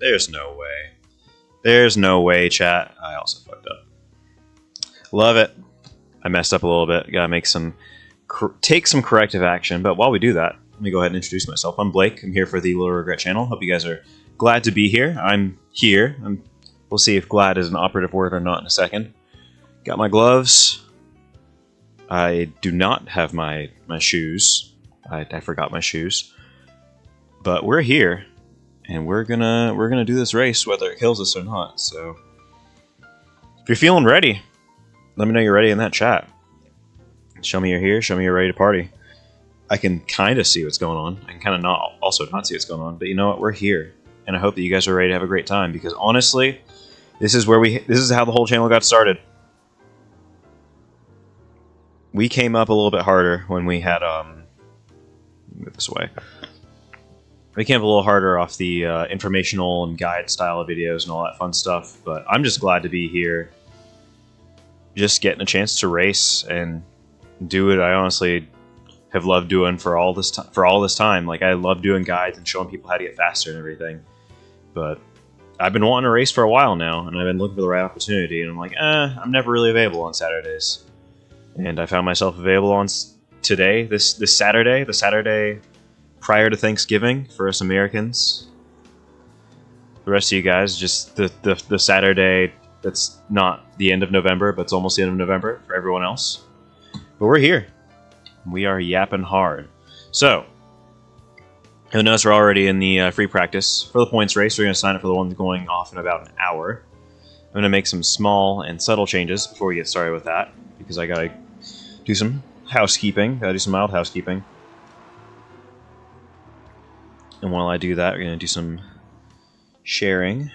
There's no way. There's no way, chat. I also fucked up. Love it. I messed up a little bit. Gotta make some... take some corrective action. But while we do that, let me go ahead and introduce myself. I'm Blake. I'm here for the Little Regret channel. Hope you guys are glad to be here. I'm here. We'll see if glad is an operative word or not in a second. Got my gloves. I do not have my shoes. I forgot my shoes. But we're here. And we're gonna do this race whether it kills us or not. So if you're feeling ready, let me know you're ready in that chat. Show me you're here, show me you're ready to party. I can kind of see what's going on. I can kind of not see what's going on, but you know what? We're here. And I hope that you guys are ready to have a great time because honestly, this is how the whole channel got started. We came up a little bit harder when we had move this way. We came up a little harder off the informational and guide style videos and all that fun stuff, but I'm just glad to be here. Just getting a chance to race and do what I honestly have loved doing for all this time. Like I love doing guides and showing people how to get faster and everything. But I've been wanting to race for a while now, and I've been looking for the right opportunity. And I'm like, I'm never really available on Saturdays. And I found myself available on today, this Saturday, the Saturday prior to Thanksgiving for us Americans. The rest of you guys, just the Saturday that's not the end of November, but it's almost the end of November for everyone else. But we're here. We are yapping hard. So, you'll notice we're already in the free practice. For the points race, we're going to sign up for the one going off in about an hour. I'm going to make some small and subtle changes before we get started with that, because I got to do some housekeeping. Got to do some mild housekeeping. And while I do that, we're going to do some sharing.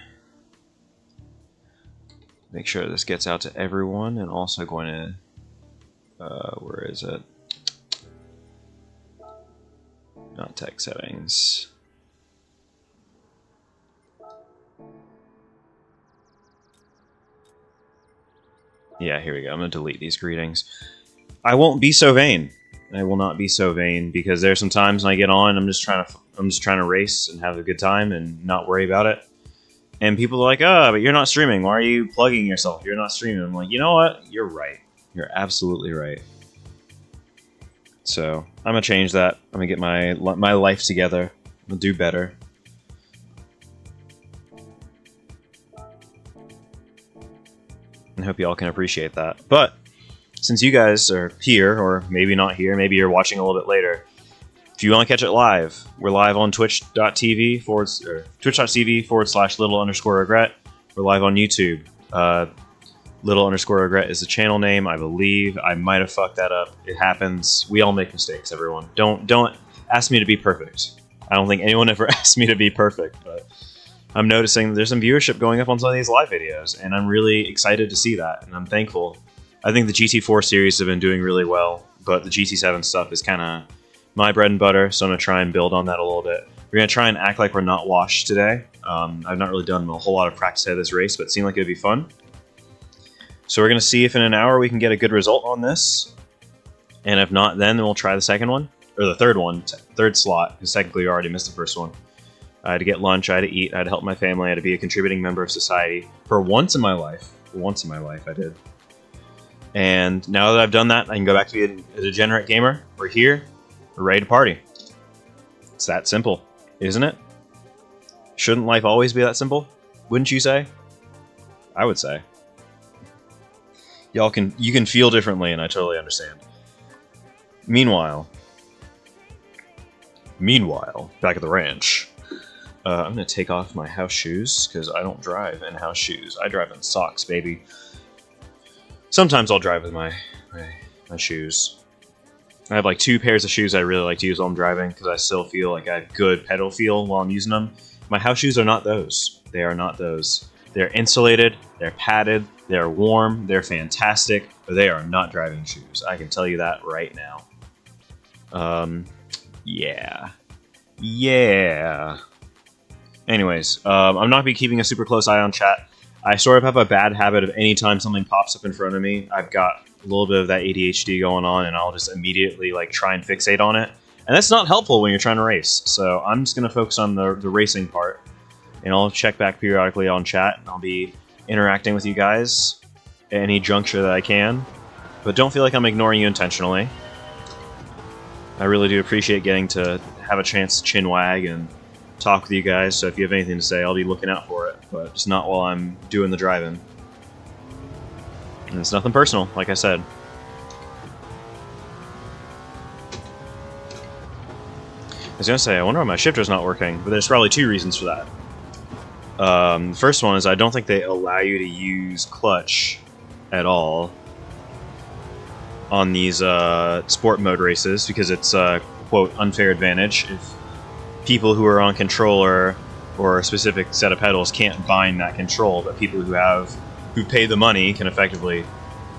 Make sure this gets out to everyone, and also going to... where is it? Not tech settings. Yeah, here we go. I'm going to delete these greetings. I won't be so vain. I will not be so vain, because there's some times when I get on, I'm just trying to race and have a good time and not worry about it. And people are like, oh, but you're not streaming. Why are you plugging yourself? You're not streaming. I'm like, you know what? You're right. You're absolutely right. So I'm gonna change that. I'm gonna get my life together. I'm gonna do better. And I hope you all can appreciate that. But since you guys are here, or maybe not here, maybe you're watching a little bit later, if you want to catch it live, we're live on twitch.tv /little_regret. We're live on YouTube. Little_regret is the channel name, I believe. I might have fucked that up. It happens. We all make mistakes, everyone. Don't ask me to be perfect. I don't think anyone ever asked me to be perfect, but I'm noticing that there's some viewership going up on some of these live videos, and I'm really excited to see that, and I'm thankful. I think the GT4 series have been doing really well, but the GT7 stuff is kind of my bread and butter, so I'm going to try and build on that a little bit. We're going to try and act like we're not washed today. I've not really done a whole lot of practice ahead of this race, but it seemed like it would be fun. So we're going to see if in an hour we can get a good result on this. And if not, then we'll try the second one. Or the third slot, because technically we already missed the first one. I had to get lunch, I had to eat, I had to help my family, I had to be a contributing member of society. For once in my life I did. And now that I've done that, I can go back to be a degenerate gamer. We're here. We're ready to party. It's that simple, isn't it? Shouldn't life always be that simple? Wouldn't you say? I would say. You can feel differently, and I totally understand. Meanwhile, back at the ranch, I'm gonna take off my house shoes because I don't drive in house shoes. I drive in socks, baby. Sometimes I'll drive with my shoes. I have like 2 pairs of shoes I really like to use while I'm driving because I still feel like I have good pedal feel while I'm using them. My house shoes are not those. They are not those. They're insulated, they're padded, they're warm, they're fantastic, but they are not driving shoes. I can tell you that right now. Yeah. Anyways, I'm not going to be keeping a super close eye on chat. I sort of have a bad habit of anytime something pops up in front of me, I've got a little bit of that ADHD going on, and I'll just immediately like try and fixate on it. And that's not helpful when you're trying to race. So I'm just going to focus on the racing part and I'll check back periodically on chat, and I'll be interacting with you guys at any juncture that I can. But don't feel like I'm ignoring you intentionally. I really do appreciate getting to have a chance to chin wag and talk with you guys, so if you have anything to say, I'll be looking out for it, but just not while I'm doing the driving. And it's nothing personal, like I said. I was gonna say, I wonder why my shifter's not working, but there's probably two reasons for that. The first one is I don't think they allow you to use clutch at all on these sport mode races, because it's a, quote, unfair advantage if people who are on controller or a specific set of pedals can't bind that control, but people who pay the money can effectively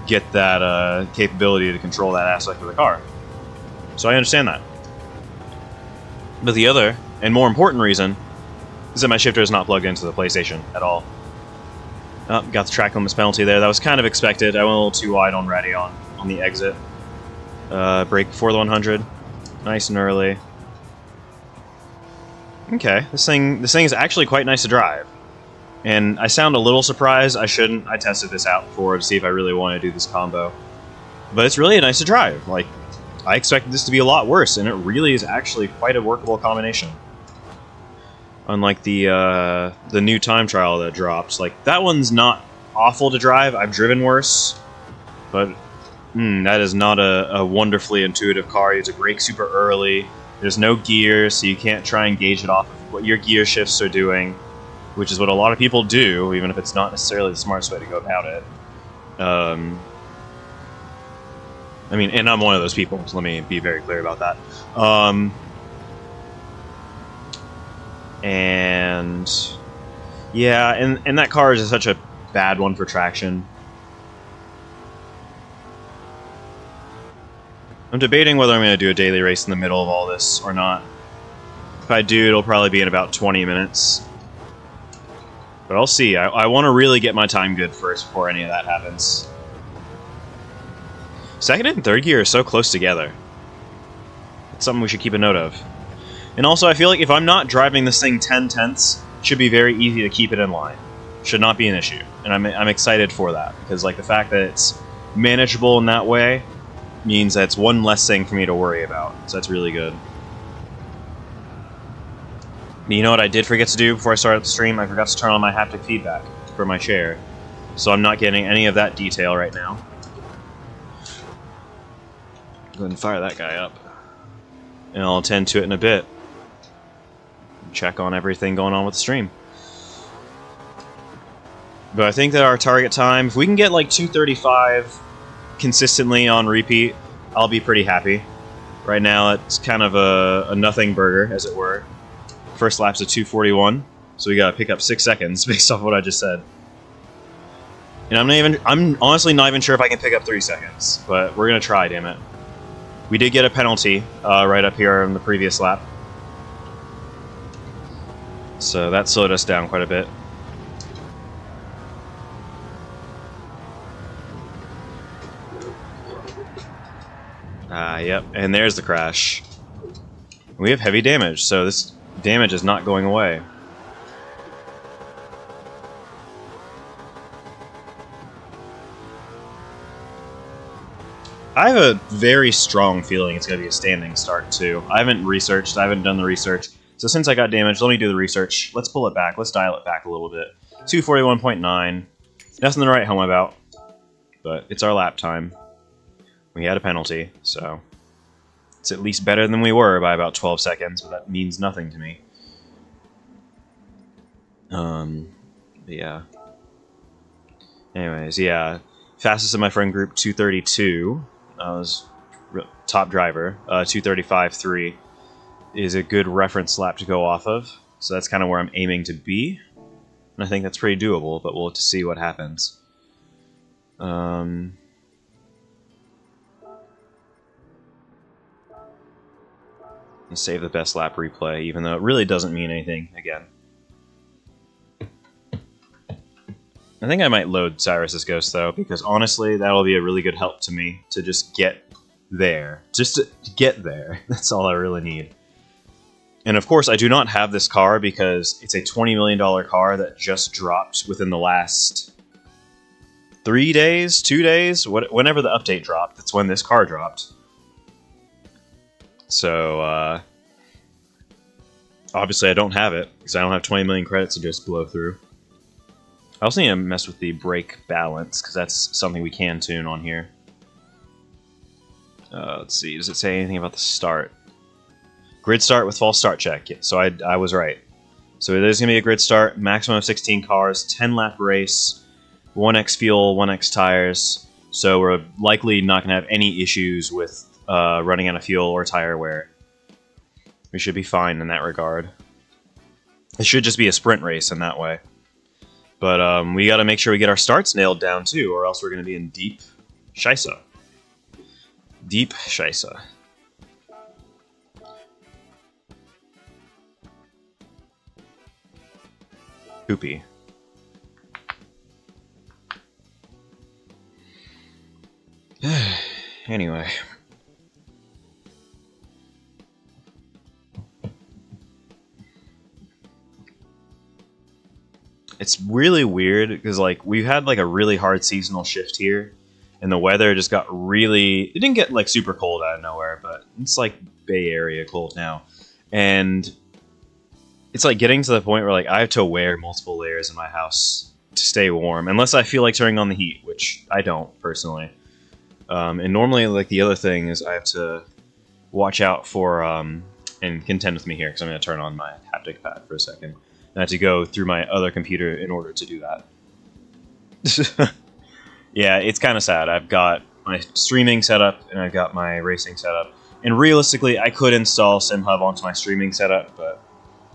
get that capability to control that aspect of the car. So I understand that. But the other, and more important reason, is that my shifter is not plugged into the PlayStation at all. Oh, got the track limits penalty there. That was kind of expected. I went a little too wide on ready on the exit. Brake before the 100. Nice and early. Okay, this thing is actually quite nice to drive. And I sound a little surprised. I shouldn't. I tested this out before to see if I really want to do this combo. But it's really nice to drive. Like, I expected this to be a lot worse, and it really is actually quite a workable combination. Unlike the new time trial that dropped. Like, that one's not awful to drive. I've driven worse. But that is not a wonderfully intuitive car. You have to brake super early. There's no gears, so you can't try and gauge it off of what your gear shifts are doing, which is what a lot of people do, even if it's not necessarily the smartest way to go about it. I mean, and I'm one of those people, so let me be very clear about that. And yeah, and that car is such a bad one for traction. I'm debating whether I'm going to do a daily race in the middle of all this or not. If I do, it'll probably be in about 20 minutes. But I'll see. I want to really get my time good first before any of that happens. Second and third gear are so close together. It's something we should keep a note of. And also, I feel like if I'm not driving this thing 10/10ths, it should be very easy to keep it in line. Should not be an issue. And I'm excited for that. Because like the fact that it's manageable in that way means that's one less thing for me to worry about. So that's really good. You know what I did forget to do before I started the stream? I forgot to turn on my haptic feedback for my chair. So I'm not getting any of that detail right now. Go ahead and fire that guy up. And I'll attend to it in a bit. Check on everything going on with the stream. But I think that our target time, if we can get like 2:35 consistently on repeat, I'll be pretty happy. Right now it's kind of a nothing burger, as it were. First lap's a 2:41, so we gotta pick up 6 seconds based off what I just said. And I'm honestly not even sure if I can pick up 3 seconds, but we're gonna try, damn it. We did get a penalty right up here in the previous lap, so that slowed us down quite a bit. Yep, and there's the crash. We have heavy damage, so this damage is not going away. I have a very strong feeling it's going to be a standing start, too. I haven't researched, I haven't done the research. So since I got damaged, let me do the research. Let's pull it back, let's dial it back a little bit. 241.9. Nothing to write home about, but it's our lap time. We had a penalty, so it's at least better than we were by about 12 seconds, but that means nothing to me. But yeah. Anyways, yeah. Fastest in my friend group, 2:32. I was top driver. 2:35.3 is a good reference lap to go off of, so that's kind of where I'm aiming to be. And I think that's pretty doable, but we'll have to see what happens. Save the best lap replay, even though it really doesn't mean anything again. I think I might load Cyrus's Ghost, though, because honestly, that'll be a really good help to me to just get there. Just to get there. That's all I really need. And of course, I do not have this car because it's a $20 million car that just dropped within the last 3 days, 2 days, whenever the update dropped. That's when this car dropped. So, obviously I don't have it because I don't have 20 million credits to just blow through. I also need to mess with the brake balance because that's something we can tune on here. Let's see, does it say anything about the start? Grid start with false start check. Yeah, so I was right. So there's going to be a grid start, maximum of 16 cars, 10 lap race, 1x fuel, 1x tires. So we're likely not going to have any issues with running out of fuel or tire wear. We should be fine in that regard. It should just be a sprint race in that way. But we got to make sure we get our starts nailed down too, or else we're going to be in deep scheisse. Deep scheisse. Poopy. Anyway. It's really weird because like we've had like a really hard seasonal shift here, and the weather just got really. It didn't get like super cold out of nowhere, but it's like Bay Area cold now, and it's like getting to the point where like I have to wear multiple layers in my house to stay warm, unless I feel like turning on the heat, which I don't personally. And normally, like the other thing is I have to watch out for and contend with me here because I'm going to turn on my haptic pad for a second. And I have to go through my other computer in order to do that. Yeah, it's kind of sad. I've got my streaming setup and I've got my racing setup. And realistically, I could install SimHub onto my streaming setup, but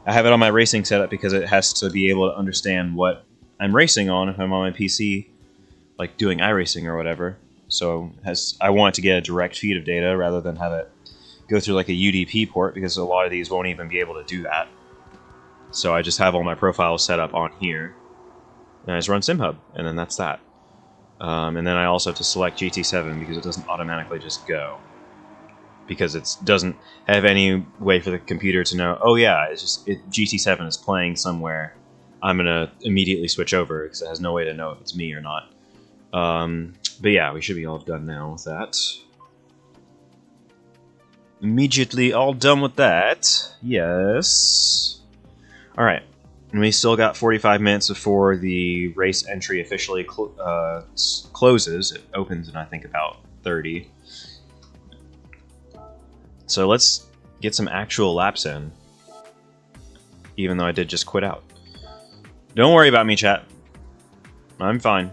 I have it on my racing setup because it has to be able to understand what I'm racing on if I'm on my PC, like doing iRacing or whatever. So I want to get a direct feed of data rather than have it go through like a UDP port because a lot of these won't even be able to do that. So I just have all my profiles set up on here, and I just run SimHub, and then that's that. And then I also have to select GT7 because it doesn't automatically just go. Because it doesn't have any way for the computer to know, oh yeah, GT7 is playing somewhere. I'm going to immediately switch over because it has no way to know if it's me or not. But yeah, we should be all done now with that. Immediately all done with that. Yes. Alright, and we still got 45 minutes before the race entry officially closes. It opens in, I think, about 30. So let's get some actual laps in. Even though I did just quit out. Don't worry about me, chat. I'm fine.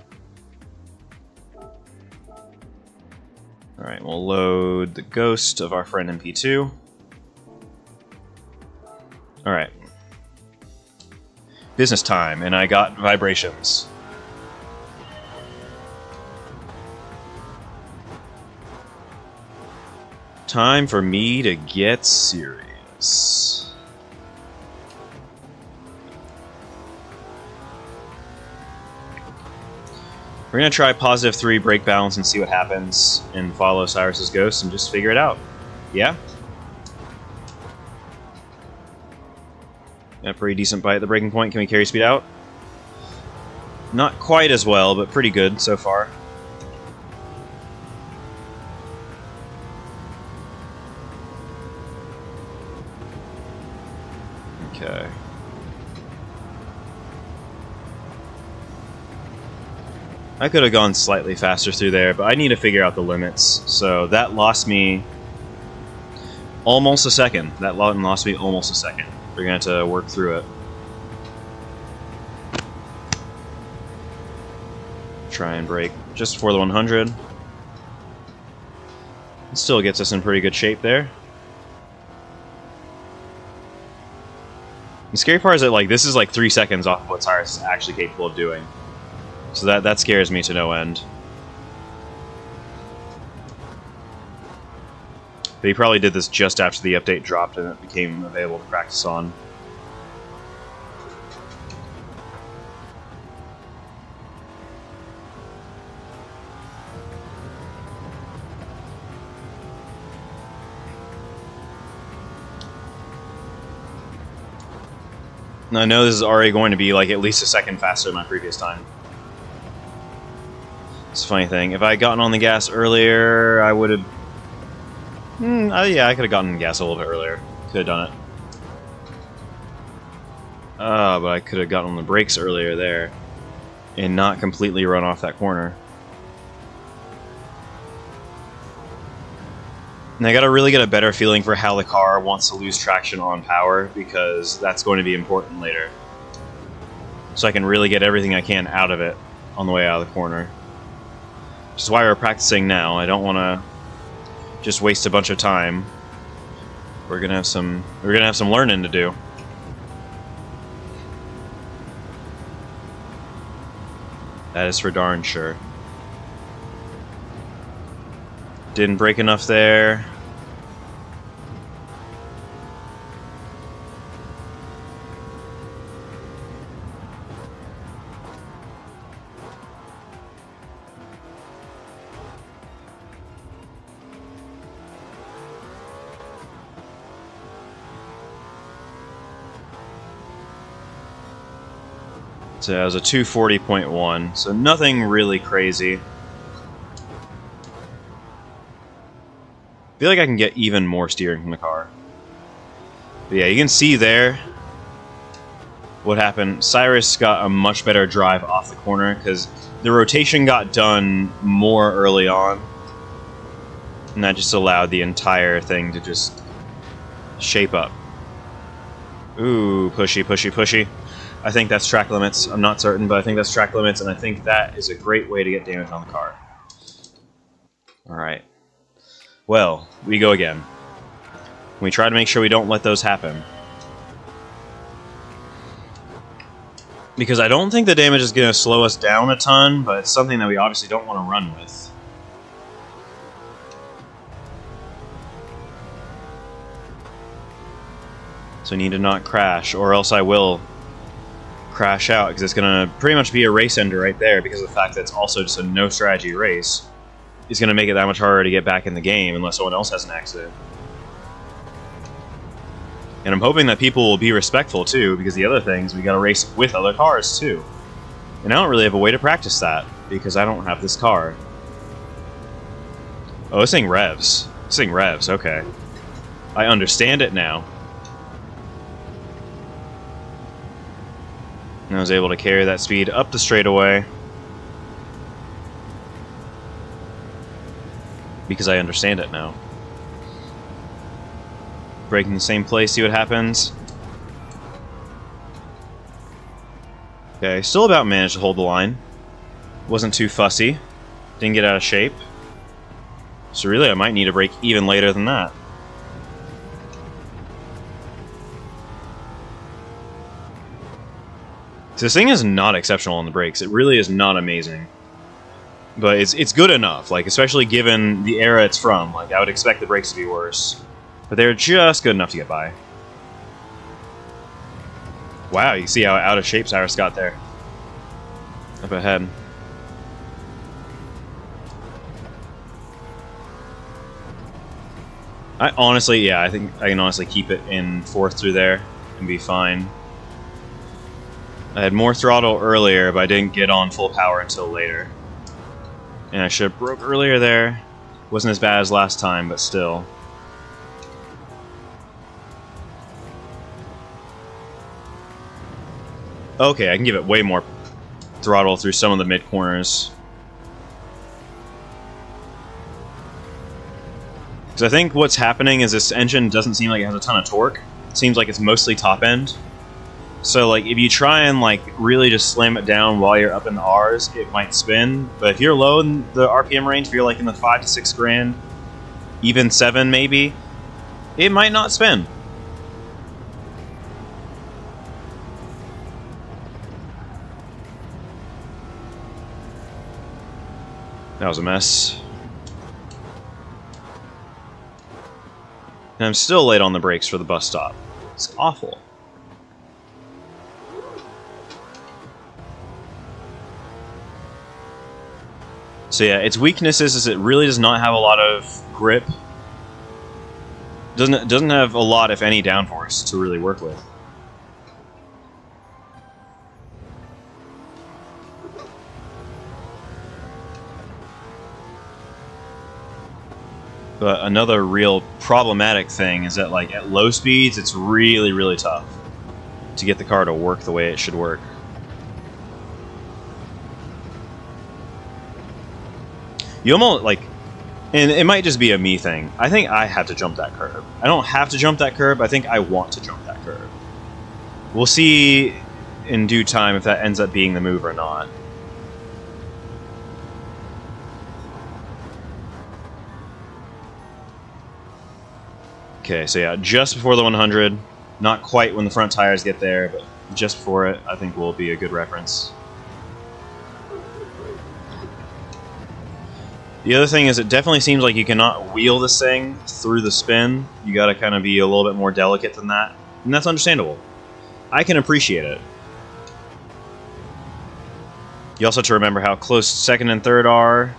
Alright, we'll load the ghost of our friend MP2. Alright. Business time, and I got vibrations. Time for me to get serious. We're gonna try positive 3 brake balance and see what happens, and follow Cyrus's ghost and just figure it out. Yeah? Got a pretty decent bite at the braking point. Can we carry speed out? Not quite as well, but pretty good so far. Okay. I could have gone slightly faster through there, but I need to figure out the limits. So that lost me almost a second. That lost me almost a second. We're going to have to work through it. Try and brake just before the 100. It still gets us in pretty good shape there. The scary part is that like this is like 3 seconds off of what Cyrus is actually capable of doing. So that scares me to no end. But he probably did this just after the update dropped and it became available to practice on. And I know this is already going to be like at least a second faster than my previous time. It's a funny thing. If I had gotten on the gas earlier, I would have... yeah, I could have gotten on the gas a little bit earlier. Could have done it. But I could have gotten on the brakes earlier there. And not completely run off that corner. And I gotta really get a better feeling for how the car wants to lose traction on power, because that's going to be important later. So I can really get everything I can out of it on the way out of the corner. Which is why we're practicing now. I don't want to just waste a bunch of time. We're gonna have some learning to do. That is for darn sure. Didn't break enough there. So it was a 240.1, so nothing really crazy. I feel like I can get even more steering from the car. But yeah, you can see there what happened. Cyrus got a much better drive off the corner because the rotation got done more early on. And that just allowed the entire thing to just shape up. Ooh, pushy, pushy, pushy. I think that's track limits. I'm not certain, but I think that's track limits, and I think that is a great way to get damage on the car. Alright. Well, we go again. We try to make sure we don't let those happen. Because I don't think the damage is going to slow us down a ton, but it's something that we obviously don't want to run with. So I need to not crash, or else I will crash out, because it's going to pretty much be a race ender right there, because of the fact that it's also just a no strategy race. It's going to make it that much harder to get back in the game unless someone else has an accident. And I'm hoping that people will be respectful too, because the other things, we got to race with other cars too. And I don't really have a way to practice that, because I don't have this car. Oh, this thing revs. This thing revs, okay. I understand it now. And I was able to carry that speed up the straightaway. Because I understand it now. Break in the same place, see what happens. Okay, still about managed to hold the line. Wasn't too fussy. Didn't get out of shape. So really, I might need a break even later than that. So this thing is not exceptional on the brakes. It really is not amazing. But it's good enough, like, especially given the era it's from. Like, I would expect the brakes to be worse. But they're just good enough to get by. Wow, you see how out of shape Cyrus got there. Up ahead. I think I can honestly keep it in 4th through there and be fine. I had more throttle earlier, but I didn't get on full power until later. And I should have broke earlier there. Wasn't as bad as last time, but still. Okay, I can give it way more throttle through some of the mid-corners. Because I think what's happening is this engine doesn't seem like it has a ton of torque. It seems like it's mostly top-end. So, like, if you try and, like, really just slam it down while you're up in the R's, it might spin. But if you're low in the RPM range, if you're, like, in the 5 to 6 grand, even 7 maybe, it might not spin. That was a mess. And I'm still late on the brakes for the bus stop. It's awful. So yeah, its weaknesses is it really does not have a lot of grip. Doesn't have a lot, if any, downforce to really work with. But another real problematic thing is that, like, at low speeds, it's really, really tough to get the car to work the way it should work. You almost, like, and it might just be a me thing. I think I have to jump that curb. I don't have to jump that curb, I think I want to jump that curb. We'll see in due time if that ends up being the move or not. Okay, so yeah, just before the 100. Not quite when the front tires get there, but just before it, I think will be a good reference. The other thing is it definitely seems like you cannot wheel this thing through the spin. You gotta kind of be a little bit more delicate than that, and that's understandable. I can appreciate it. You also have to remember how close second and third are.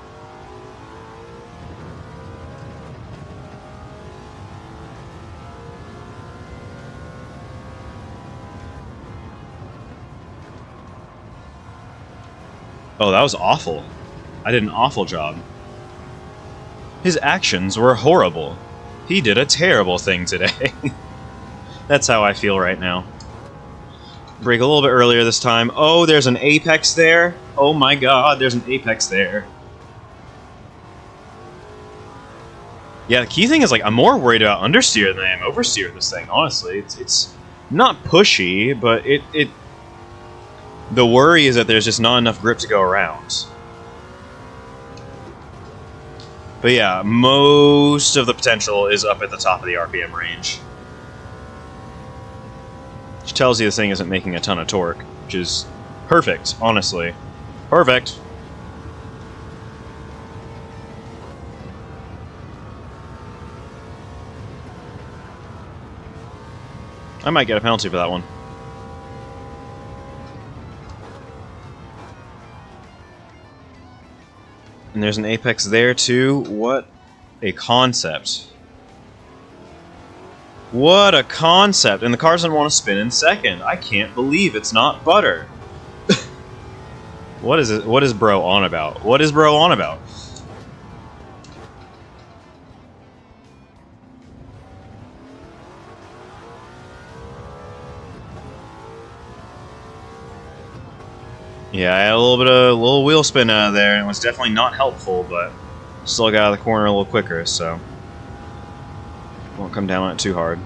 Oh, that was awful. I did an awful job. His actions were horrible. He did a terrible thing today. That's how I feel right now. Brake a little bit earlier this time. Oh, there's an apex there. Oh my god, there's an apex there. Yeah, the key thing is, like, I'm more worried about understeer than I am oversteer this thing, honestly. It's not pushy, but the worry is that there's just not enough grip to go around. But yeah, most of the potential is up at the top of the RPM range. Which tells you this thing isn't making a ton of torque, which is perfect, honestly. Perfect. I might get a penalty for that one. And there's an apex there too. What a concept. What a concept. And the car doesn't want to spin in second. I can't believe it's not butter. What is it? What is bro on about? What is bro on about? Yeah, I had a little wheel spin out of there, and it was definitely not helpful, but still got out of the corner a little quicker, so won't come down on it too hard.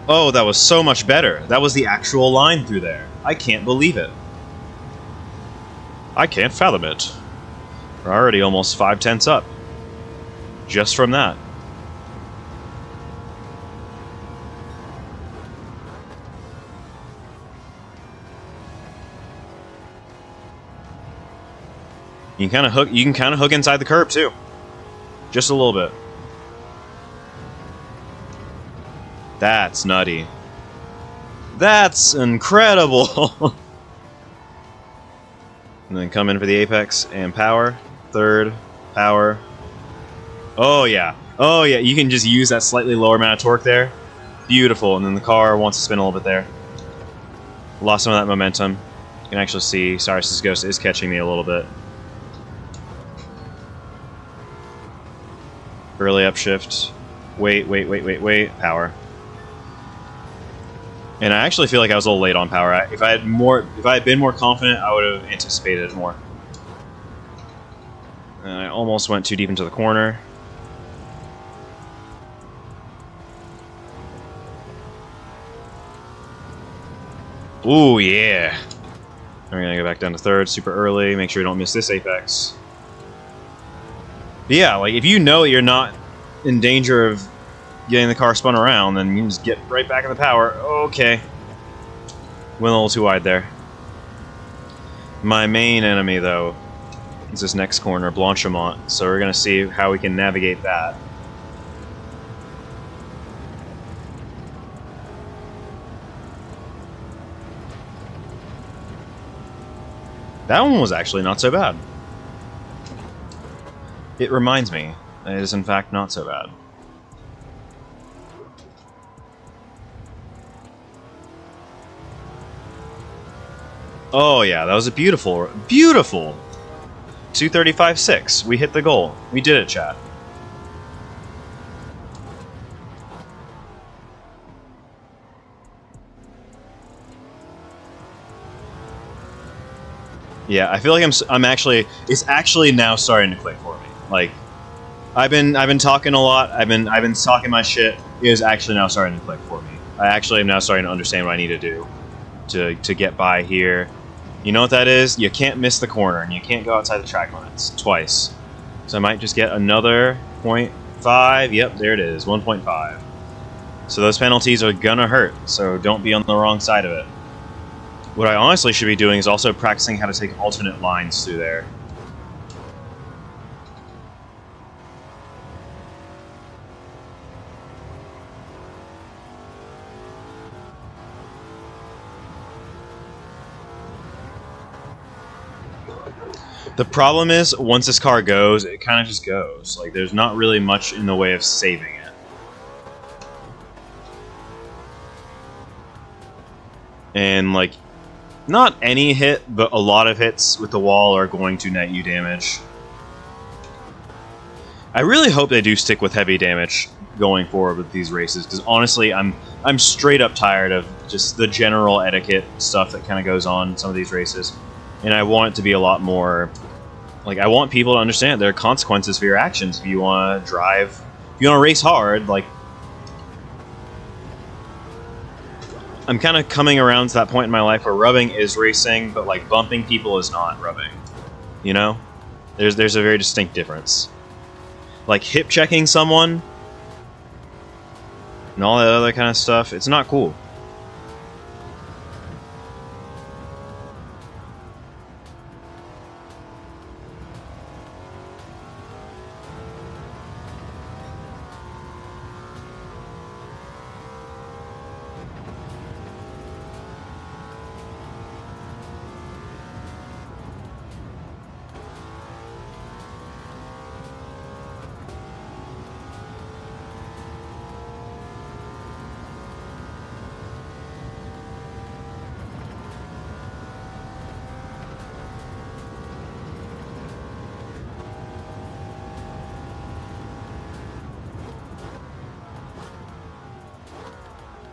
Oh, that was so much better. That was the actual line through there. I can't believe it. I can't fathom it. We're already almost 5/10 up. Just from that. You can kind of hook inside the curb too. Just a little bit. That's nutty. That's incredible. And then come in for the apex and power. Third, power. Oh yeah. Oh yeah, you can just use that slightly lower amount of torque there. Beautiful. And then the car wants to spin a little bit there. Lost some of that momentum. You can actually see Cyrus's Ghost is catching me a little bit. Early upshift. Wait. Power. And I actually feel like I was a little late on power. If I had been more confident, I would have anticipated it more. And I almost went too deep into the corner. Ooh, yeah. We're gonna go back down to third super early. Make sure you don't miss this apex. But yeah, like, if you know you're not in danger of getting the car spun around, then you can just get right back in the power. Okay. Went a little too wide there. My main enemy, though, is this next corner, Blanchimont. So we're going to see how we can navigate that. That one was actually not so bad. It reminds me that it is in fact not so bad. Oh yeah, that was a beautiful 2:35.6. We hit the goal. We did it, chat. Yeah, I feel like I'm actually, it's actually now starting to click for me. Like, I've been talking a lot. I've been talking my shit. It is actually now starting to click for me. I actually am now starting to understand what I need to do to get by here. You know what that is? You can't miss the corner, and you can't go outside the track limits twice. So I might just get another 0.5. Yep, there it is, 1.5. So those penalties are gonna hurt. So don't be on the wrong side of it. What I honestly should be doing is also practicing how to take alternate lines through there. The problem is, once this car goes, it kind of just goes. Like, there's not really much in the way of saving it. And, like, not any hit, but a lot of hits with the wall are going to net you damage. I really hope they do stick with heavy damage going forward with these races, because honestly, I'm straight up tired of just the general etiquette stuff that kind of goes on in some of these races. And I want it to be a lot more... Like, I want people to understand there are consequences for your actions if you want to drive... If you want to race hard, like... I'm kind of coming around to that point in my life where rubbing is racing, but, like, bumping people is not rubbing. You know? There's a very distinct difference. Like, hip-checking someone... and all that other kind of stuff, it's not cool.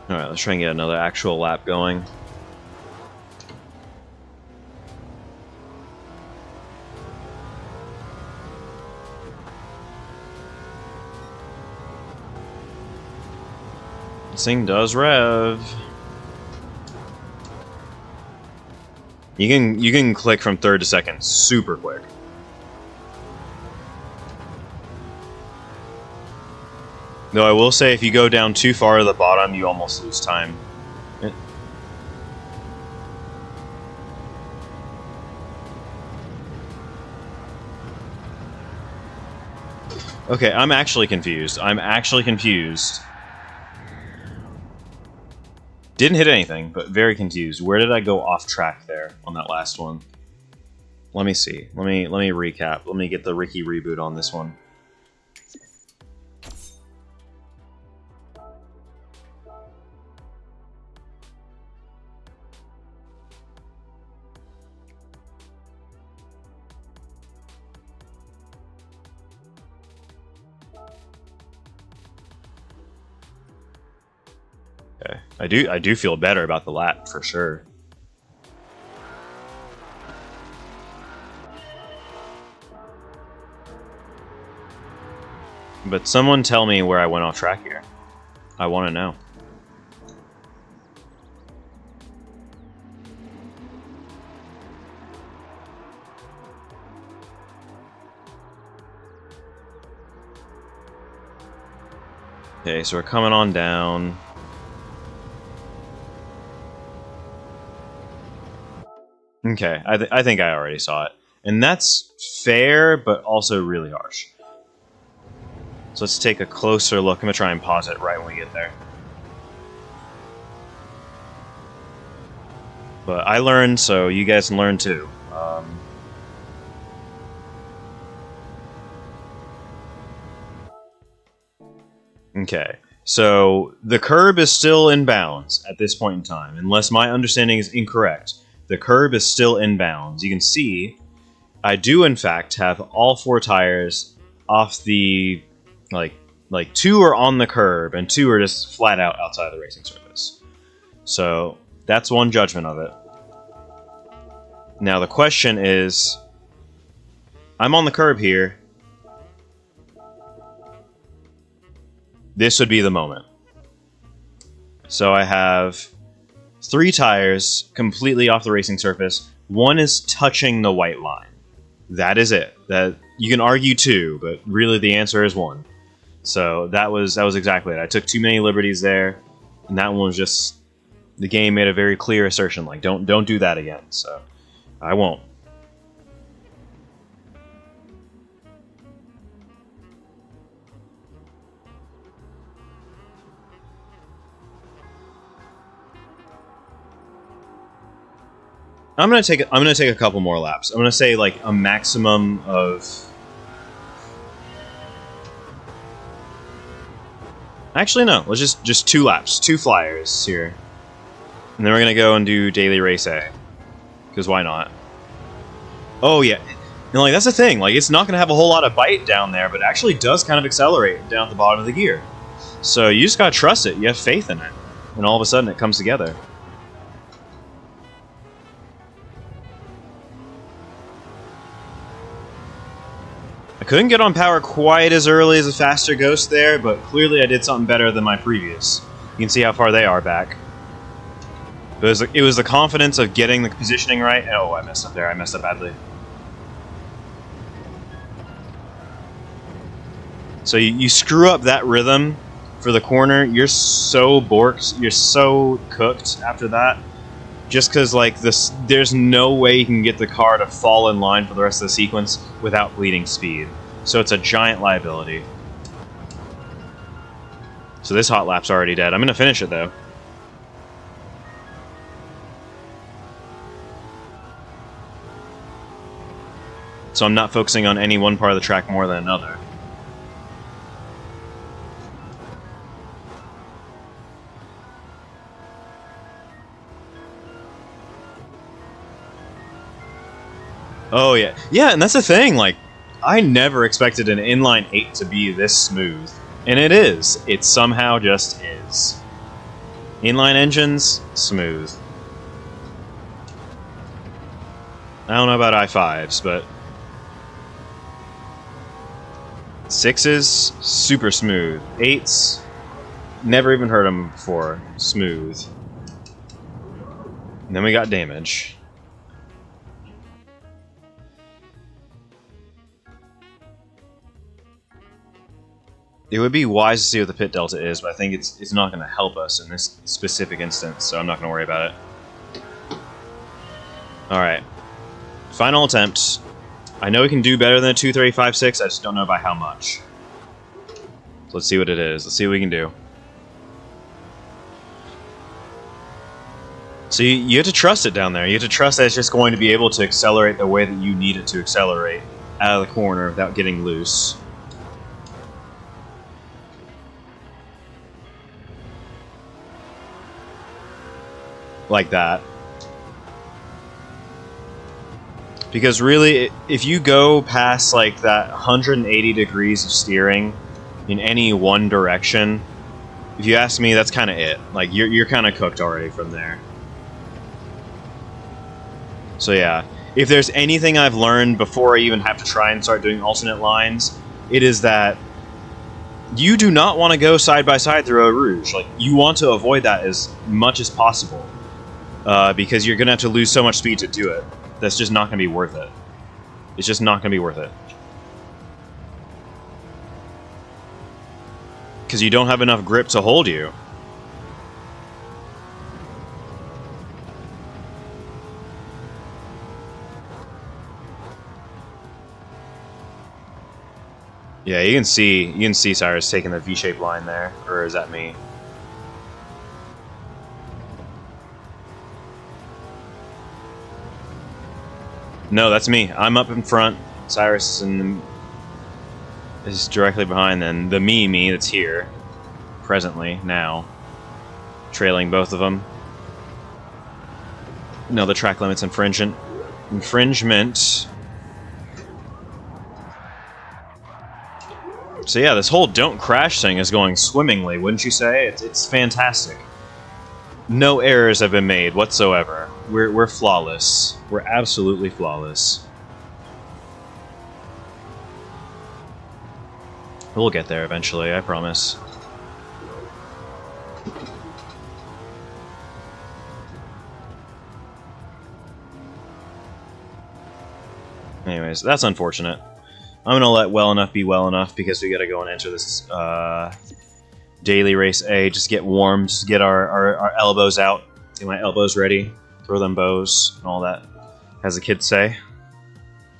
Alright, let's try and get another actual lap going. This thing does rev. You can click from third to second super quick. Though I will say, if you go down too far to the bottom, you almost lose time. Okay, I'm actually confused. Didn't hit anything, but very confused. Where did I go off track there on that last one? Let me see. Let me recap. Let me get the Ricky reboot on this one. Okay. I do feel better about the lap for sure. But someone tell me where I went off track here. I want to know. Okay, so we're coming on down. Okay, I think I already saw it. And that's fair, but also really harsh. So let's take a closer look. I'm going to try and pause it right when we get there. But I learned, so you guys can learn too. Okay, so the curb is still in bounds at this point in time, unless my understanding is incorrect. The curb is still in bounds. You can see I do in fact have all 4 tires off the, like 2 are on the curb and 2 are just flat out outside of the racing surface. So that's one judgment of it. Now the question is, I'm on the curb here. This would be the moment. So I have 3 tires completely off the racing surface. 1 is touching the white line. That is it. That you can argue 2, but really the answer is 1. So that was exactly it. I took too many liberties there, and that one was just, the game made a very clear assertion, like don't do that again. So I won't. I'm gonna take a couple more laps. I'm gonna say like a maximum of. Actually, no. Let's just 2 laps, 2 flyers here, and then we're gonna go and do daily race A, because why not? Oh yeah, and like that's the thing. Like it's not gonna have a whole lot of bite down there, but it actually does kind of accelerate down at the bottom of the gear. So you just gotta trust it. You have faith in it, and all of a sudden it comes together. I couldn't get on power quite as early as a faster Ghost there, but clearly I did something better than my previous. You can see how far they are back. It was the confidence of getting the positioning right. Oh, I messed up there. I messed up badly. So you screw up that rhythm for the corner, you're so borked, you're so cooked after that. Just because, like, there's no way you can get the car to fall in line for the rest of the sequence without bleeding speed. So it's a giant liability. So this hot lap's already dead. I'm going to finish it, though. So I'm not focusing on any one part of the track more than another. Oh, yeah. Yeah, and that's the thing, like, I never expected an inline 8 to be this smooth. And it is. It somehow just is. Inline engines, smooth. I don't know about i5s, but 6s, super smooth. 8s, never even heard them before. Smooth. And then we got damage. It would be wise to see what the pit delta is, but I think it's not going to help us in this specific instance, so I'm not going to worry about it. Alright. Final attempt. I know we can do better than a 2:35.6, I just don't know by how much. So let's see what it is. Let's see what we can do. So you have to trust it down there. You have to trust that it's just going to be able to accelerate the way that you need it to accelerate out of the corner without getting loose. Like that. Because really, if you go past like that 180 degrees of steering in any one direction, if you ask me, that's kind of it. Like you're kind of cooked already from there. So yeah, if there's anything I've learned before I even have to try and start doing alternate lines, it is that you do not want to go side by side through Eau Rouge. Like you want to avoid that as much as possible. Because you're going to have to lose so much speed to do it. That's just not going to be worth it. It's just not going to be worth it. Because you don't have enough grip to hold you. Yeah, you can see Cyrus taking the V-shaped line there, or is that me? No, that's me. I'm up in front. Cyrus is directly behind, and the me that's here, presently, now, trailing both of them. No, the track limit's infringement. So yeah, this whole don't crash thing is going swimmingly, wouldn't you say? It's fantastic. No errors have been made whatsoever. We're flawless. We're absolutely flawless. We'll get there eventually, I promise. Anyways, that's unfortunate. I'm gonna let well enough be well enough because we gotta go and enter this daily race A. Just get warm, just get our elbows out, get my elbows ready, throw them bows and all that, as the kids say.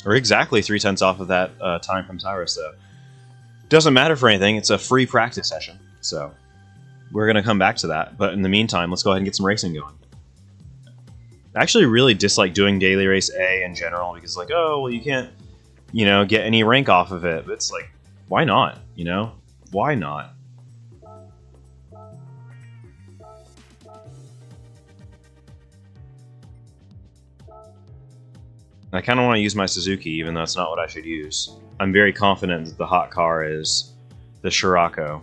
We're exactly 3/10 off of that time from Cyrus, though. Doesn't matter for anything. It's a free practice session, so we're gonna come back to that. But in the meantime, let's go ahead and get some racing going. I actually really dislike doing daily race A in general because, like, oh well, you can't, you know, get any rank off of it. But it's like, why not? You know, why not? I kind of want to use my Suzuki, even though that's not what I should use. I'm very confident that the hot car is the Scirocco.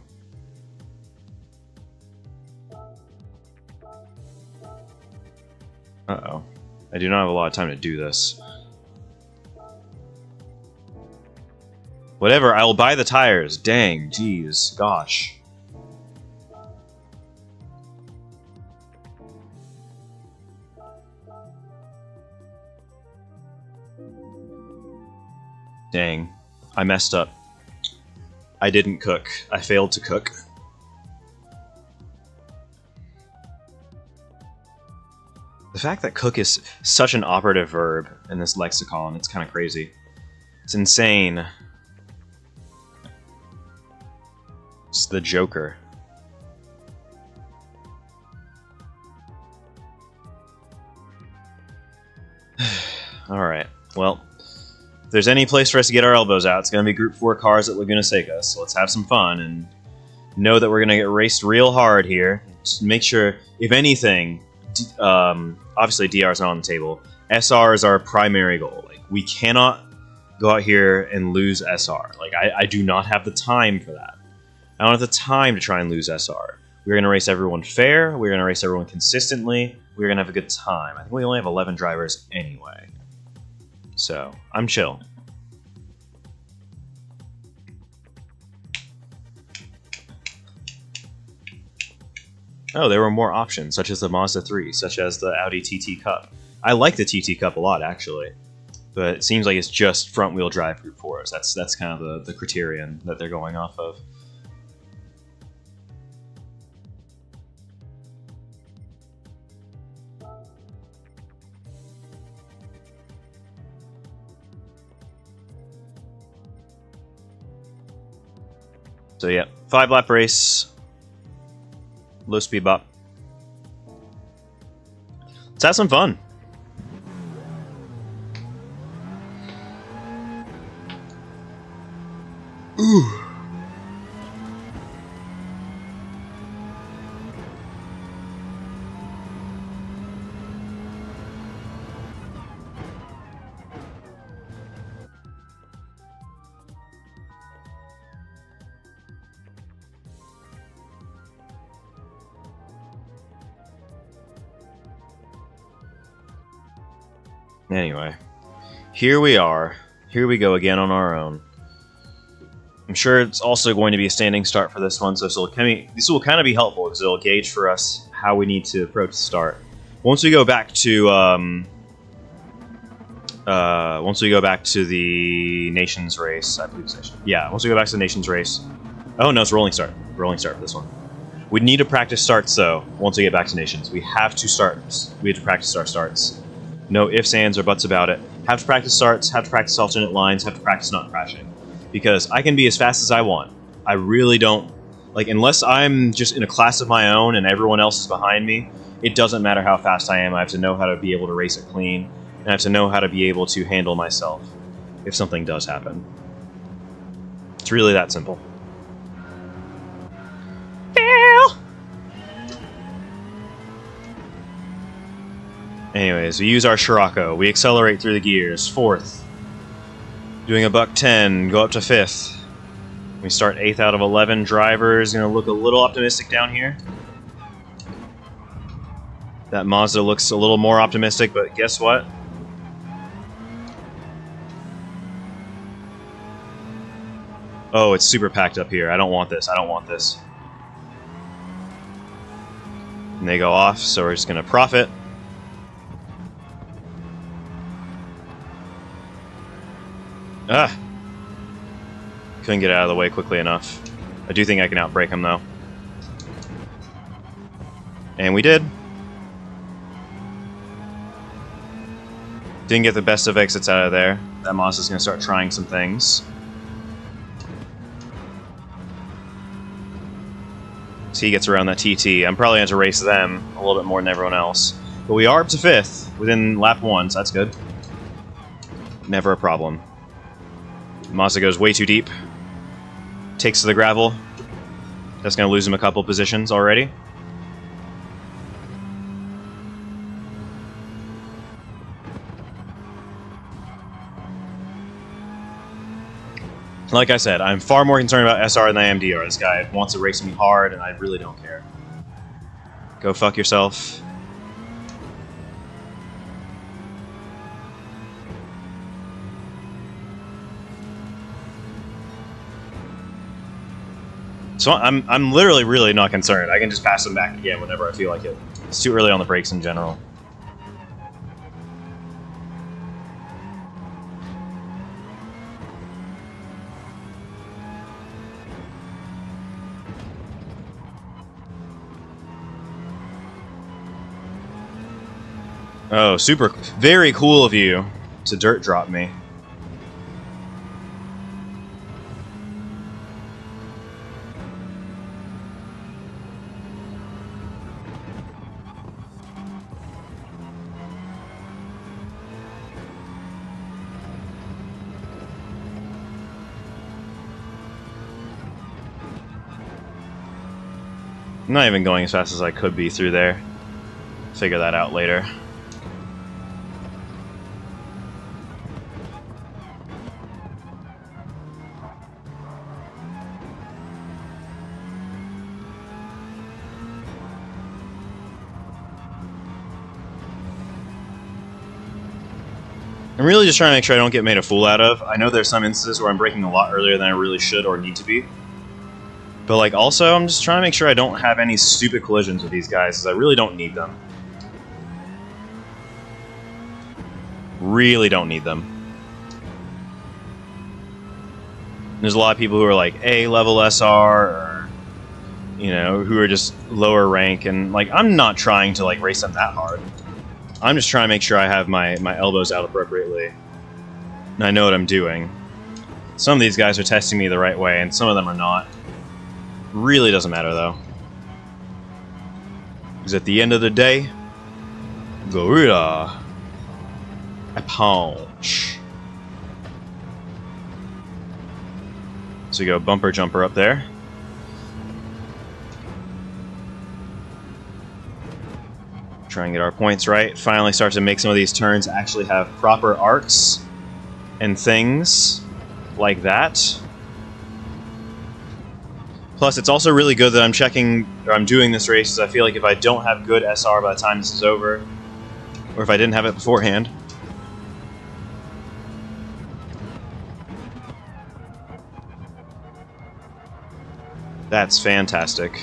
Uh-oh. I do not have a lot of time to do this. Whatever, I will buy the tires. Dang, jeez, gosh. Dang, I messed up. I didn't cook. I failed to cook. The fact that cook is such an operative verb in this lexicon, it's kind of crazy. It's insane. It's the Joker. Alright, well, if there's any place for us to get our elbows out, it's going to be Group 4 cars at Laguna Seca, so let's have some fun and know that we're going to get raced real hard here. Just make sure, if anything, obviously DR is not on the table. SR is our primary goal. Like, we cannot go out here and lose SR. Like, I do not have the time for that. I don't have the time to try and lose SR. We're going to race everyone fair. We're going to race everyone consistently. We're going to have a good time. I think we only have 11 drivers anyway. So, I'm chill. Oh, there were more options, such as the Mazda 3, such as the Audi TT Cup. I like the TT Cup a lot, actually. But it seems like it's just front-wheel drive Group 4s. That's kind of the criterion that they're going off of. So yeah, 5-lap race, low speed bop. Let's have some fun. Ooh. Anyway, here we are. Here we go again on our own. I'm sure it's also going to be a standing start for this one, so this will kind of be helpful because it'll gauge for us how we need to approach the start. Once we go back to the Nations race, I believe it's once we go back to the Nations race. Oh no, it's rolling start. Rolling start for this one. We need to practice starts though. Once we get back to Nations, we have to practice our starts. No ifs, ands, or buts about it. Have to practice starts, have to practice alternate lines, have to practice not crashing. Because I can be as fast as I want. I really don't... Like, unless I'm just in a class of my own and everyone else is behind me, it doesn't matter how fast I am. I have to know how to be able to race it clean, and I have to know how to be able to handle myself if something does happen. It's really that simple. Anyways, we use our Scirocco. We accelerate through the gears. 4th. Doing a buck 10, go up to 5th. We start 8th out of 11. Driver's going to look a little optimistic down here. That Mazda looks a little more optimistic, but guess what? Oh, it's super packed up here. I don't want this. I don't want this. And they go off, so we're just going to profit. Ah! Couldn't get out of the way quickly enough. I do think I can outbrake him, though. And we did. Didn't get the best of exits out of there. That Mazda's going to start trying some things. So he gets around that TT. I'm probably going to race them a little bit more than everyone else. But we are up to 5th within lap 1, so that's good. Never a problem. Mazda goes way too deep. Takes to the gravel. That's going to lose him a couple positions already. Like I said, I'm far more concerned about SR than I am DR. This guy wants to race me hard, and I really don't care. Go fuck yourself. So I'm literally really not concerned. I can just pass him back again whenever I feel like it. It's too early on the brakes in general. Oh, super, very cool of you to dirt drop me. I'm not even going as fast as I could be through there. Figure that out later. I'm really just trying to make sure I don't get made a fool out of. I know there's some instances where I'm braking a lot earlier than I really should or need to be. But like also, I'm just trying to make sure I don't have any stupid collisions with these guys, because I really don't need them. Really don't need them. There's a lot of people who are like A-level SR, or, you know, who are just lower rank, and like, I'm not trying to like race them that hard. I'm just trying to make sure I have my elbows out appropriately. And I know what I'm doing. Some of these guys are testing me the right way, and some of them are not. Really doesn't matter, though. Because at the end of the day, Gorilla. A punch. So we go bumper jumper up there. Try and get our points right. Finally start to make some of these turns actually have proper arcs and things like that. Plus, it's also really good that I'm checking, or I'm doing this race, because I feel like if I don't have good SR by the time this is over, or if I didn't have it beforehand, that's fantastic.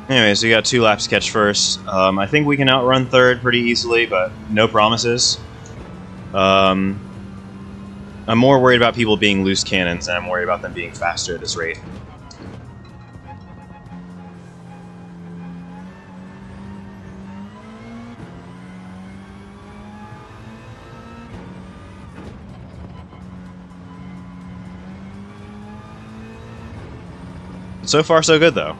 Anyways, we got 2 laps to catch first. I think we can outrun third pretty easily, but no promises. I'm more worried about people being loose cannons, and I'm worried about them being faster at this rate. So far, so good, though.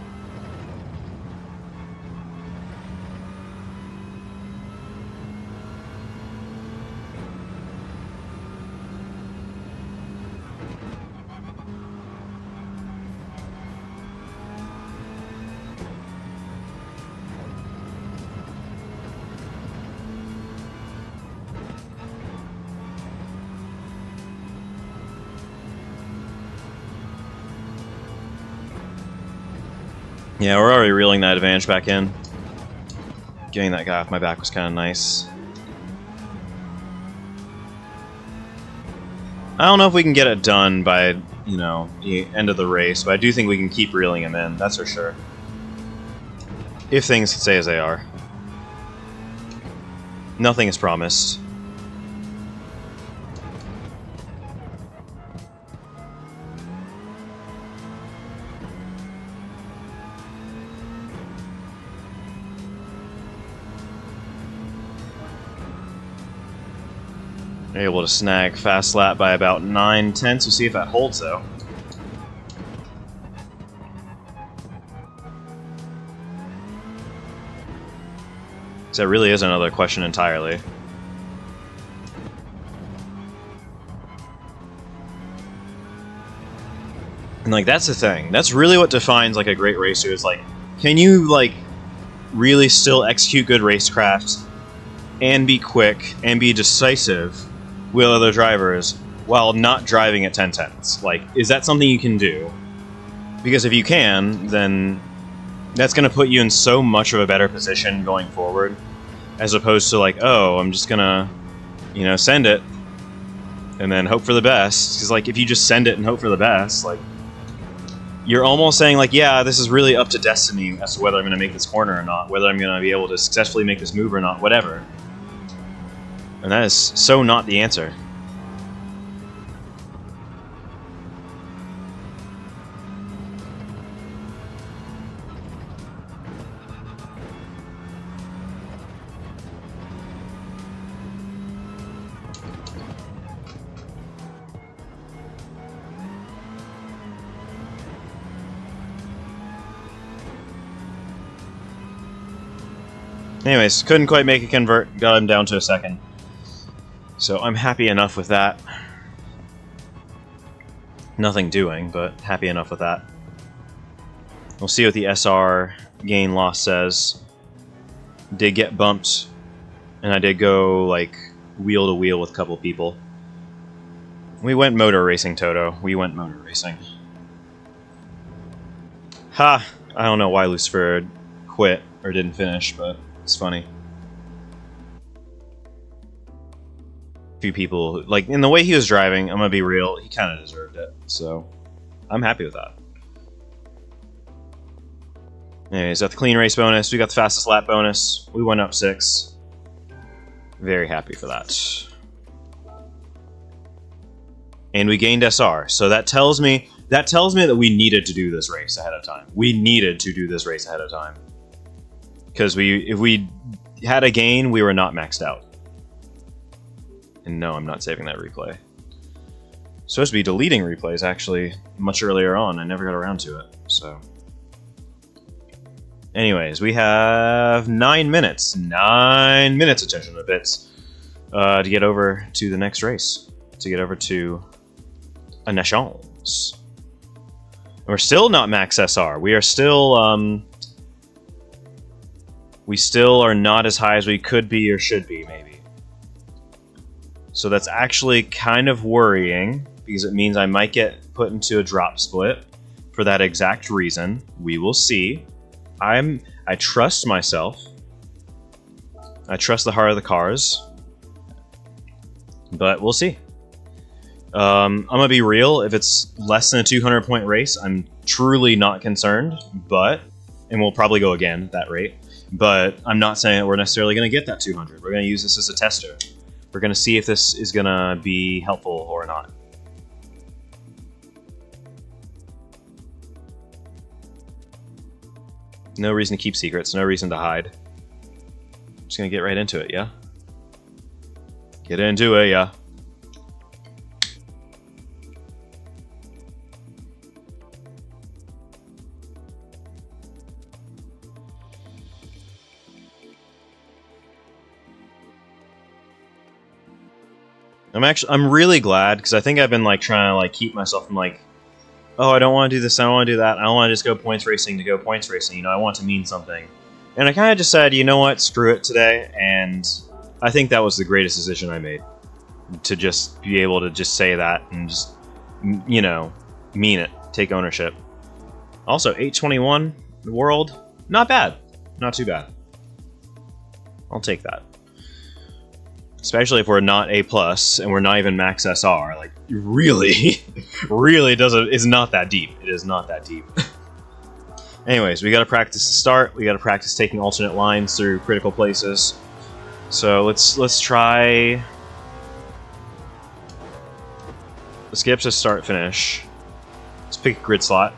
Yeah, we're already reeling that advantage back in. Getting that guy off my back was kind of nice. I don't know if we can get it done by, you know, the end of the race, but I do think we can keep reeling him in, that's for sure. If things stay as they are. Nothing is promised. Able to snag fast lap by about 9/10. We'll see if that holds though. So that really is another question entirely. And like that's the thing. That's really what defines like a great racer is like, can you like really still execute good racecraft and be quick and be decisive with other drivers while not driving at 10/10s? Like, is that something you can do? Because if you can, then that's going to put you in so much of a better position going forward, as opposed to like, oh, I'm just gonna, you know, send it and then hope for the best. Because like, if you just send it and hope for the best, like, you're almost saying like, yeah, this is really up to destiny as to whether I'm going to make this corner or not, whether I'm going to be able to successfully make this move or not, whatever. And that is so not the answer. Anyways, couldn't quite make a convert, got him down to a second. So I'm happy enough with that. Nothing doing, but happy enough with that. We'll see what the SR gain loss says. Did get bumped, and I did go like wheel to wheel with a couple people. We went motor racing, Toto. We went motor racing. Ha! I don't know why Lucifer quit or didn't finish, but it's funny. Few people, like, in the way he was driving, I'm gonna be real, he kind of deserved it, so I'm happy with that. Anyways, got the clean race bonus, we got the fastest lap bonus, we went up 6. Very happy for that. And we gained SR, so that tells me that we needed to do this race ahead of time. We needed to do this race ahead of time. Because if we had a gain, we were not maxed out. And no, I'm not saving that replay. Supposed to be deleting replays, actually, much earlier on. I never got around to it, so... Anyways, we have 9 minutes. 9 minutes, attention to bits, to get over to the next race. To get over to a Nations. We're still not max SR. We are still, we still are not as high as we could be or should be, maybe. So that's actually kind of worrying, because it means I might get put into a drop split for that exact reason. We will see. I trust myself. I trust the heart of the cars. But we'll see. I'm going to be real. If it's less than a 200-point race, I'm truly not concerned. And we'll probably go again at that rate. But I'm not saying that we're necessarily going to get that 200. We're going to use this as a tester. We're going to see if this is going to be helpful or not. No reason to keep secrets, no reason to hide. Just going to get right into it, yeah? Get into it, yeah. I'm really glad, because I think I've been like trying to like keep myself from like, oh, I don't want to do this, I don't want to do that, I don't want to just go points racing to go points racing, you know, I want to mean something. And I kind of just said, you know what, screw it today, and I think that was the greatest decision I made. To just be able to just say that and just, you know, mean it, take ownership. Also, 821, The world, not bad. Not too bad. I'll take that. Especially if we're not A+, and we're not even max SR. Like, really, really is not that deep. It is not that deep. Anyways, we gotta practice the start. We gotta practice taking alternate lines through critical places. So let's try... Let's skip to start finish. Let's pick a grid slot.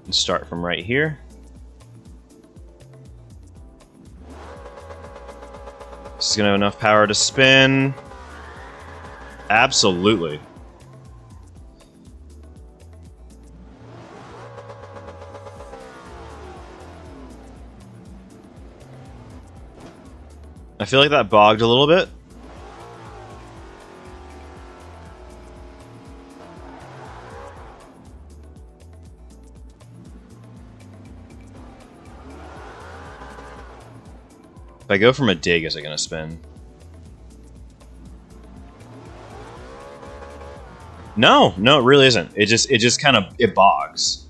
And start from right here. This is gonna have enough power to spin. Absolutely. I feel like that bogged a little bit. If I go from a dig, is it going to spin? No, no, it really isn't. It just kind of, it bogs.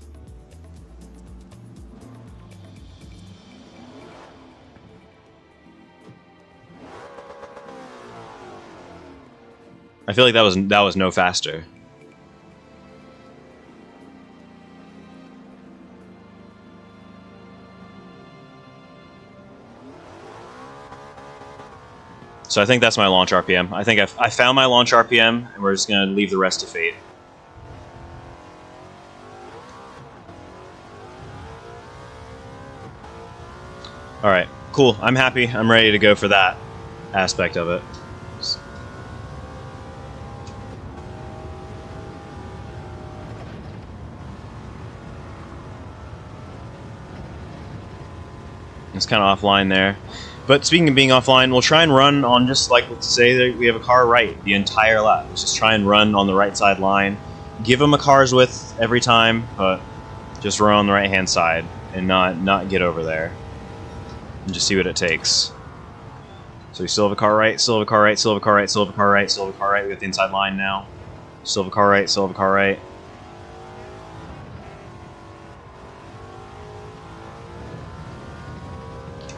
I feel like that was no faster. So I think that's my launch RPM. I think I found my launch RPM, and we're just going to leave the rest to fate. Alright, cool. I'm happy. I'm ready to go for that aspect of it. It's kind of offline there. But speaking of being offline, we'll try and run on just like, let's say that we have a car right the entire lap. Let's just try and run on the right side line. Give them a car's width every time, but just run on the right hand side and not get over there. And just see what it takes. So we still have a car right, still have a car right, still have a car right, still have a car right, still have a car right. We got the inside line now. Still have a car right, still have a car right.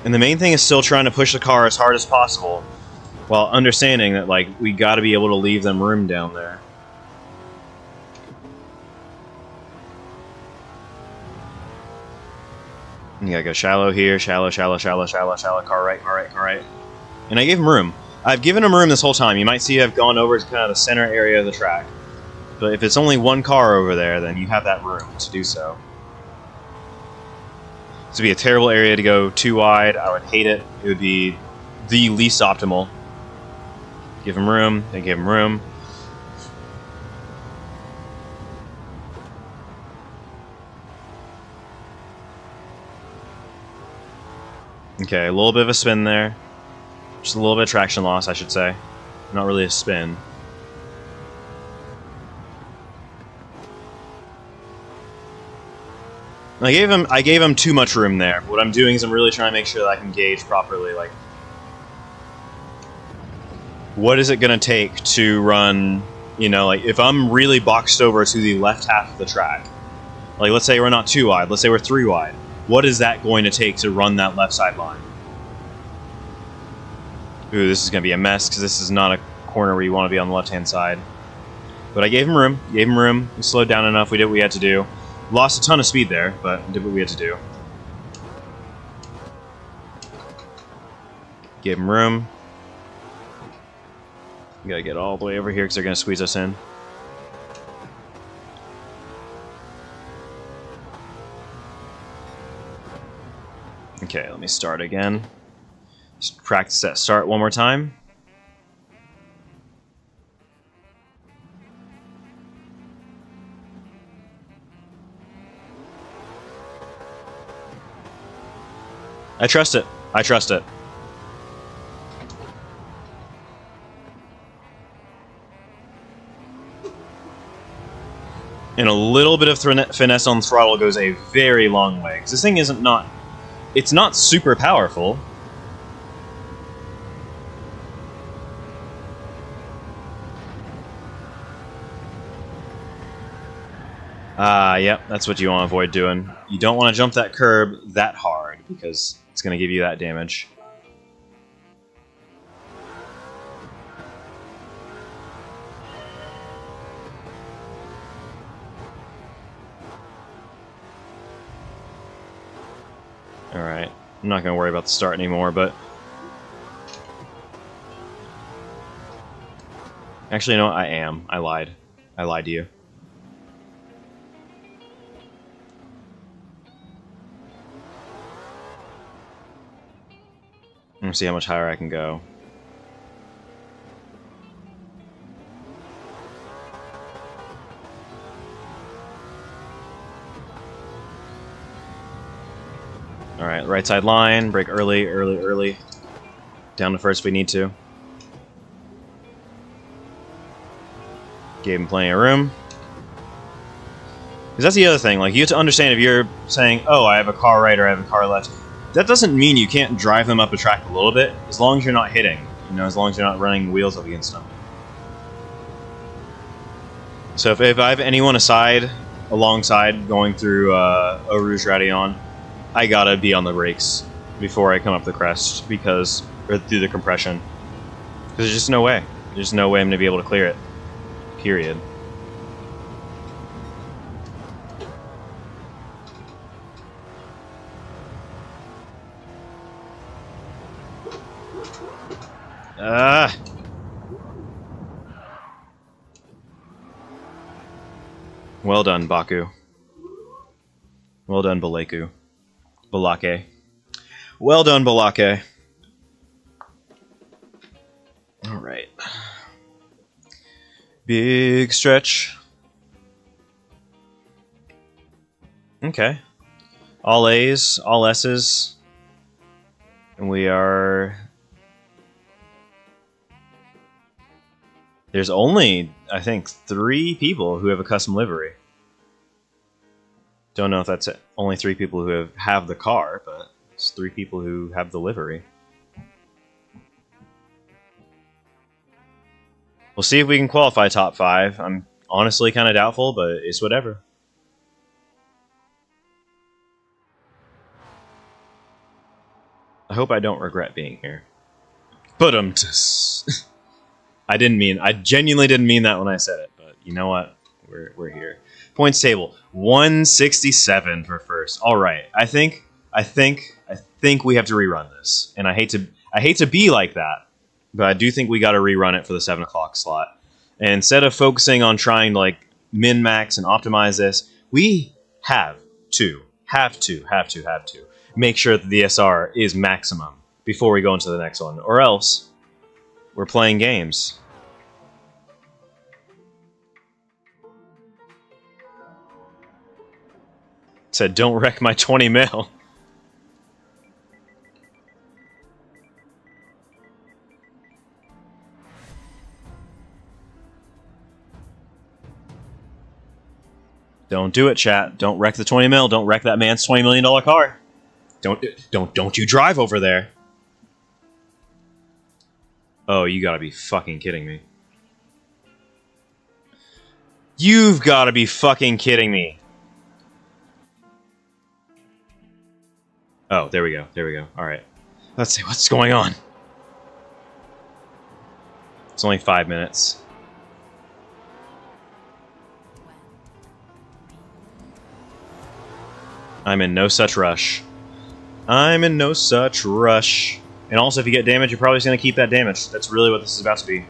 And the main thing is still trying to push the car as hard as possible, while understanding that, like, we got to be able to leave them room down there. You gotta go shallow here, shallow, shallow, shallow, shallow, shallow, car right, car right, car right. And I gave him room. I've given him room this whole time. You might see I've gone over to kind of the center area of the track. But if it's only one car over there, then you have that room to do so. This would be a terrible area to go too wide. I would hate it. It would be the least optimal. Give him room. They give him room. Okay, a little bit of a spin there. Just a little bit of traction loss, I should say. Not really a spin. I gave him too much room there. What I'm doing is I'm really trying to make sure that I can gauge properly, like, what is it going to take to run, you know, like, if I'm really boxed over to the left half of the track, like, let's say we're not 2 wide, let's say we're 3 wide, what is that going to take to run that left side line? Ooh, this is going to be a mess, because this is not a corner where you want to be on the left-hand side. But I gave him room, we slowed down enough, we did what we had to do. Lost a ton of speed there, but did what we had to do. Give him room. We gotta get all the way over here because they're gonna squeeze us in. Okay, let me start again. Just practice that start one more time. I trust it. I trust it. And a little bit of finesse on throttle goes a very long way. Because this thing isn't not... It's not super powerful. Yep, that's what you want to avoid doing. You don't want to jump that curb that hard, because it's going to give you that damage. Alright, I'm not going to worry about the start anymore, but... Actually, you know what? I am. I lied. I lied to you. I'm going to see how much higher I can go. Alright, right side line, brake early, early, early. Down to first if we need to. Gave him plenty of room. Because that's the other thing, like, you have to understand if you're saying, oh, I have a car right or I have a car left, that doesn't mean you can't drive them up the track a little bit, as long as you're not hitting. You know, as long as you're not running wheels up against them. So if I have anyone alongside, going through Eau Rouge Radillon, I gotta be on the brakes before I come up the crest, or through the compression. Because there's just no way. There's no way I'm gonna be able to clear it. Period. Well done, Baku. Well done, Balaku. Balake. Well done, Balake. Alright. Big stretch. Okay. All A's, all S's. And we are... There's only, I think, 3 people who have a custom livery. Don't know if that's it. Only 3 people who have the car, but it's 3 people who have the livery. We'll see if we can qualify top 5. I'm honestly kind of doubtful, but it's whatever. I hope I don't regret being here. But I genuinely didn't mean that when I said it, but you know what? We're here. Points table 167 for first. All right, I think we have to rerun this, and I hate to be like that, but I do think we got to rerun it for the 7 o'clock slot. And instead of focusing on trying to like min max and optimize this, we have to make sure that the SR is maximum before we go into the next one, or else we're playing games. Said, don't wreck my 20 mil. Don't do it, chat. Don't wreck the 20 mil. Don't wreck that man's $20 million car. Don't you drive over there. Oh, you gotta be fucking kidding me. You've gotta be fucking kidding me. Oh, there we go. There we go. Alright. Let's see what's going on. It's only 5 minutes. I'm in no such rush. I'm in no such rush. And also, if you get damage, you're probably just going to keep that damage. That's really what this is about to be.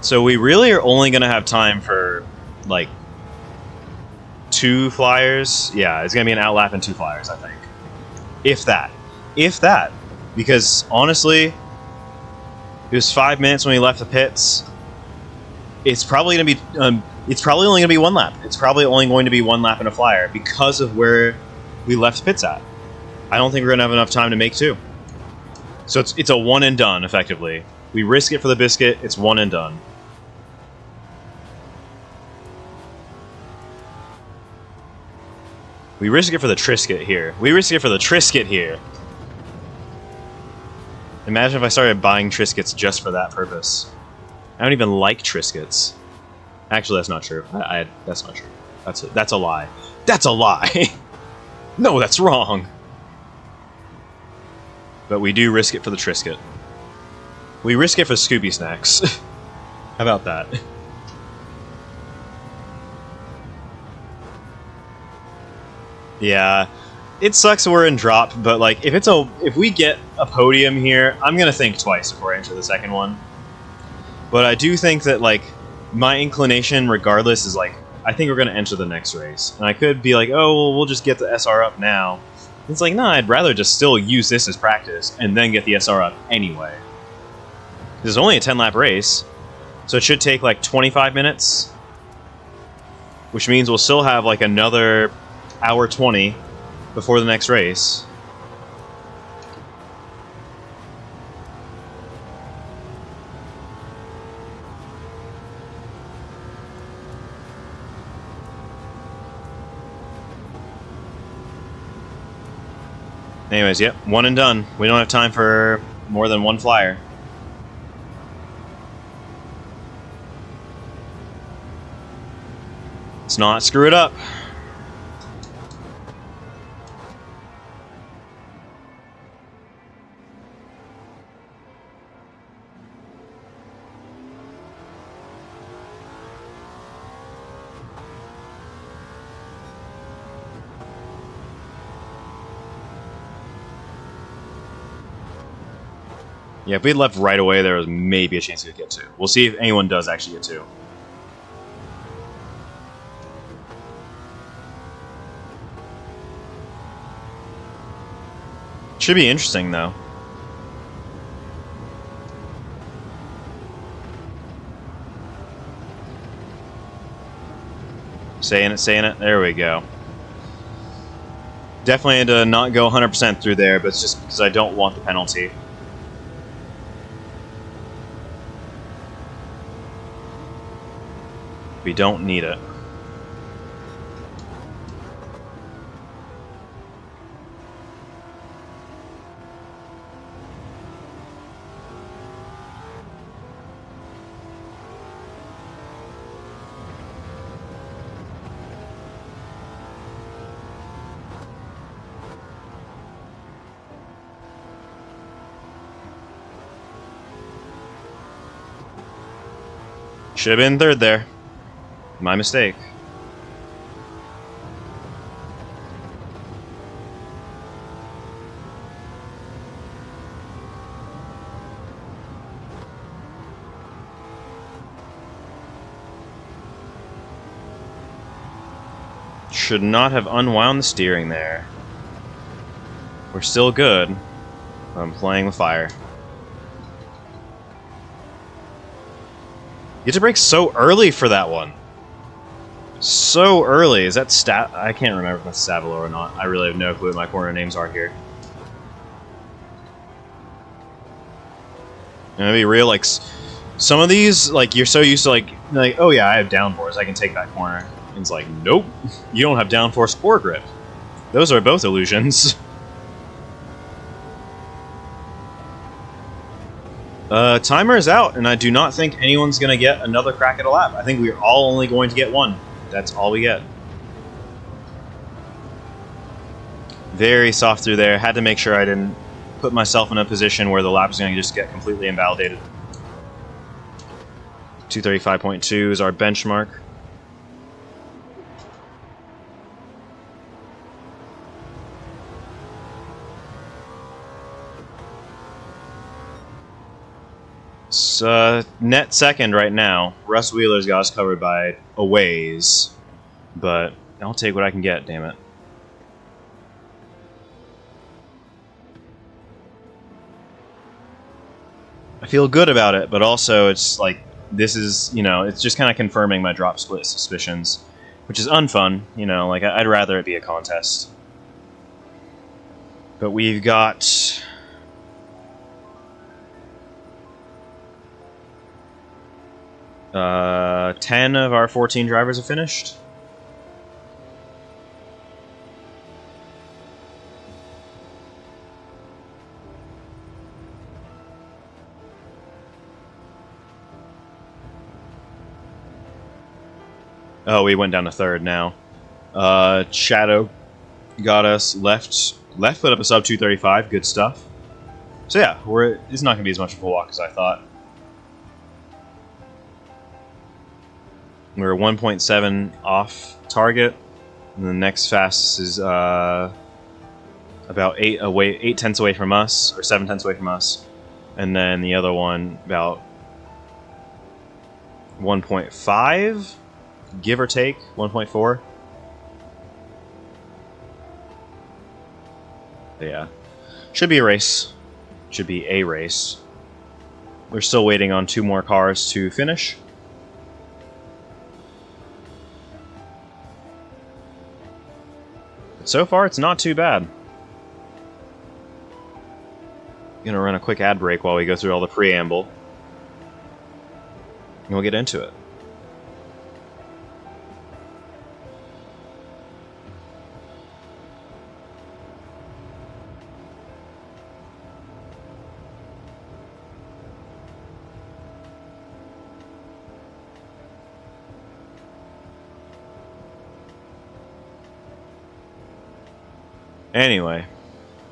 So we really are only going to have time for, like, 2 flyers. Yeah, it's going to be an outlap and 2 flyers, I think. If that. If that. Because, honestly, it was 5 minutes when we left the pits. It's probably going to be... it's probably only going to be 1 lap. It's probably only going to be 1 lap and a flyer because of where we left the pits at. I don't think we're going to have enough time to make 2. So it's a 1 and done, effectively. We risk it for the biscuit, it's 1 and done. We risk it for the Trisket here. We risk it for the Trisket here. Imagine if I started buying Triskets just for that purpose. I don't even like Triskets. Actually, that's not true. That's not true. That's a lie. That's a lie! No, that's wrong! But we do risk it for the Trisket. We risk it for Scooby Snacks. How about that? Yeah, it sucks we're in drop, but like if we get a podium here, I'm gonna think twice before I enter the second one. But I do think that like my inclination, regardless, is like I think we're gonna enter the next race, and I could be like, oh, well, we'll just get the SR up now. It's like, no, I'd rather just still use this as practice and then get the SR up anyway. This is only a 10-lap race, so it should take like 25 minutes, which means we'll still have like another hour 20 before the next race. Anyways, yep, one and done. We don't have time for more than one flyer. Let's not screw it up. Yeah, if we had left right away, there was maybe a chance we could get two. We'll see if anyone does actually get two. Should be interesting, though. Saying it. There we go. Definitely had to not go 100% through there, but it's just because I don't want the penalty. We don't need it. Should have been third there. My mistake. Should not have unwound the steering there. We're still good. I'm playing with fire. You had to brake so early for that one. So early. Is that stat? I can't remember if that's Savilo or not. I really have no clue what my corner names are here. And to be real, like some of these, like you're so used to like, oh yeah, I have downforce, I can take that corner. And it's like, nope, you don't have downforce or grip. Those are both illusions. Timer is out, and I do not think anyone's going to get another crack at a lap. I think we're all only going to get one. That's all we get. Very soft through there. Had to make sure I didn't put myself in a position where the lap is going to just get completely invalidated. 235.2 is our benchmark. Net second right now. Russ Wheeler's got us covered by a ways, but I'll take what I can get, damn it. I feel good about it, but also it's like, this is, you know, it's just kind of confirming my drop split suspicions, which is unfun, you know, like I'd rather it be a contest. But we've got 10 of our 14 drivers have finished. Oh, we went down to third now. Shadow got us. Left put up a sub 235. Good stuff. So yeah, it's not going to be as much of a walk as I thought. We're 1.7 off target. And the next fastest is about 8 tenths away from us, or 7 tenths away from us. And then the other one about 1.5, give or take, 1.4. Yeah, should be a race. Should be a race. We're still waiting on 2 more cars to finish. But so far, it's not too bad. Gonna run a quick ad break while we go through all the preamble. And we'll get into it. Anyway,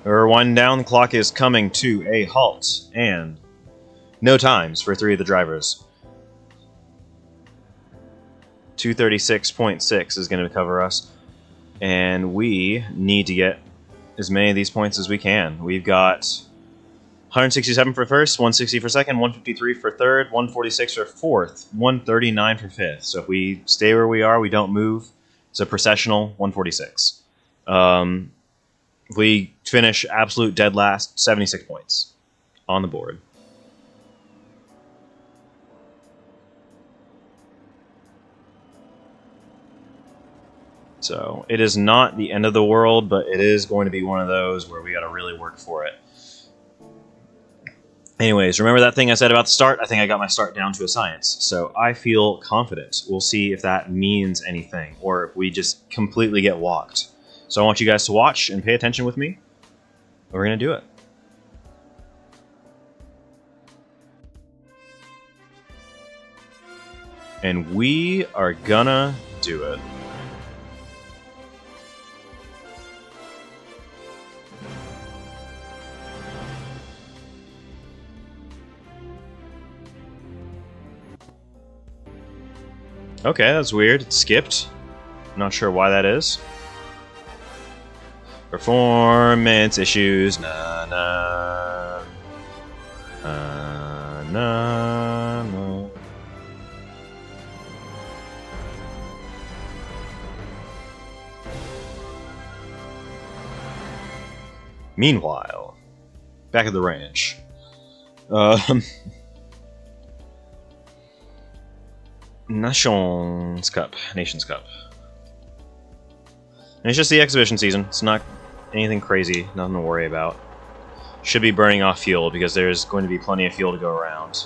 we're winding down. The clock is coming to a halt, and no times for 3 of the drivers. 236.6 is going to cover us, and we need to get as many of these points as we can. We've got 167 for first, 160 for second, 153 for third, 146 for fourth, 139 for fifth. So if we stay where we are, we don't move, it's a processional 146. If we finish absolute dead last, 76 points on the board. So it is not the end of the world, but it is going to be one of those where we got to really work for it. Anyways, remember that thing I said about the start? I think I got my start down to a science. So I feel confident. We'll see if that means anything, or if we just completely get walked. So I want you guys to watch and pay attention with me. We're going to do it. And we are gonna do it. Okay, that's weird. It skipped. Not sure why that is. Performance issues. Na na. Na na. Meanwhile, back at the ranch. Nations Cup. And it's just the exhibition season. It's not anything crazy, nothing to worry about. Should be burning off fuel because there's going to be plenty of fuel to go around.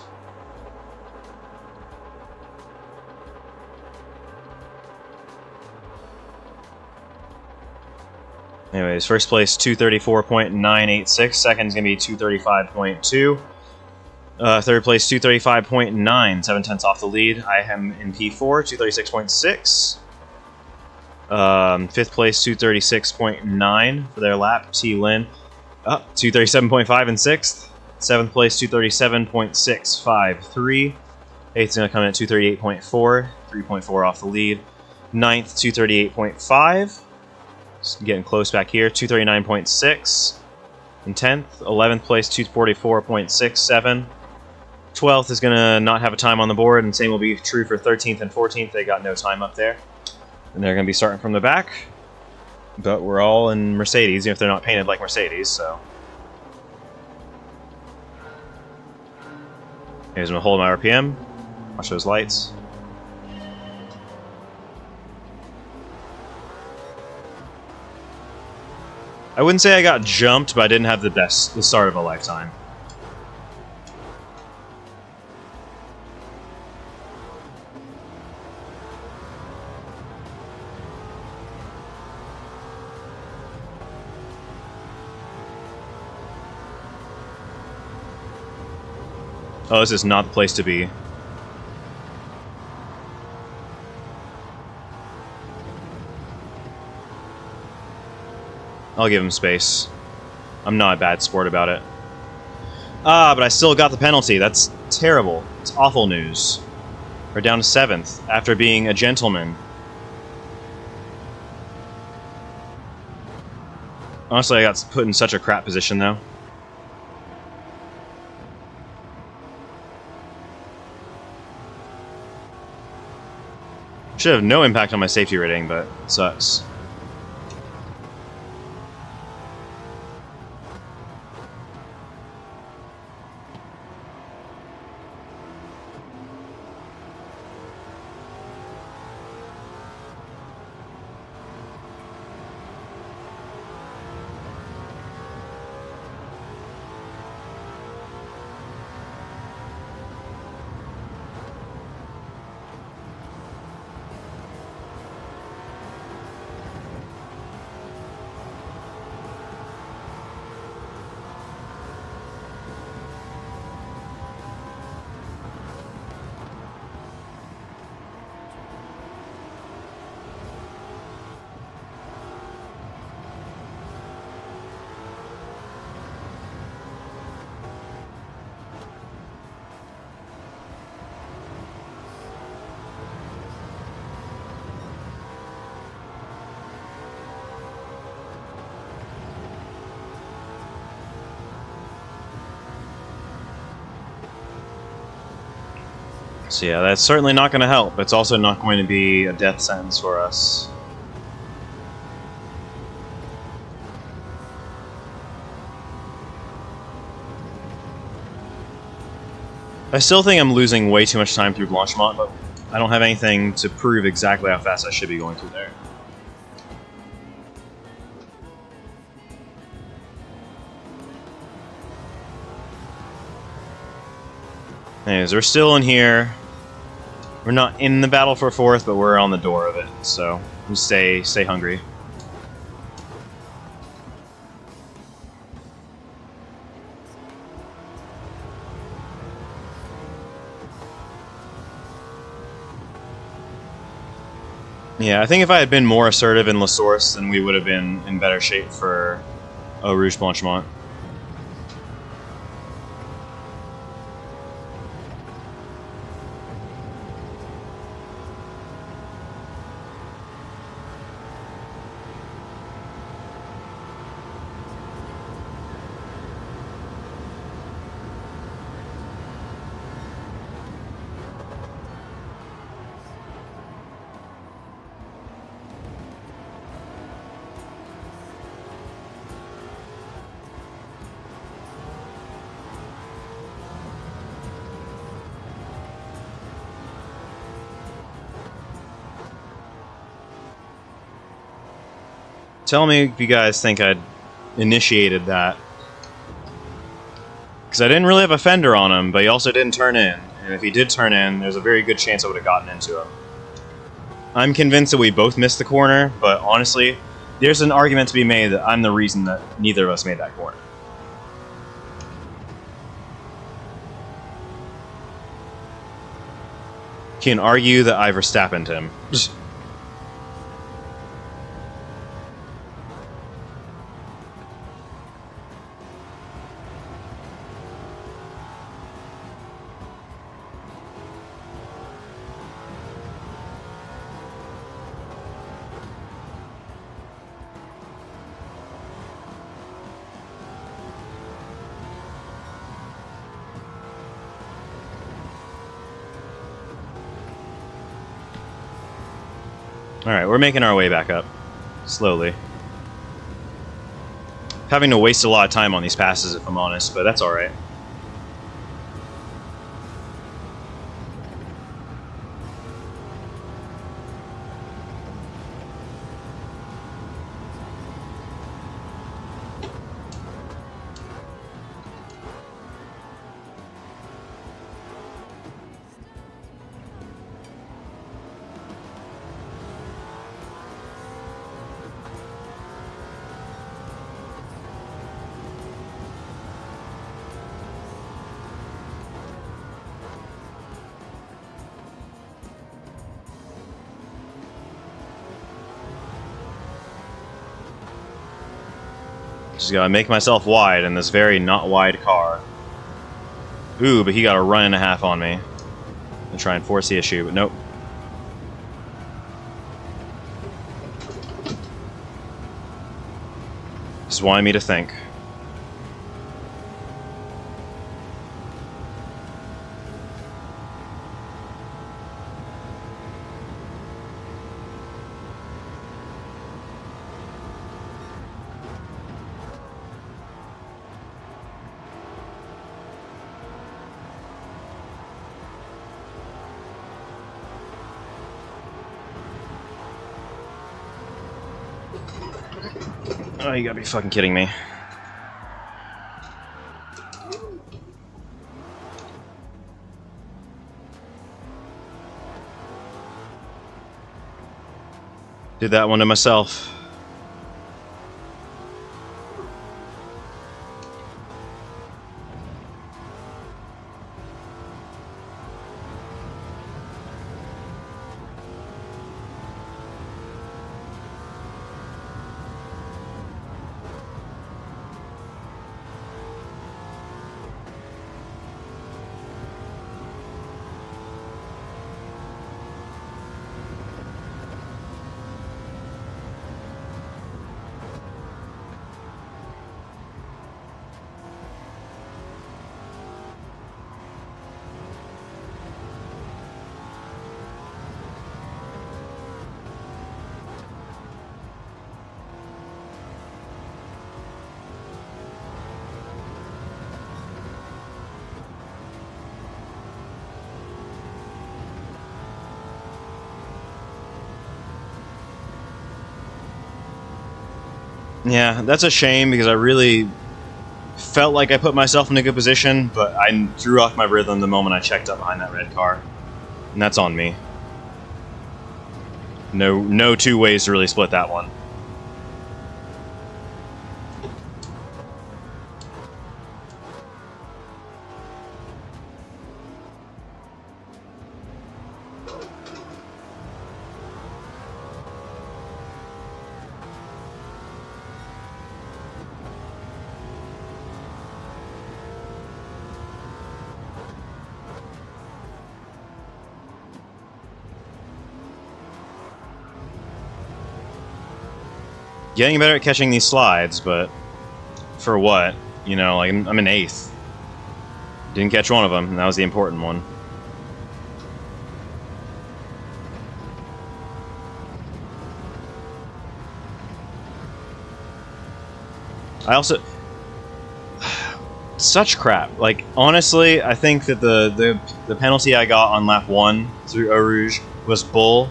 Anyways, first place 234.986, second's going to be 235.2. Third place 235.9, 7 tenths off the lead. I am in P4, 236.6. Fifth place 236.9 for their lap. T Lin up 237.5 in sixth. Seventh place 237.653. Eighth's going to come in at 238.4, 3.4 off the lead. Ninth 238.5. Getting close back here, 239.6 in 10th. 11th place, 244.67. 12th is going to not have a time on the board, and same will be true for 13th and 14th. They got no time up there. And they're going to be starting from the back. But we're all in Mercedes, even if they're not painted like Mercedes, so. Here's going to hold my RPM. Watch those lights. I wouldn't say I got jumped, but I didn't have the start of a lifetime. Oh, this is not the place to be. I'll give him space. I'm not a bad sport about it. Ah, but I still got the penalty. That's terrible. It's awful news. We're down to 7th after being a gentleman. Honestly, I got put in such a crap position, though. Should have no impact on my safety rating, but it sucks. So yeah, that's certainly not going to help. It's also not going to be a death sentence for us. I still think I'm losing way too much time through Blanchemont, but I don't have anything to prove exactly how fast I should be going through there. Anyways, we're still in here. We're not in the battle for 4th, but we're on the door of it, so just stay hungry. Yeah, I think if I had been more assertive in La Source, then we would have been in better shape for Eau Rouge Blanchemont. Tell me if you guys think I'd initiated that. Because I didn't really have a fender on him, but he also didn't turn in. And if he did turn in, there's a very good chance I would have gotten into him. I'm convinced that we both missed the corner, but honestly, there's an argument to be made that I'm the reason that neither of us made that corner. You can argue that I Verstappened him. Alright, we're making our way back up. Slowly. Having to waste a lot of time on these passes, if I'm honest, but that's alright. Just gotta make myself wide in this very not wide car. Ooh, but he got a run and a half on me. And try and force the issue, but nope. Just wanted me to think. Oh, you gotta be fucking kidding me. Did that one to myself. Yeah, that's a shame because I really felt like I put myself in a good position, but I threw off my rhythm the moment I checked up behind that red car. And that's on me. No two ways to really split that one. Getting better at catching these slides, but for what? You know, like I'm in 8th. Didn't catch one of them, and that was the important one. I also... Such crap. Like, honestly, I think that the penalty I got on lap 1 through Eau Rouge was bull.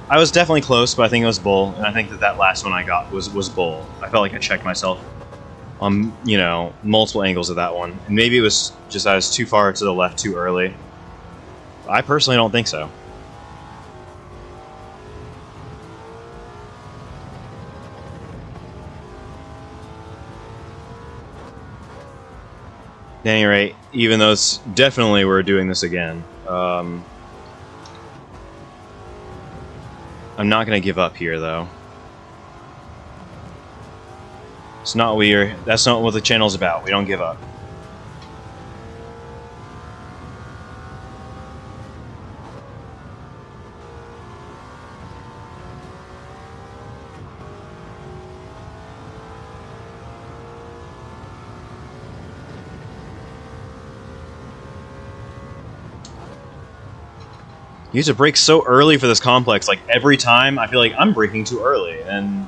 I was definitely close, but I think it was bull, and I think that last one I got was bull. I felt like I checked myself on, you know, multiple angles of that one. And maybe it was just I was too far to the left too early. I personally don't think so. At any rate, even though it's definitely we're doing this again, I'm not going to give up here, though. It's not weird. That's not what the channel's about. We don't give up. You have to brake so early for this complex. Like, every time, I feel like I'm braking too early. And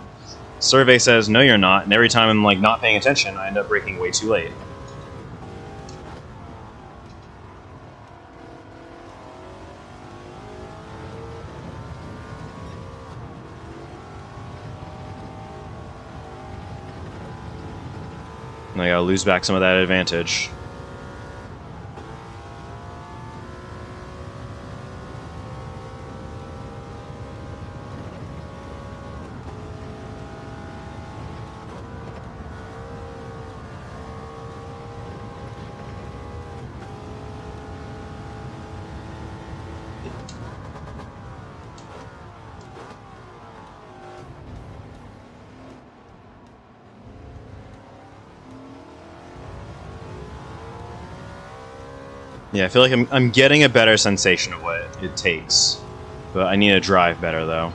survey says, no, you're not. And every time I'm, like, not paying attention, I end up braking way too late. And I gotta lose back some of that advantage. Yeah, I feel like I'm getting a better sensation of what it takes. But I need to drive better, though.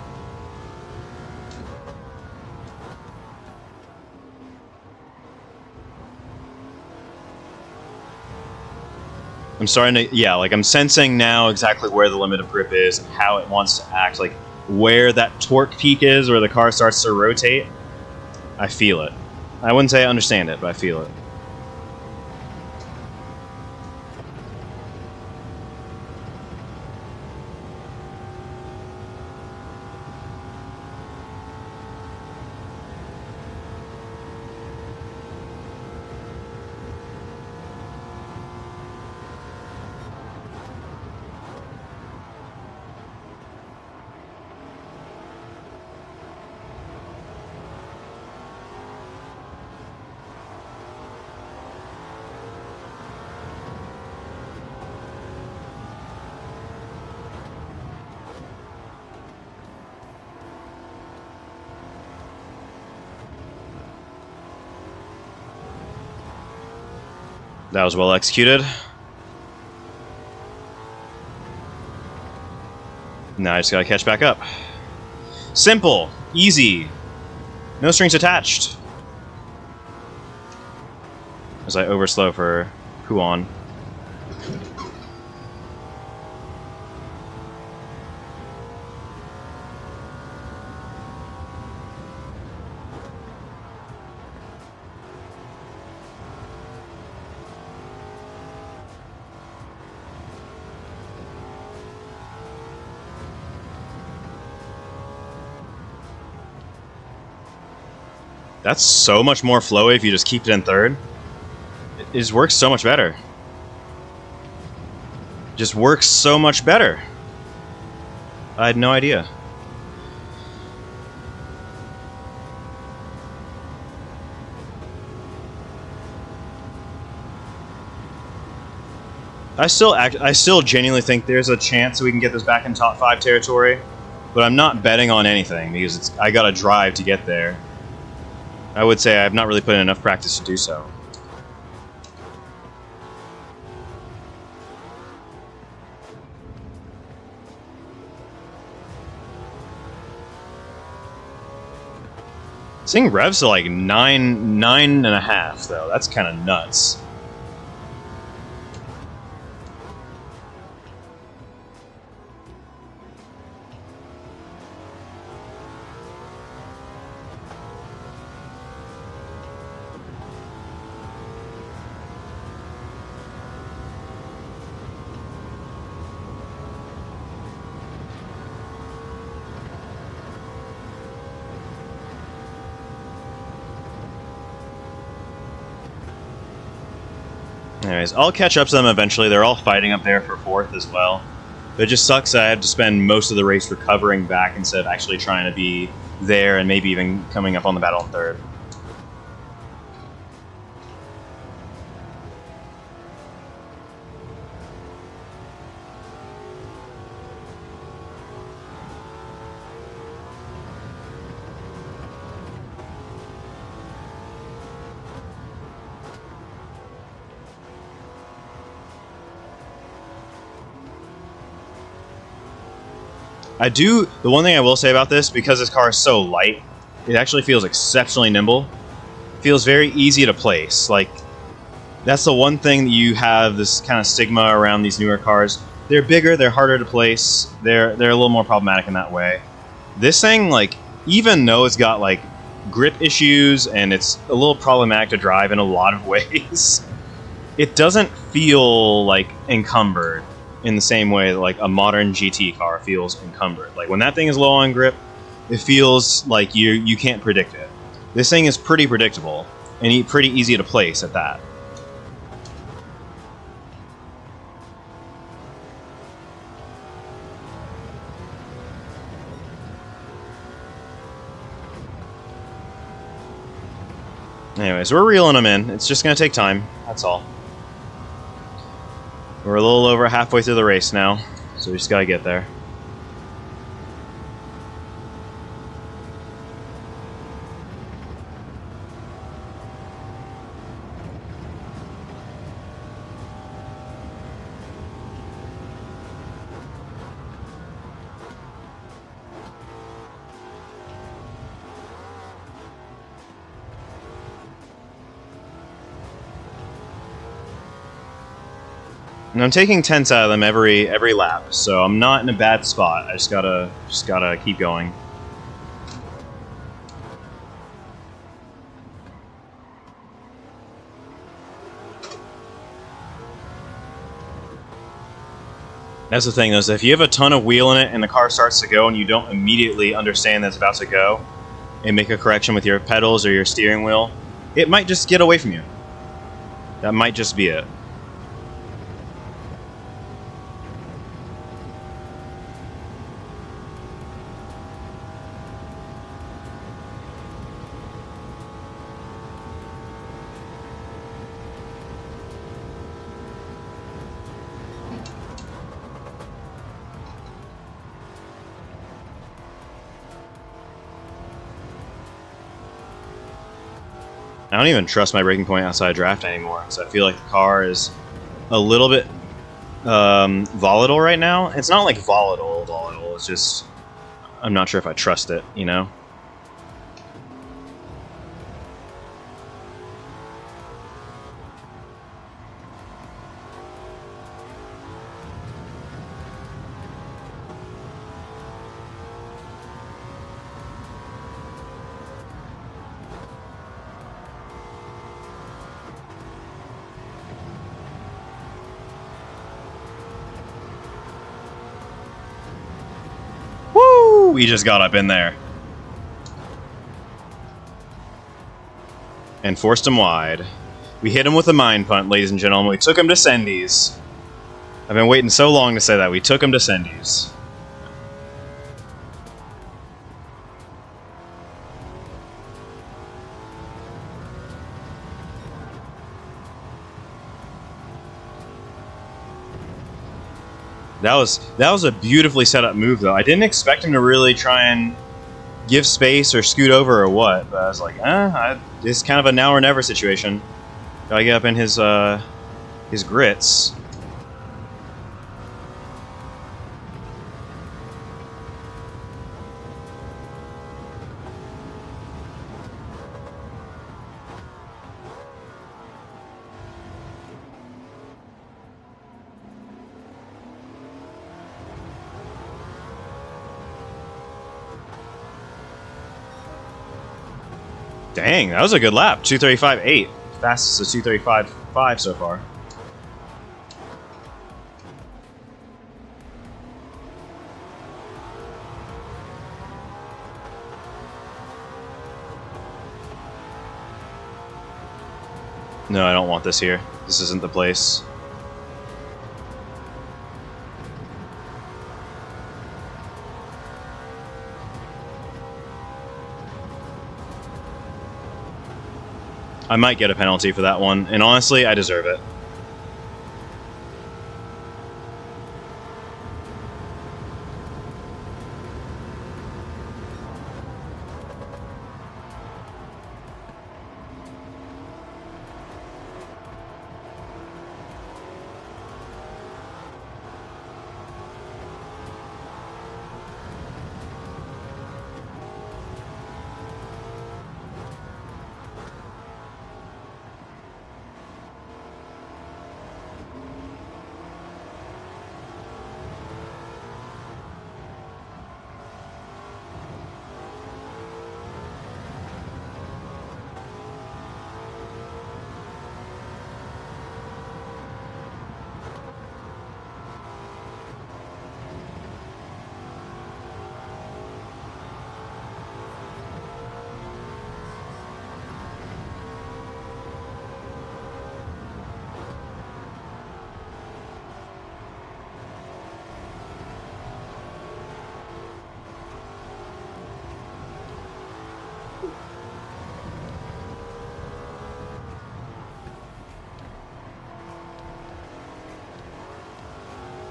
I'm starting to, yeah, like I'm sensing now exactly where the limit of grip is and how it wants to act, like where that torque peak is, where the car starts to rotate. I feel it. I wouldn't say I understand it, but I feel it. That was well executed. Now I just gotta catch back up. Simple, easy, no strings attached. As I overslow for Huan. That's so much more flowy if you just keep it in third. It just works so much better. Just works so much better. I had no idea. I still genuinely think there's a chance we can get this back in top 5 territory, but I'm not betting on anything because I gotta drive to get there. I would say I have not really put in enough practice to do so. Seeing revs to like 9.5 though, that's kind of nuts. Anyways, I'll catch up to them eventually. They're all fighting up there for 4th as well. But it just sucks that I have to spend most of the race recovering back instead of actually trying to be there and maybe even coming up on the battle in 3rd. The one thing I will say about this, because this car is so light, it actually feels exceptionally nimble. It feels very easy to place. Like, that's the one thing that you have this kind of stigma around these newer cars. They're bigger, they're harder to place, they're a little more problematic in that way. This thing, like, even though it's got, like, grip issues and it's a little problematic to drive in a lot of ways, it doesn't feel, like, encumbered in the same way that like a modern GT car feels encumbered. Like when that thing is low on grip, it feels like you can't predict it. This thing is pretty predictable and pretty easy to place at that. Anyways, we're reeling them in. It's just going to take time. That's all. We're a little over halfway through the race now, so we just gotta get there. And I'm taking tenths out of them every lap, so I'm not in a bad spot. I just gotta keep going. That's the thing, though, is if you have a ton of wheel in it and the car starts to go and you don't immediately understand that it's about to go and make a correction with your pedals or your steering wheel, it might just get away from you. That might just be it. I don't even trust my braking point outside draft anymore, because I feel like the car is a little bit volatile right now. It's not like volatile, it's just I'm not sure if I trust it, you know? We just got up in there. And forced him wide. We hit him with a mine punt, ladies and gentlemen. We took him to Sendy's. I've been waiting so long to say that. We took him to Sendy's. That was a beautifully set up move, though. I didn't expect him to really try and give space or scoot over or what, but I was like, it's kind of a now or never situation. Gotta get up in his grits. Dang, that was a good lap. 235.8. Fastest to 235.5 so far. No, I don't want this here. This isn't the place. I might get a penalty for that one, and honestly, I deserve it.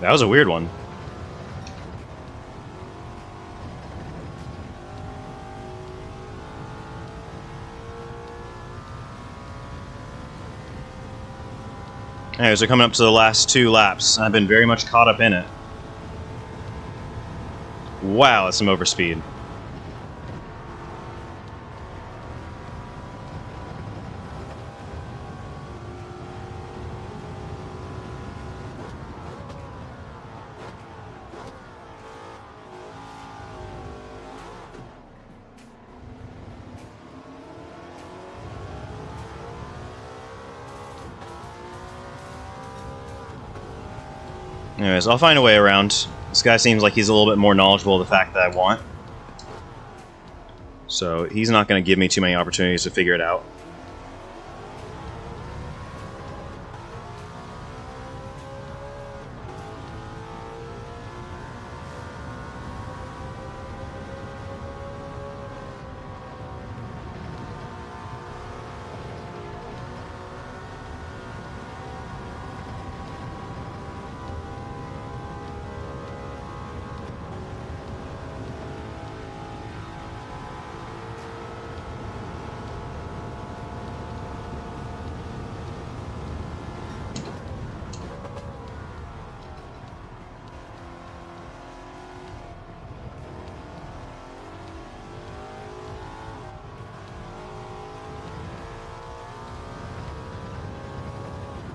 That was a weird one. Anyways, we're coming up to the last 2 laps. I've been very much caught up in it. Wow, that's some overspeed. Anyways, I'll find a way around. This guy seems like he's a little bit more knowledgeable of the fact that I want. So he's not going to give me too many opportunities to figure it out.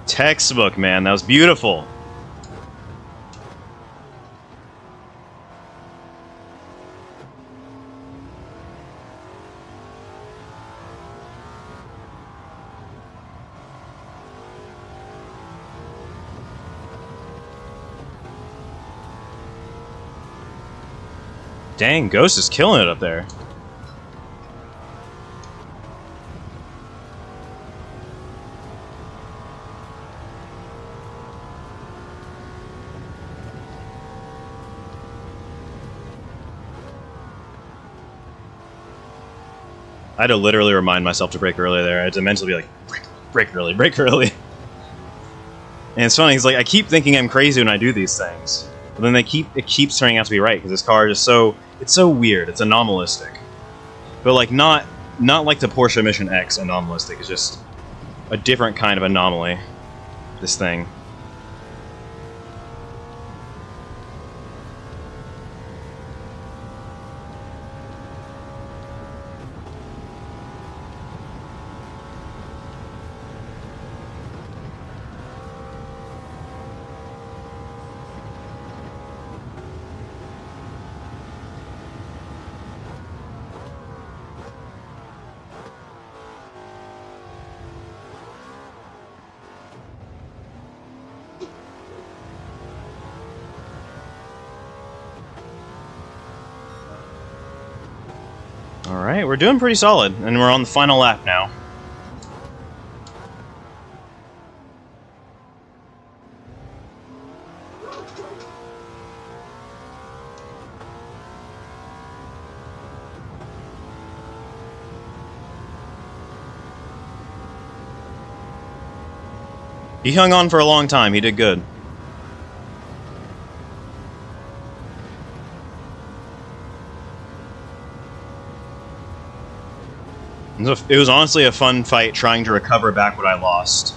Textbook, man. That was beautiful. Dang, Ghost is killing it up there. I had to literally remind myself to brake early there. I had to mentally be like, brake early, brake early. And it's funny, it's like I keep thinking I'm crazy when I do these things, but then it keeps turning out to be right because this car is it's so weird. It's anomalistic, but like not like the Porsche Mission X anomalistic. It's just a different kind of anomaly. This thing. Alright, we're doing pretty solid, and we're on the final lap now. He hung on for a long time, he did good. It was honestly a fun fight trying to recover back what I lost.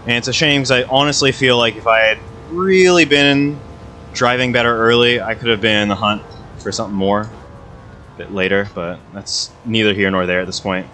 And it's a shame because I honestly feel like if I had really been driving better early, I could have been in the hunt for something more a bit later, but that's neither here nor there at this point.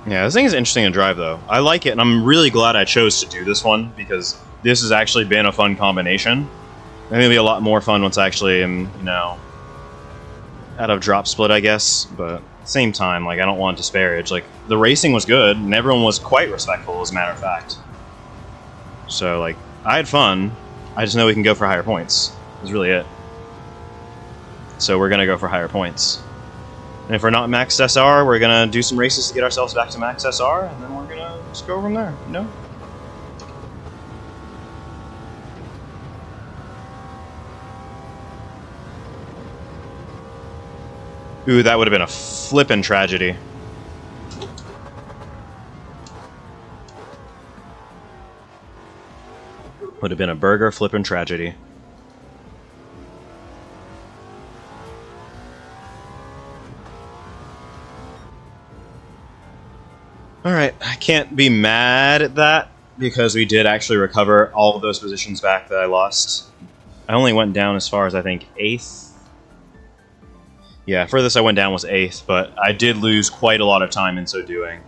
Yeah, this thing is interesting to drive, though. I like it, and I'm really glad I chose to do this one, because this has actually been a fun combination. I think it'll be a lot more fun once I actually am, you know, out of drop split, I guess. But at the same time, like, I don't want to disparage. Like, the racing was good, and everyone was quite respectful, as a matter of fact. So, like, I had fun. I just know we can go for higher points. That's really it. So we're going to go for higher points. And if we're not max SR, we're gonna do some races to get ourselves back to max SR, and then we're gonna just go from there, you know? Ooh, that would have been a flippin' tragedy. Would have been a burger flippin' tragedy. Alright, I can't be mad at that, because we did actually recover all of those positions back that I lost. I only went down as far as, I think, 8th. Yeah, furthest I went down was 8th, but I did lose quite a lot of time in so doing.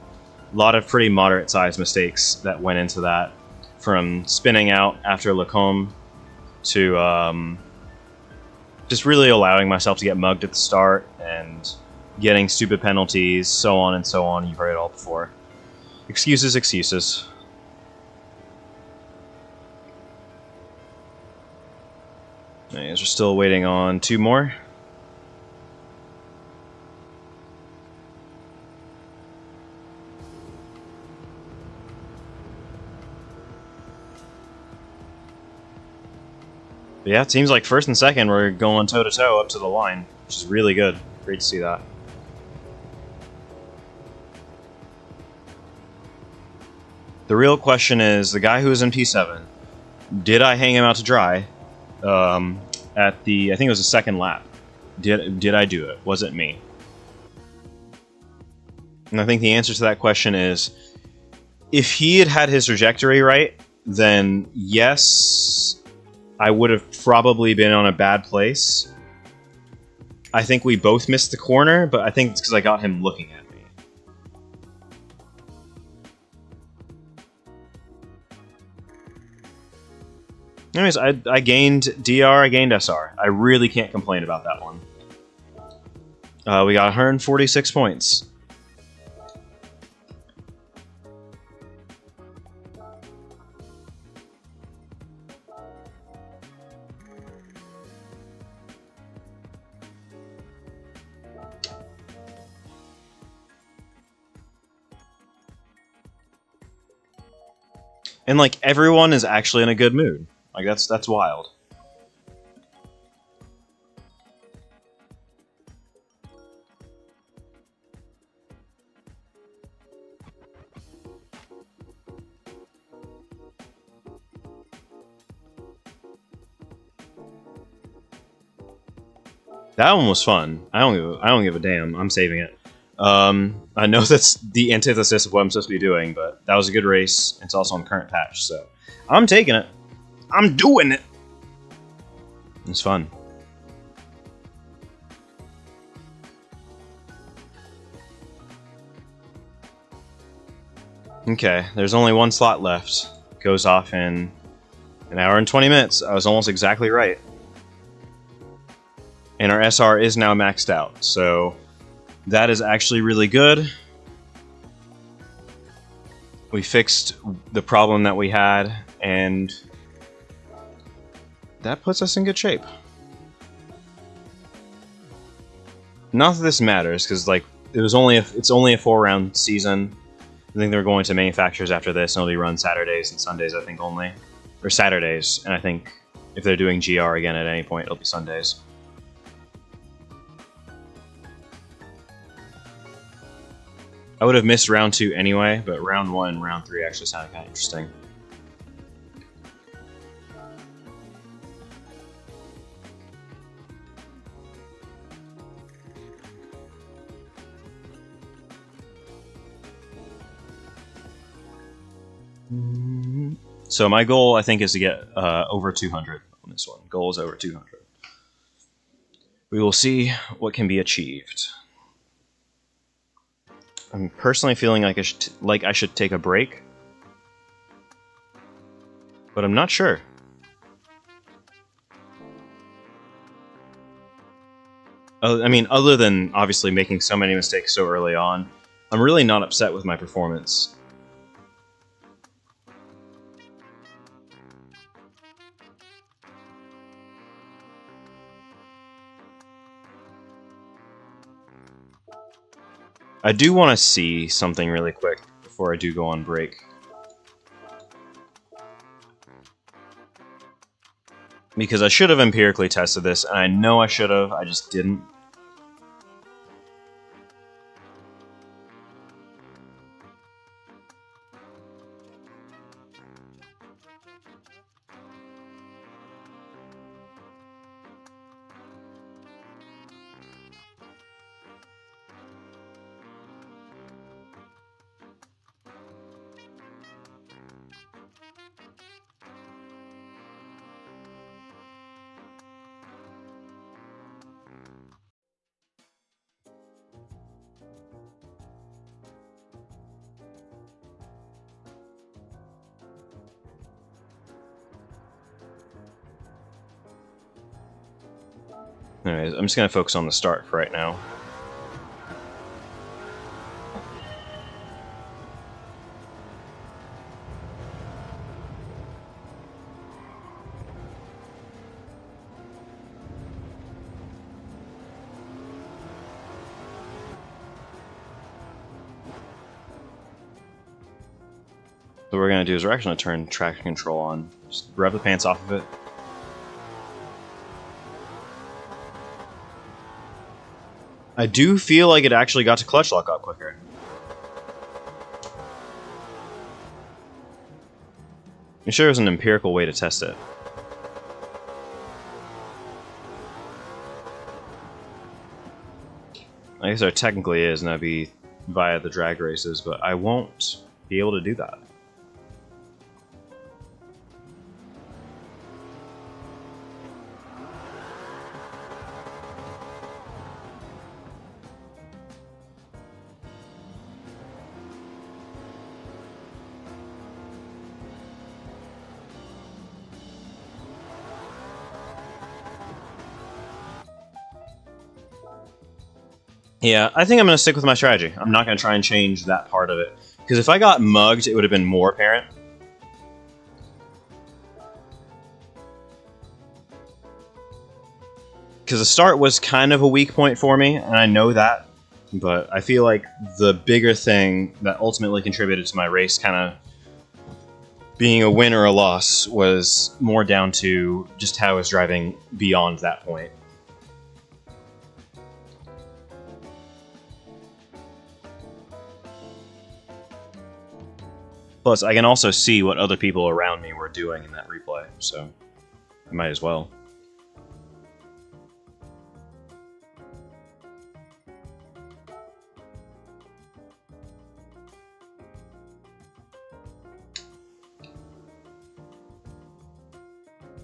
A lot of pretty moderate-sized mistakes that went into that, from spinning out after Lacombe to just really allowing myself to get mugged at the start and getting stupid penalties, so on and so on. You've heard it all before. Excuses, excuses. Anyways, we're still waiting on 2 more. But yeah, it seems like first and second we're going toe-to-toe up to the line, which is really good. Great to see that. The real question is, the guy who was in P7, did I hang him out to dry at the, I think it was the second lap? Did I do it? Was it me? And I think the answer to that question is, if he had had his trajectory right, then yes, I would have probably been on a bad place. I think we both missed the corner, but I think it's because I got him looking at me. Anyways, I gained DR, I gained SR. I really can't complain about that one. We got 146 points. And like everyone is actually in a good mood. Like that's wild. That one was fun. I don't give a damn. I'm saving it. I know that's the antithesis of what I'm supposed to be doing, but that was a good race. It's also on current patch, so I'm taking it. I'm doing it. It's fun. Okay, there's only one slot left. Goes off in an hour and 20 minutes. I was almost exactly right. And our SR is now maxed out, so that is actually really good. We fixed the problem that we had, and that puts us in good shape. Not that this matters, because like it's only a 4-round season. I think they're going to manufacturers after this, and it'll be run Saturdays and Sundays, I think, only. Or Saturdays, and I think if they're doing GR again at any point, it'll be Sundays. I would have missed round 2 anyway, but round 1 and round 3 actually sounded kind of interesting. So my goal, I think, is to get over 200 on this one. Goal is over 200. We will see what can be achieved. I'm personally feeling like I should take a break, but I'm not sure. I mean, other than obviously making so many mistakes so early on, I'm really not upset with my performance. I do want to see something really quick before I do go on break. Because I should have empirically tested this, and I know I should have, I just didn't. Anyways, I'm just going to focus on the start for right now. So what we're going to do is we're actually going to turn traction control on. Just rev the pants off of it. I do feel like it actually got to clutch lock up quicker. I'm sure there's an empirical way to test it. I guess there technically is, and that'd be via the drag races, but I won't be able to do that. Yeah, I think I'm going to stick with my strategy. I'm not going to try and change that part of it. Because if I got mugged, it would have been more apparent. Because the start was kind of a weak point for me, and I know that. But I feel like the bigger thing that ultimately contributed to my race kind of being a win or a loss was more down to just how I was driving beyond that point. Plus, I can also see what other people around me were doing in that replay, so I might as well.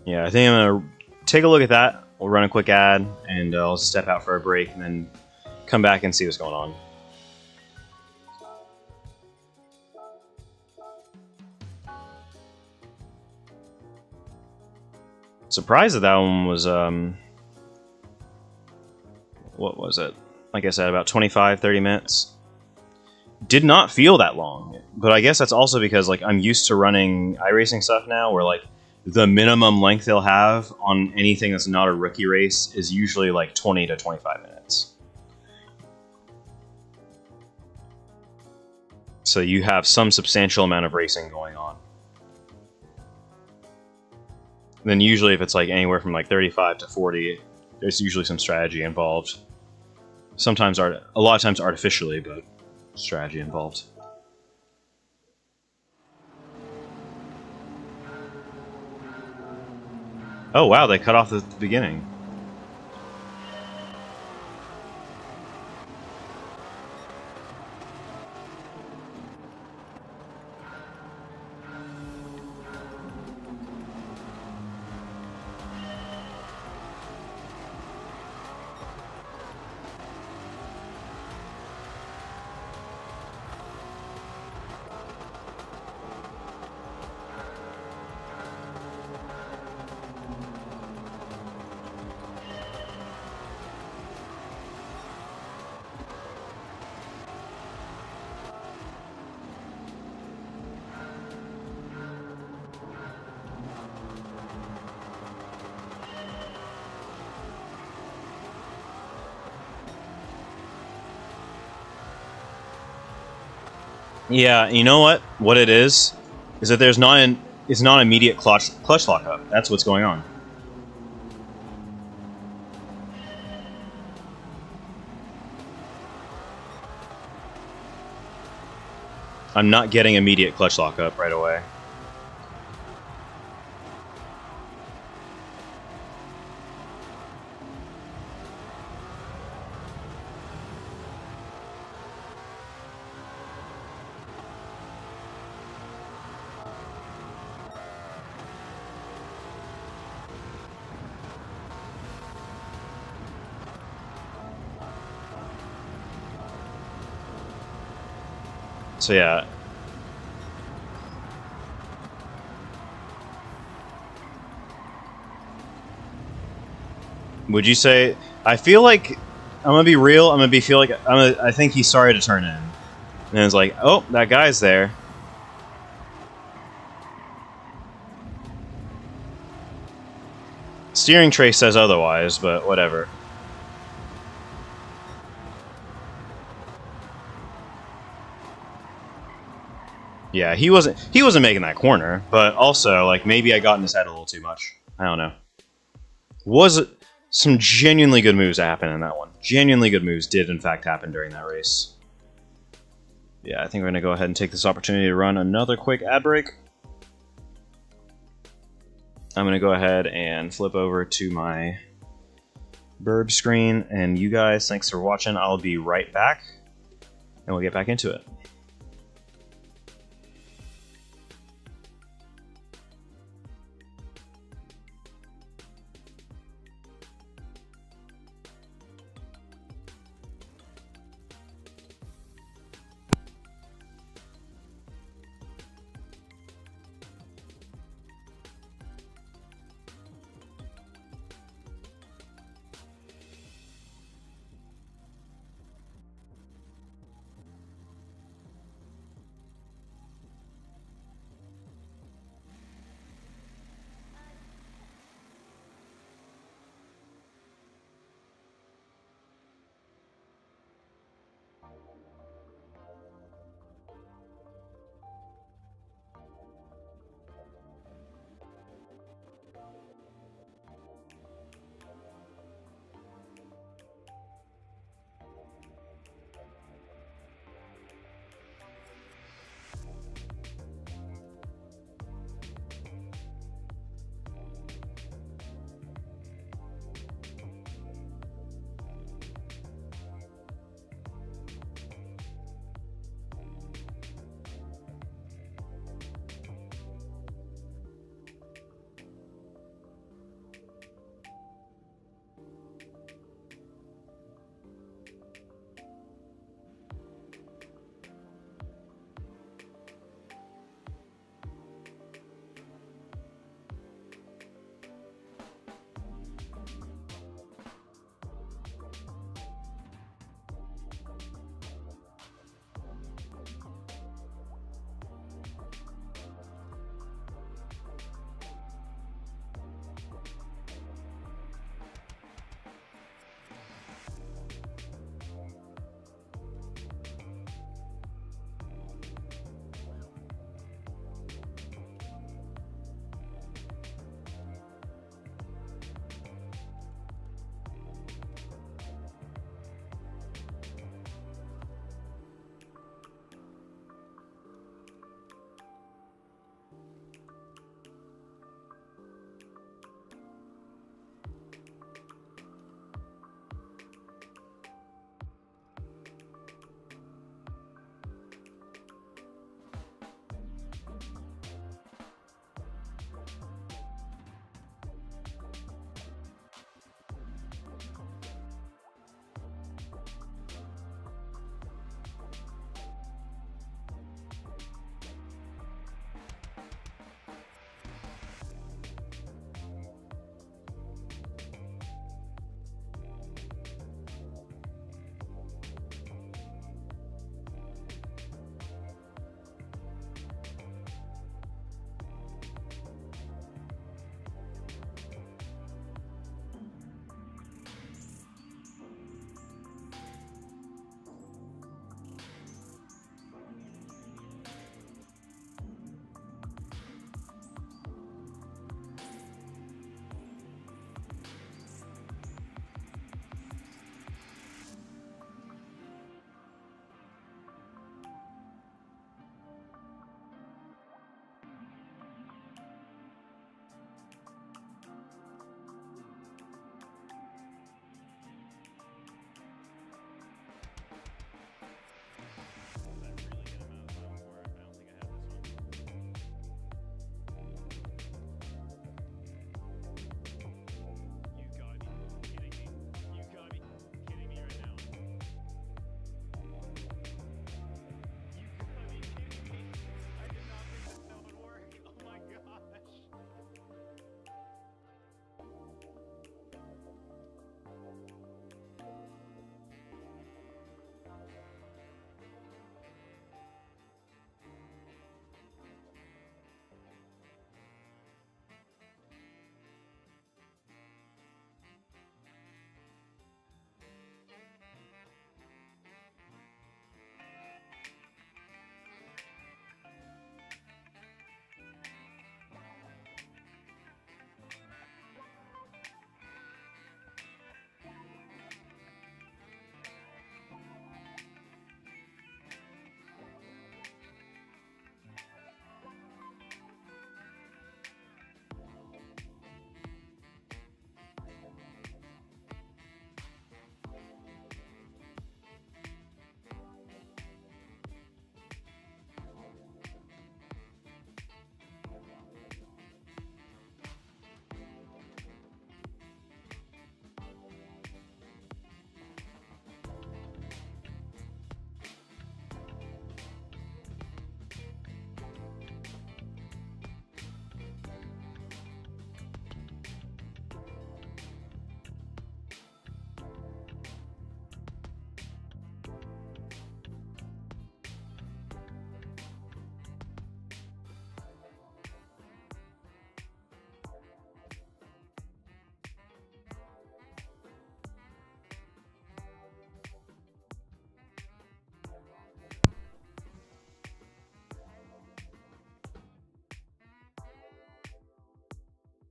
Yeah, I think I'm going to take a look at that. We'll run a quick ad, and I'll step out for a break, and then come back and see what's going on. Surprised that one was, what was it? Like I said, about 25, 30 minutes. Did not feel that long, but I guess that's also because, like, I'm used to running iRacing stuff now, where, like, the minimum length they'll have on anything that's not a rookie race is usually, like, 20 to 25 minutes. So you have some substantial amount of racing going on. Then usually if it's like anywhere from like 35 to 40, there's usually some strategy involved. Sometimes, a lot of times artificially, but strategy involved. Oh wow, they cut off at the beginning. Yeah, you know what? What it is that there's it's not immediate clutch lockup. That's what's going on. I'm not getting immediate clutch lockup right away. So yeah. Would you say? I feel like I'm gonna be real. I'm gonna be feel like I think he's sorry to turn in, and it's like, oh, that guy's there. Steering trace says otherwise, but whatever. Yeah, he wasn't making that corner, but also like maybe I got in his head a little too much. I don't know. Was some genuinely good moves that happened in that one. Genuinely good moves did in fact happen during that race. Yeah, I think we're gonna go ahead and take this opportunity to run another quick ad break. I'm gonna go ahead and flip over to my burb screen, and you guys, thanks for watching. I'll be right back, and we'll get back into it.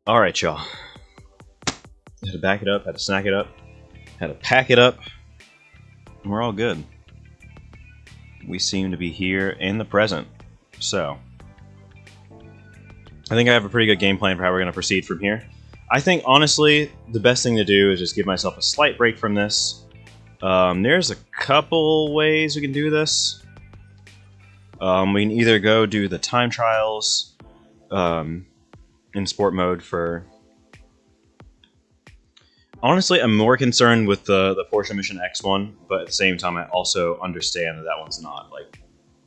Alright, y'all. Had to back it up, had to snack it up, had to pack it up, and we're all good. We seem to be here in the present. So, I think I have a pretty good game plan for how we're going to proceed from here. I think, honestly, the best thing to do is just give myself a slight break from this. There's a couple ways we can do this. We can either go do the time trials in sport mode for... Honestly, I'm more concerned with the Porsche Mission X one, but at the same time, I also understand that that one's not, like,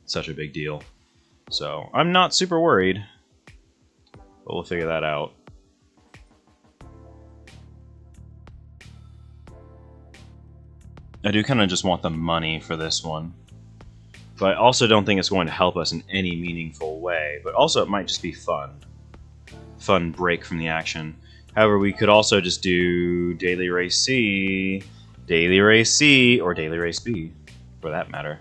such a big deal. So, I'm not super worried, but we'll figure that out. I do kind of just want the money for this one. But I also don't think it's going to help us in any meaningful way, but also it might just be fun. Fun break from the action. However, we could also just do Daily Race C, Daily Race C, or Daily Race B, for that matter.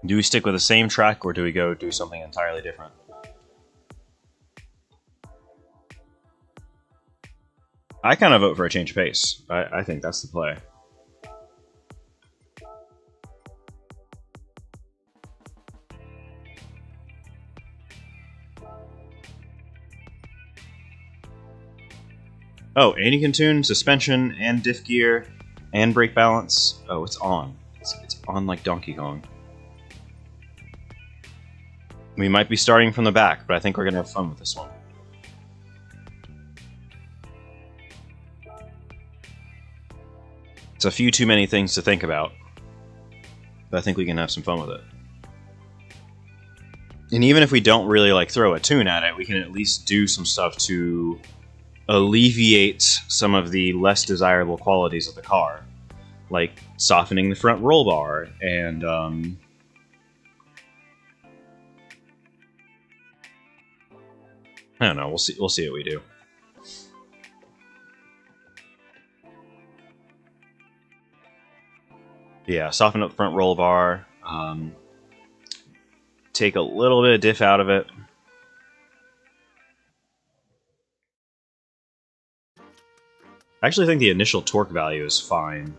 Do we stick with the same track, or do we go do something entirely different? I kind of vote for a change of pace. I think that's the play. Oh, and you can tune suspension and diff gear and brake balance. Oh, it's on. It's on like Donkey Kong. We might be starting from the back, but I think we're going to have fun with this one. It's a few too many things to think about, but I think we can have some fun with it. And even if we don't really like throw a tune at it, we can at least do some stuff to alleviate some of the less desirable qualities of the car, like softening the front roll bar and I don't know. We'll see what we do. Yeah, soften up the front roll bar. Take a little bit of diff out of it. I actually think the initial torque value is fine.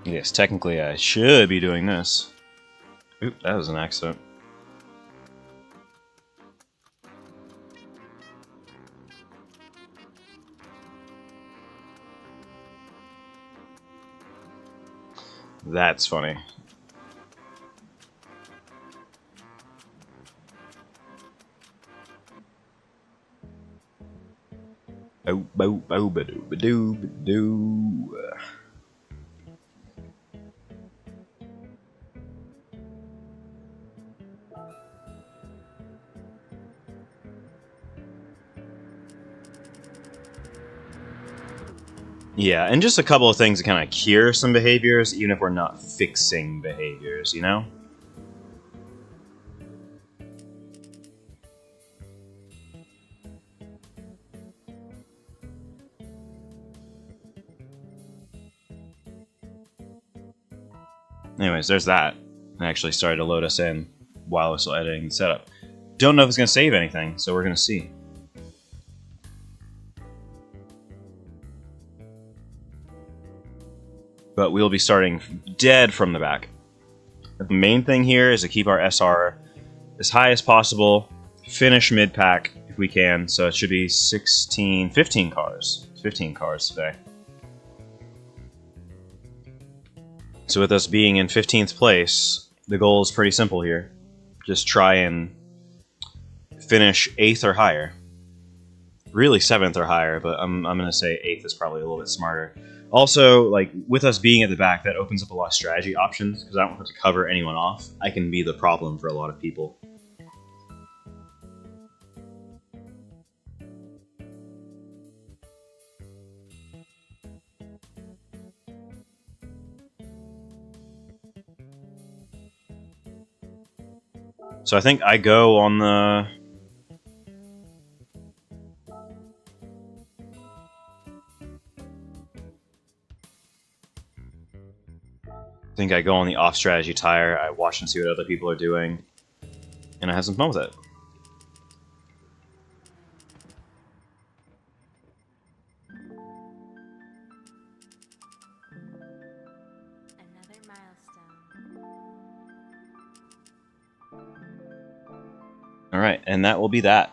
Yes, technically I should be doing this. Oop, that was an accident. That's funny. Oh, bo, bo, ba, doo, ba, doo, ba, doo. Yeah, and just a couple of things to kind of cure some behaviors, even if we're not fixing behaviors, you know? Anyways, there's that. I actually started to load us in while I was still editing the setup. Don't know if it's going to save anything, so we're going to see. But we'll be starting dead from the back. The main thing here is to keep our SR as high as possible, finish mid-pack if we can, so it should be 15 cars. 15 cars today. So with us being in 15th place, the goal is pretty simple here. Just try and finish 8th or higher. Really 7th or higher, but I'm going to say 8th is probably a little bit smarter. Also, like, with us being at the back, that opens up a lot of strategy options, because I don't have to cover anyone off. I can be the problem for a lot of people. So I think I go on the... think I go on the off-strategy tire, I watch and see what other people are doing, and I have some fun with it. Another milestone. Alright, and that will be that.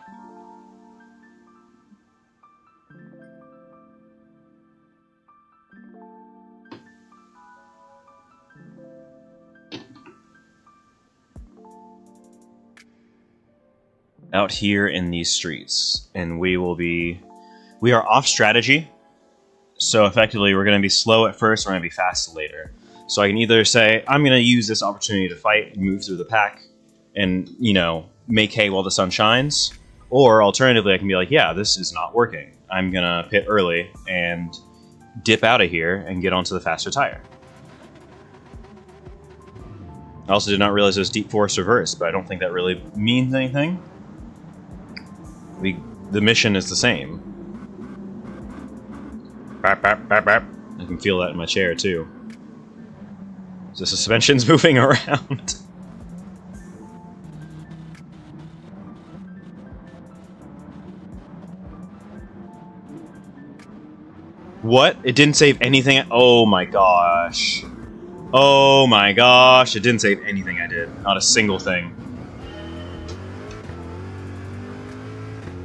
Out here in these streets, and we are off strategy, so effectively we're going to be slow at first, we're going to be fast later. So I can either say, I'm going to use this opportunity to fight and move through the pack and, you know, make hay while the sun shines, or alternatively I can be like, yeah, this is not working. I'm going to pit early and dip out of here and get onto the faster tire. I also did not realize it was Deep Forest Reverse, but I don't think that really means anything. The mission is the same. Bap, bap, bap, bap. I can feel that in my chair, too. The suspension's moving around. What? It didn't save anything? Oh my gosh. Oh my gosh. It didn't save anything I did. Not a single thing.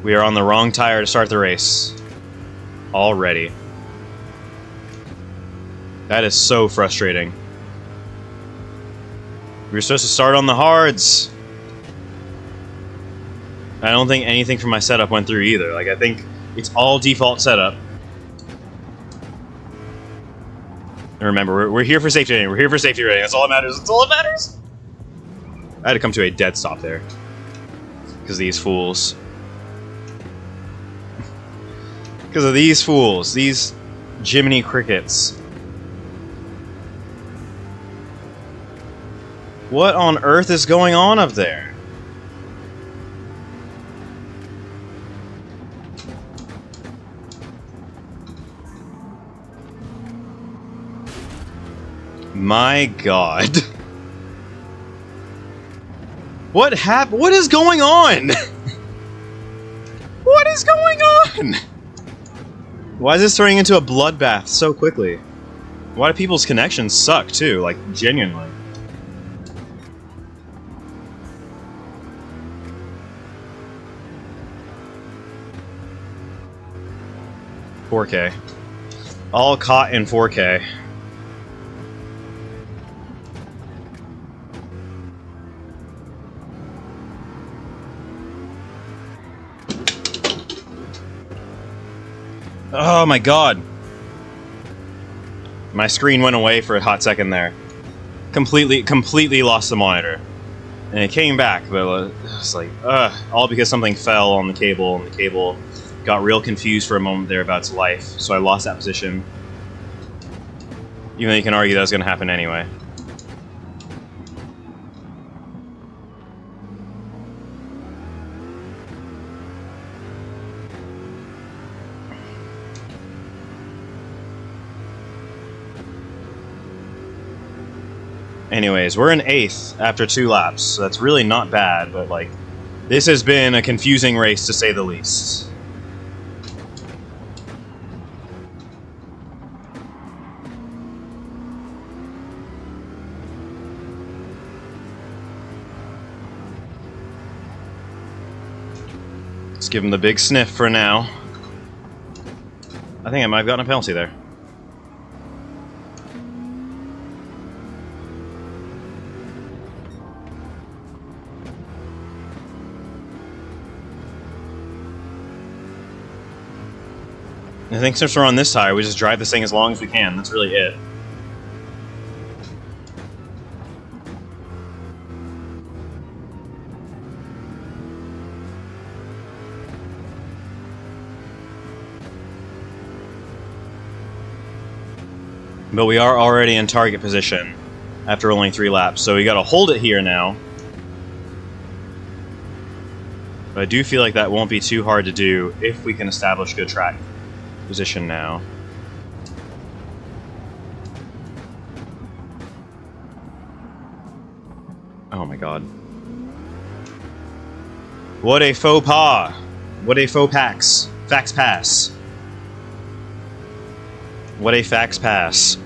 We are on the wrong tire to start the race. Already. That is so frustrating. We were supposed to start on the hards. I don't think anything from my setup went through either. Like, I think it's all default setup. And remember, we're here for safety rating. We're here for safety rating. That's all that matters. That's all that matters. I had to come to a dead stop there. Because of these fools. Because of these fools. These Jiminy Crickets. What on earth is going on up there? My god. What is going on? What is going on? Why is this turning into a bloodbath so quickly? Why do people's connections suck too? Like, genuinely. $4K. All caught in 4K. Oh my god. My screen went away for a hot second there. Completely lost the monitor. And it came back, but it was like, all because something fell on the cable, and the cable got real confused for a moment there about its life, so I lost that position. Even though you can argue that was going to happen anyway. Anyways, we're in 8th after 2 laps, so that's really not bad, but like, this has been a confusing race to say the least. Let's give him the big sniff for now. I think I might have gotten a penalty there. I think since we're on this tire, we just drive this thing as long as we can. That's really it. But we are already in target position after only 3 laps, so we gotta hold it here now. But I do feel like that won't be too hard to do if we can establish good track position now. Oh my god. What a faux pas! What a faux pax. Fax pass. What a fax pass.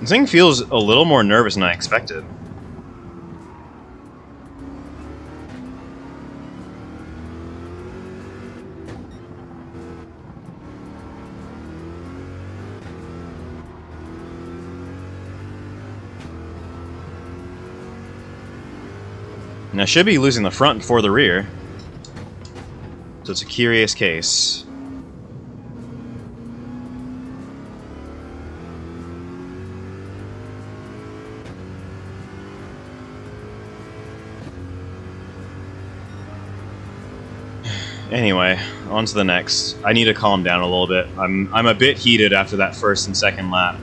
This thing feels a little more nervous than I expected. And I should be losing the front before the rear. So it's a curious case. Anyway, on to the next. I need to calm down a little bit. I'm a bit heated after that first and second lap.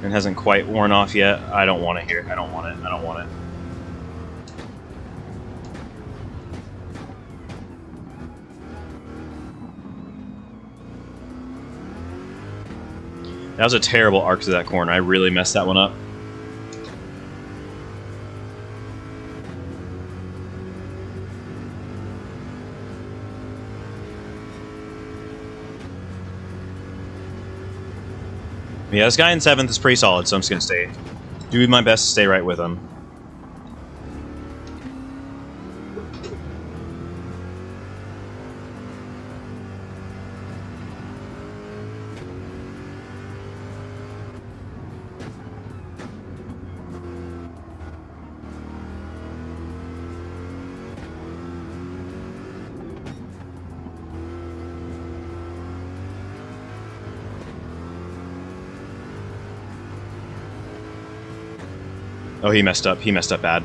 It hasn't quite worn off yet. I don't want it here. I don't want it. I don't want it. That was a terrible arc to that corner. I really messed that one up. Yeah, this guy in 7th is pretty solid, so I'm just going to do my best to stay right with him. Oh, he messed up. He messed up bad.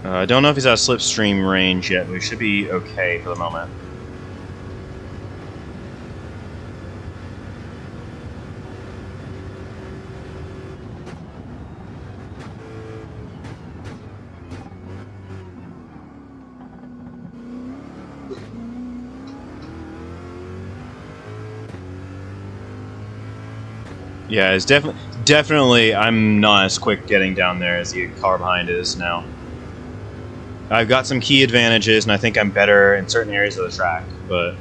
I don't know if he's out of slipstream range yet, but we should be okay for the moment. Yeah, it's definitely I'm not as quick getting down there as the car behind is now. I've got some key advantages, and I think I'm better in certain areas of the track, but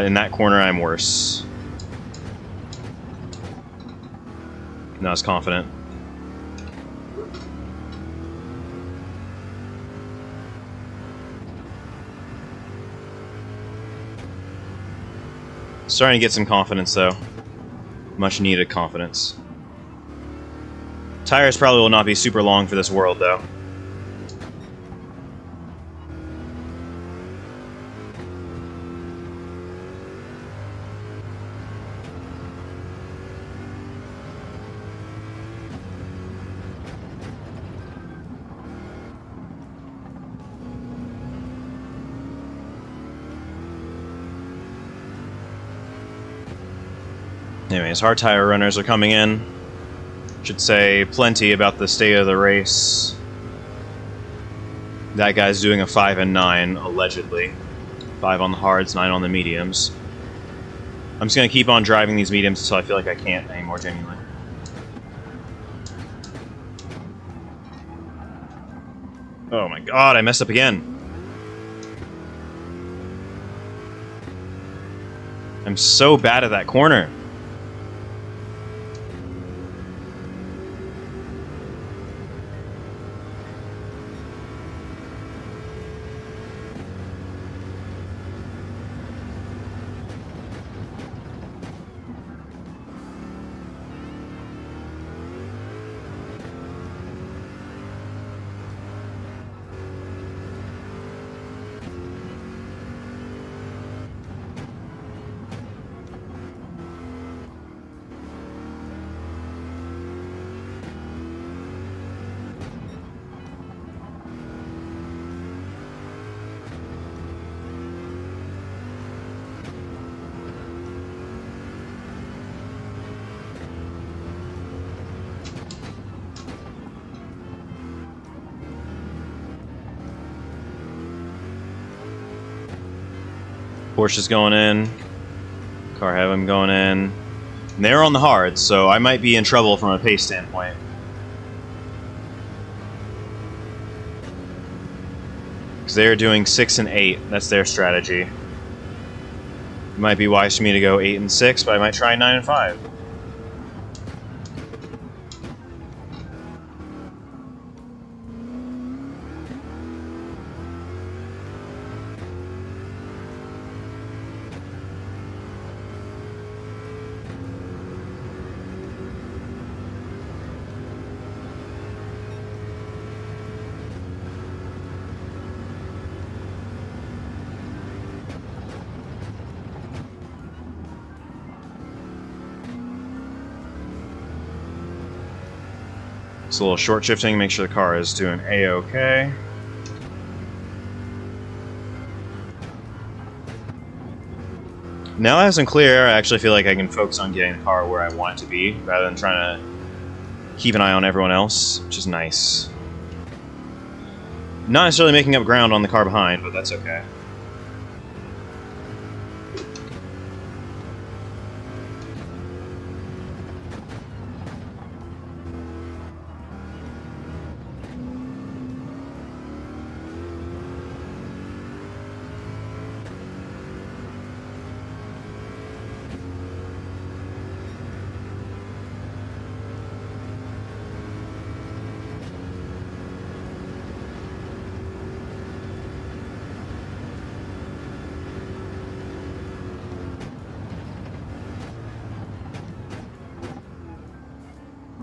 in that corner I'm worse. Not as confident. Starting to get some confidence, though. Much needed confidence. Tires probably will not be super long for this world, though. Anyways, hard tire runners are coming in. Should say plenty about the state of the race. That guy's doing a 5 and 9, allegedly. 5 on the hards, 9 on the mediums. I'm just going to keep on driving these mediums until I feel like I can't anymore, genuinely. Oh my god, I messed up again. I'm so bad at that corner. Porsche's going in. Car Heaven going in. And they're on the hard, so I might be in trouble from a pace standpoint. Because they're doing 6 and 8. That's their strategy. It might be wise for me to go 8 and 6, but I might try 9 and 5. It's a little short shifting, make sure the car is doing A-OK. Now that it's in clear air, I actually feel like I can focus on getting the car where I want it to be, rather than trying to keep an eye on everyone else, which is nice. Not necessarily making up ground on the car behind, but that's okay.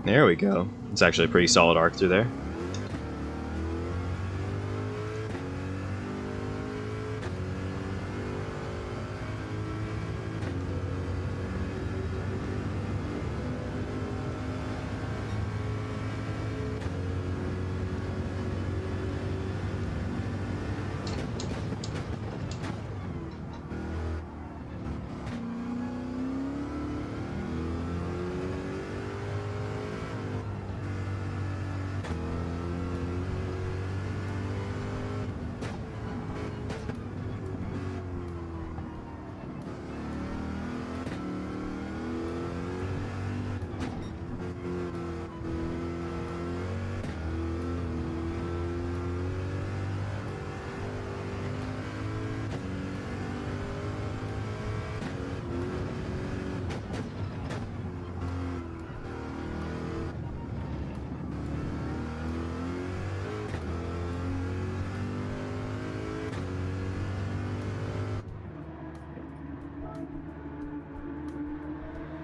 There we go. It's actually a pretty solid arc through there.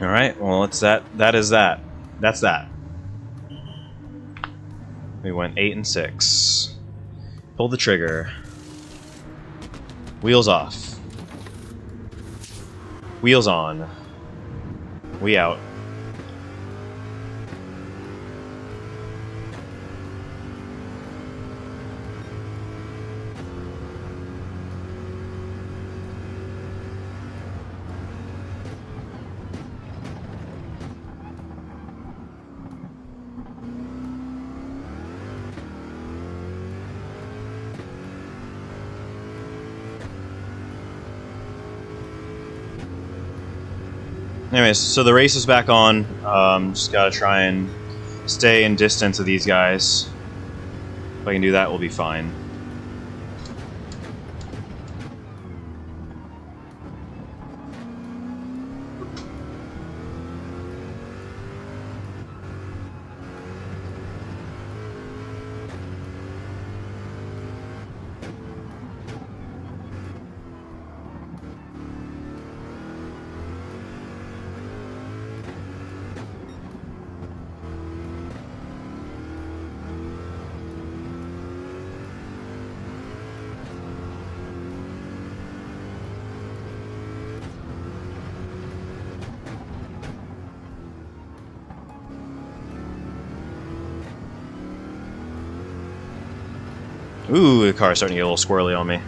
Alright, well, it's that. That is that. That's that. We went 8 and 6. Pull the trigger. Wheels off. Wheels on. We out. Anyways, so the race is back on. Just gotta try and stay in distance of these guys. If I can do that, we'll be fine. Ooh, the car's starting to get a little squirrely on me.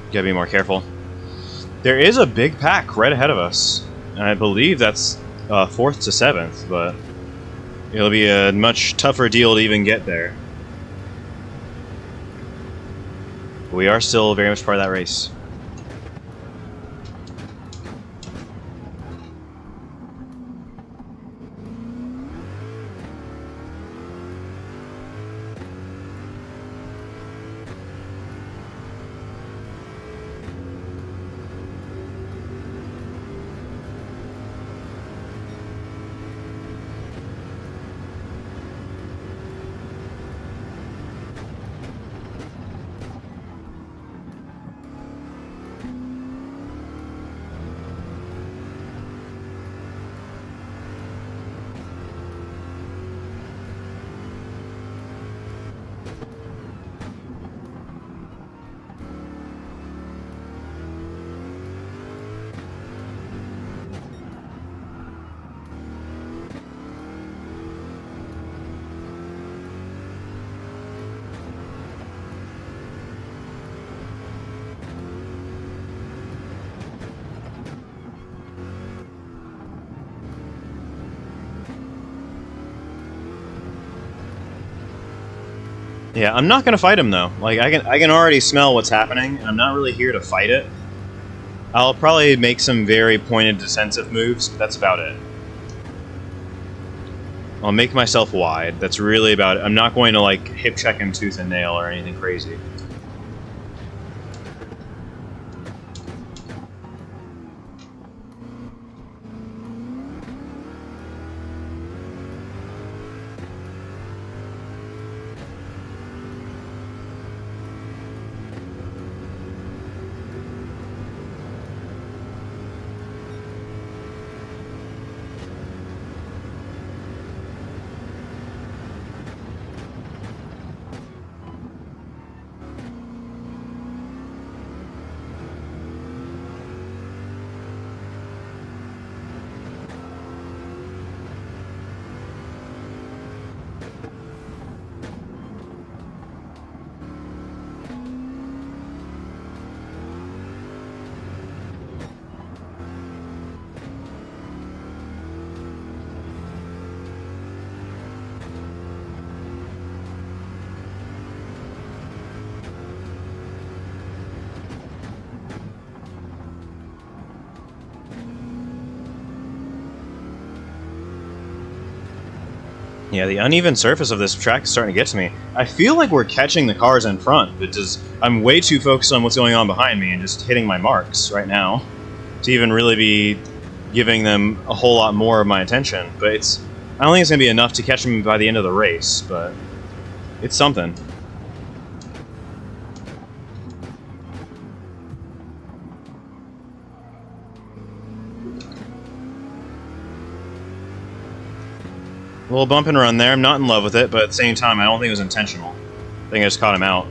Gotta be more careful. There is a big pack right ahead of us. And I believe that's 4th to 7th, but it'll be a much tougher deal to even get there. We are still very much part of that race. Yeah, I'm not gonna fight him though. Like I can already smell what's happening, and I'm not really here to fight it. I'll probably make some very pointed defensive moves, but that's about it. I'll make myself wide. That's really about it. I'm not going to like hip check him tooth and nail or anything crazy. Yeah, the uneven surface of this track is starting to get to me. I feel like we're catching the cars in front, but I'm way too focused on what's going on behind me and just hitting my marks right now to even really be giving them a whole lot more of my attention. But I don't think it's going to be enough to catch them by the end of the race, but it's something. A little bump and run there. I'm not in love with it, but at the same time, I don't think it was intentional. I think I just caught him out.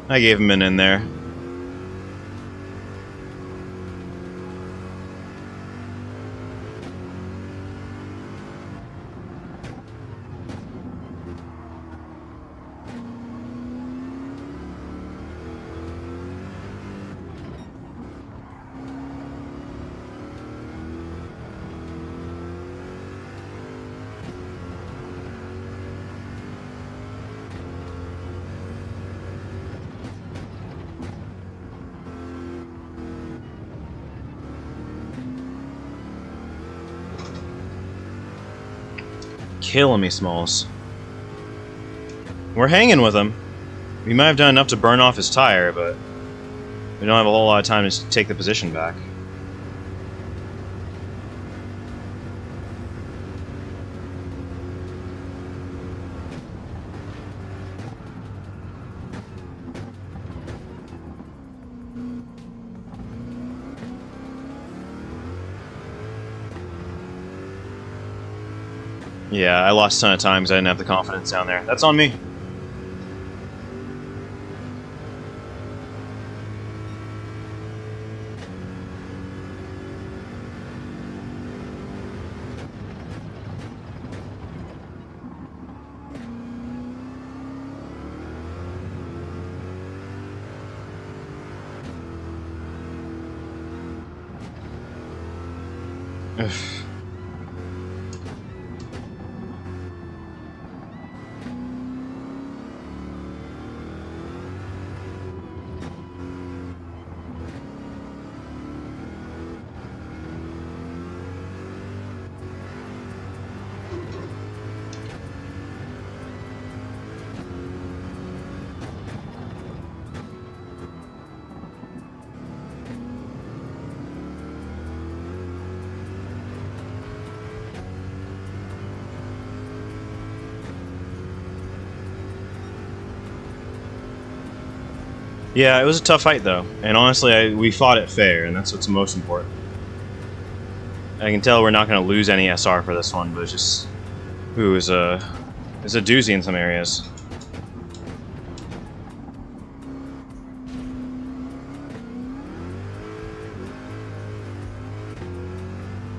I gave him an in there. Killing me, Smalls. We're hanging with him. We might have done enough to burn off his tire, but we don't have a whole lot of time to take the position back. Yeah, I lost a ton of time because I didn't have the confidence down there. That's on me. Ugh. Yeah, it was a tough fight though, and honestly, we fought it fair, and that's what's most important. I can tell we're not going to lose any SR for this one, but it's just, it's a doozy in some areas.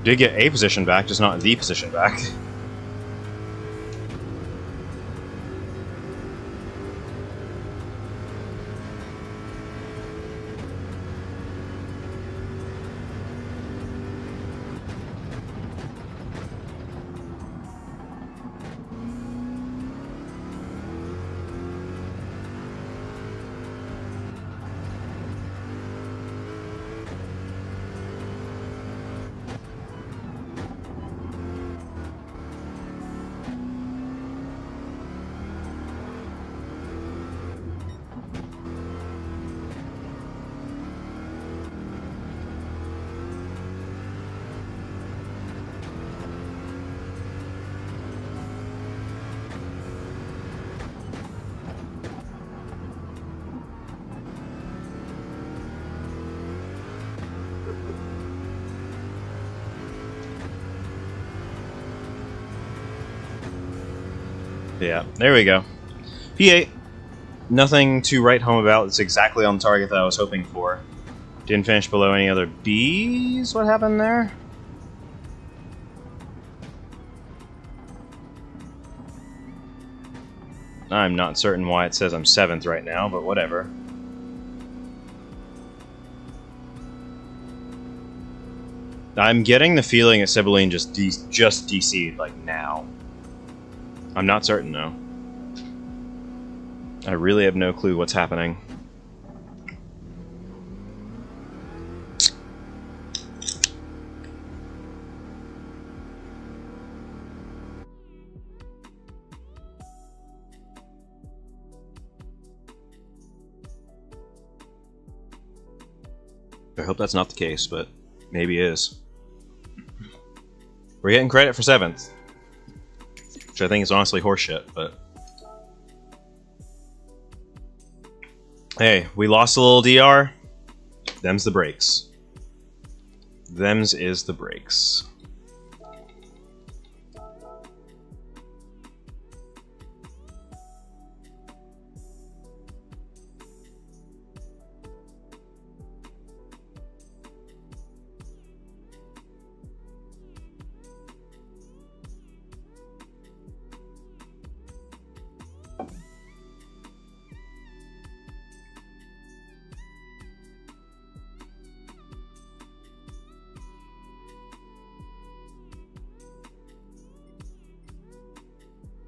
Did get a position back, just not the position back. Yeah, there we go. P8. Nothing to write home about. It's exactly on the target that I was hoping for. Didn't finish below any other Bs? What happened there? I'm not certain why it says I'm 7th right now, but whatever. I'm getting the feeling that Sibylline just DC'd, like, now. I'm not certain, though. I really have no clue what's happening. I hope that's not the case, but maybe it is. We're getting credit for 7th. Which I think is honestly horseshit, but... Hey, we lost a little DR. Them's the breaks. Them's is the breaks.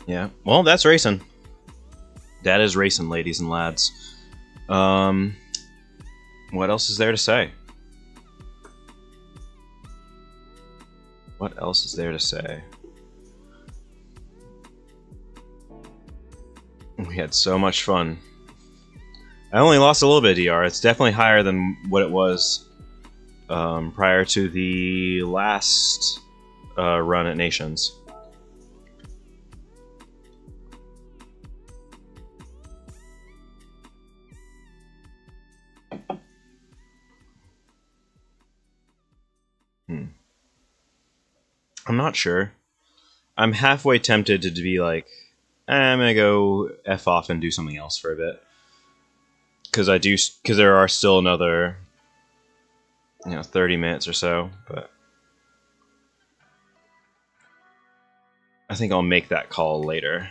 Yeah, well, that's racing. That is racing, ladies and lads. What else is there to say? What else is there to say? We had so much fun. I only lost a little bit of DR. It's definitely higher than what it was prior to the last run at Nations. I'm not sure. I'm halfway tempted to be like, I'm gonna go F off and do something else for a bit. Because there are still another, 30 minutes or so, but I think I'll make that call later.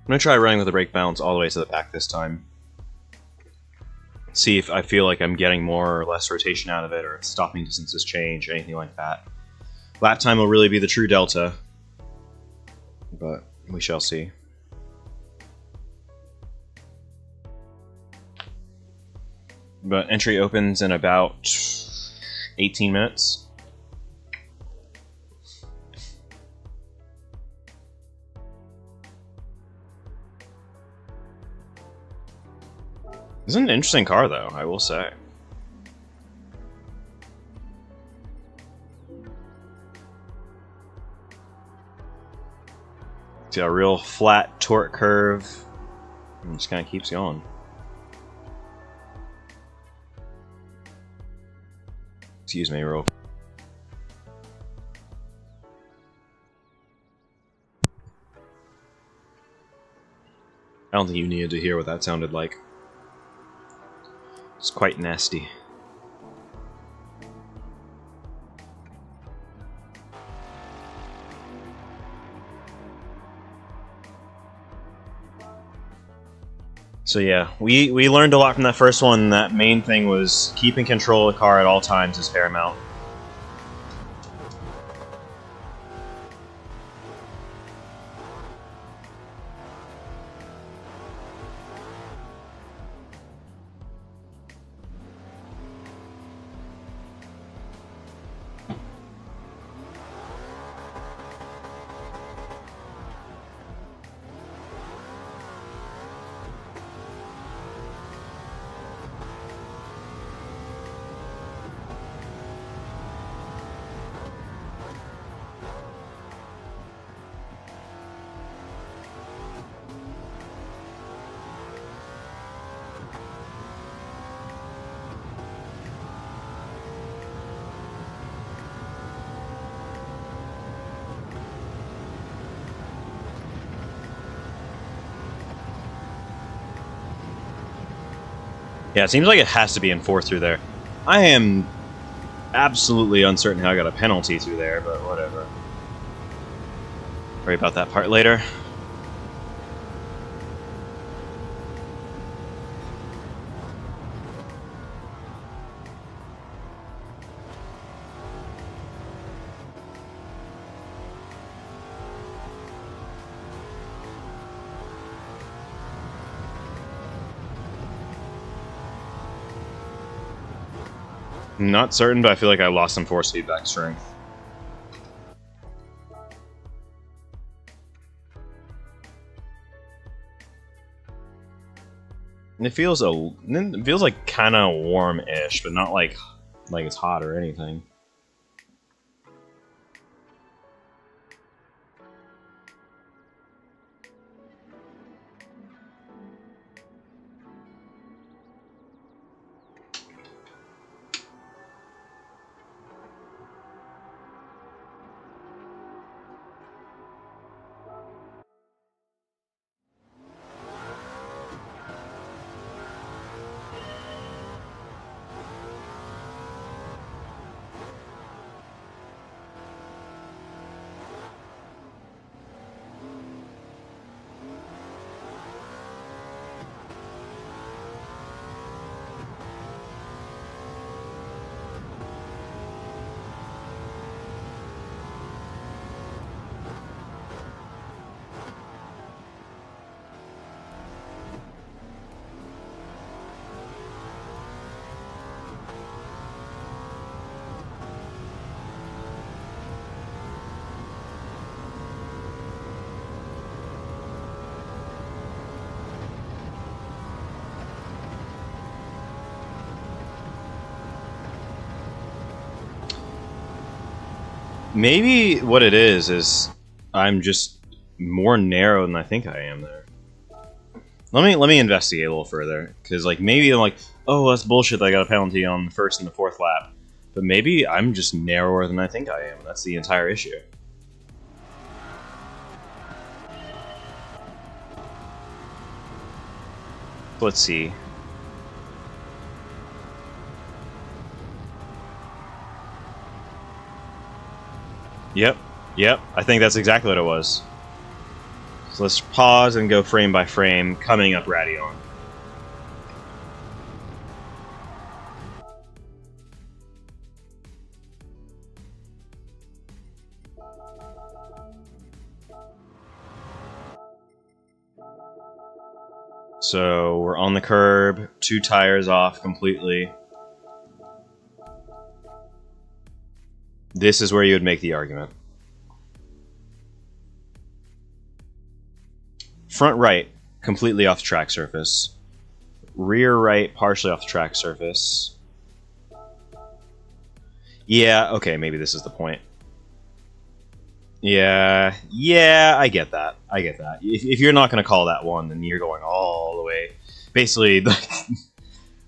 I'm gonna try running with the brake balance all the way to the back this time. See if I feel like I'm getting more or less rotation out of it, or if stopping distances change, or anything like that. Lap time will really be the true delta, but we shall see. But entry opens in about 18 minutes. This is an interesting car, though, I will say. It's got a real flat torque curve, and just kind of keeps going. Excuse me, real. I don't think you needed to hear what that sounded like. It's quite nasty. So yeah, we learned a lot from that first one. That main thing was keeping control of the car at all times is paramount. Yeah, it seems like it has to be enforced through there. I am absolutely uncertain how I got a penalty through there, but whatever. Worry about that part later. I'm not certain, but I feel like I lost some force feedback strength. And it feels like kind of warm-ish, but not like it's hot or anything. Maybe what it is I'm just more narrow than I think I am there. Let me investigate a little further, because like maybe I'm like, oh, that's bullshit that I got a penalty on the first and the fourth lap, but maybe I'm just narrower than I think I am. That's the entire issue. Let's see. Yep, I think that's exactly what it was. So let's pause and go frame by frame, coming up Radion. So we're on the curb, 2 tires off completely. This is where you would make the argument. Front right, completely off the track surface. Rear right, partially off the track surface. Yeah, okay, maybe this is the point. Yeah, I get that. If you're not going to call that one, then you're going all the way. Basically,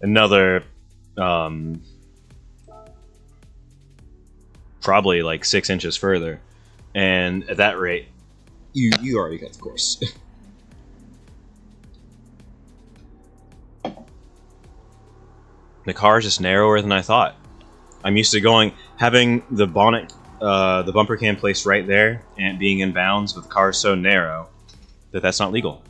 another, probably like 6 inches further. And at that rate, you already got the course. The car is just narrower than I thought. I'm used to having the bonnet, the bumper cam placed right there, and being in bounds, but the car is so narrow that that's not legal.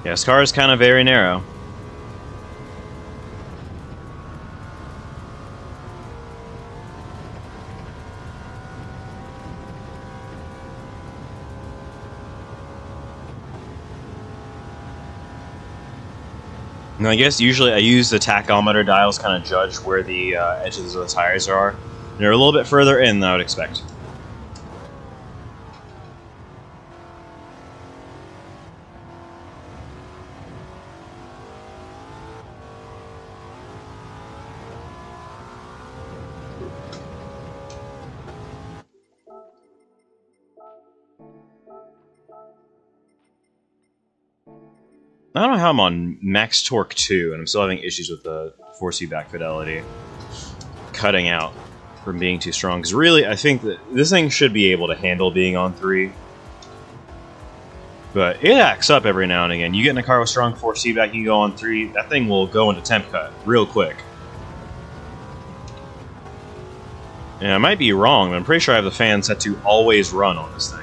Yeah, this car is kind of very narrow. And I guess usually I use the tachometer dials kind of judge where the edges of the tires are. And they're a little bit further in than I would expect. I don't know how I'm on max torque 2, and I'm still having issues with the force feedback fidelity cutting out from being too strong. Because really, I think that this thing should be able to handle being on 3. But it acts up every now and again. You get in a car with strong force feedback, you go on 3, that thing will go into temp cut real quick. And I might be wrong, but I'm pretty sure I have the fan set to always run on this thing.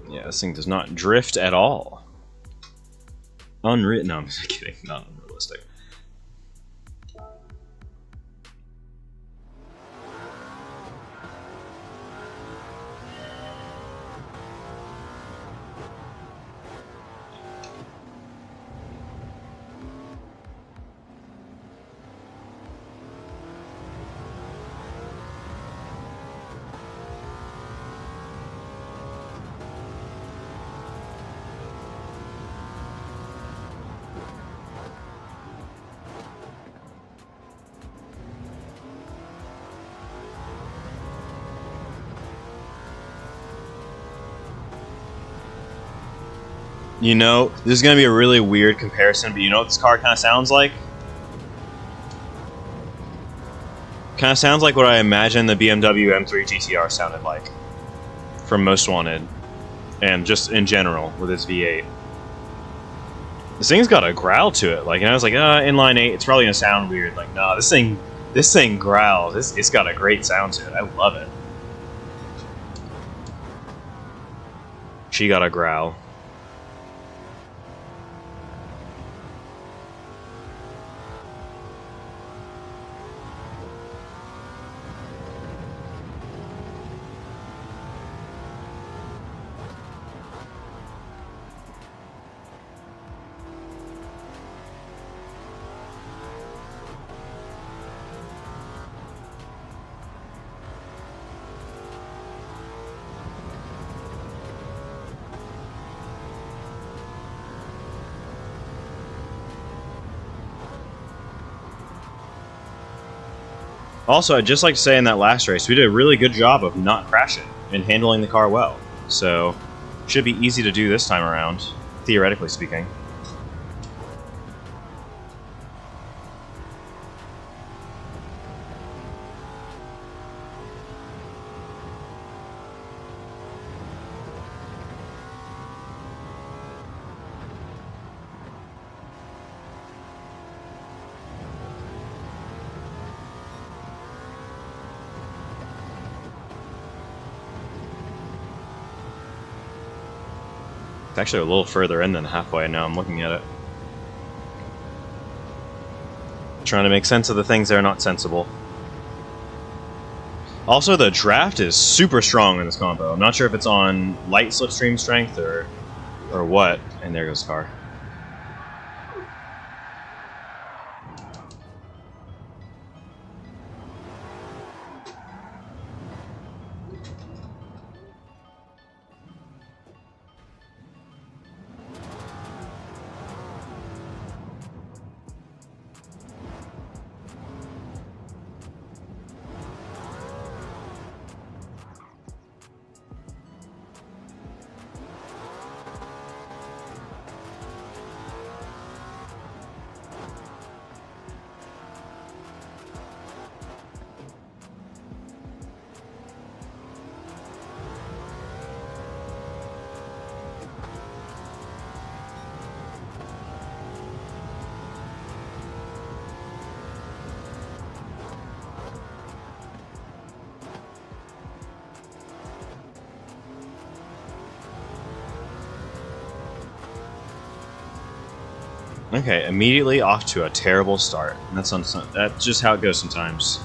Yeah, this thing does not drift at all. Unwritten. No, I'm just kidding. Not unrealistic. You know, this is going to be a really weird comparison, but you know what this car kind of sounds like? Kind of sounds like what I imagine the BMW M3 GTR sounded like from Most Wanted, and just in general with its V8. This thing's got a growl to it, like, and I was like, inline 8, it's probably going to sound weird. Like, nah, this thing growls. It's got a great sound to it. I love it. She got a growl. Also, I'd just like to say in that last race, we did a really good job of not crashing and handling the car well. So, should be easy to do this time around, theoretically speaking. It's actually a little further in than halfway now I'm looking at it. Trying to make sense of the things that are not sensible. Also, the draft is super strong in this combo. I'm not sure if it's on light slipstream strength or what. And there goes the car. Okay, immediately off to a terrible start. And that's just how it goes sometimes.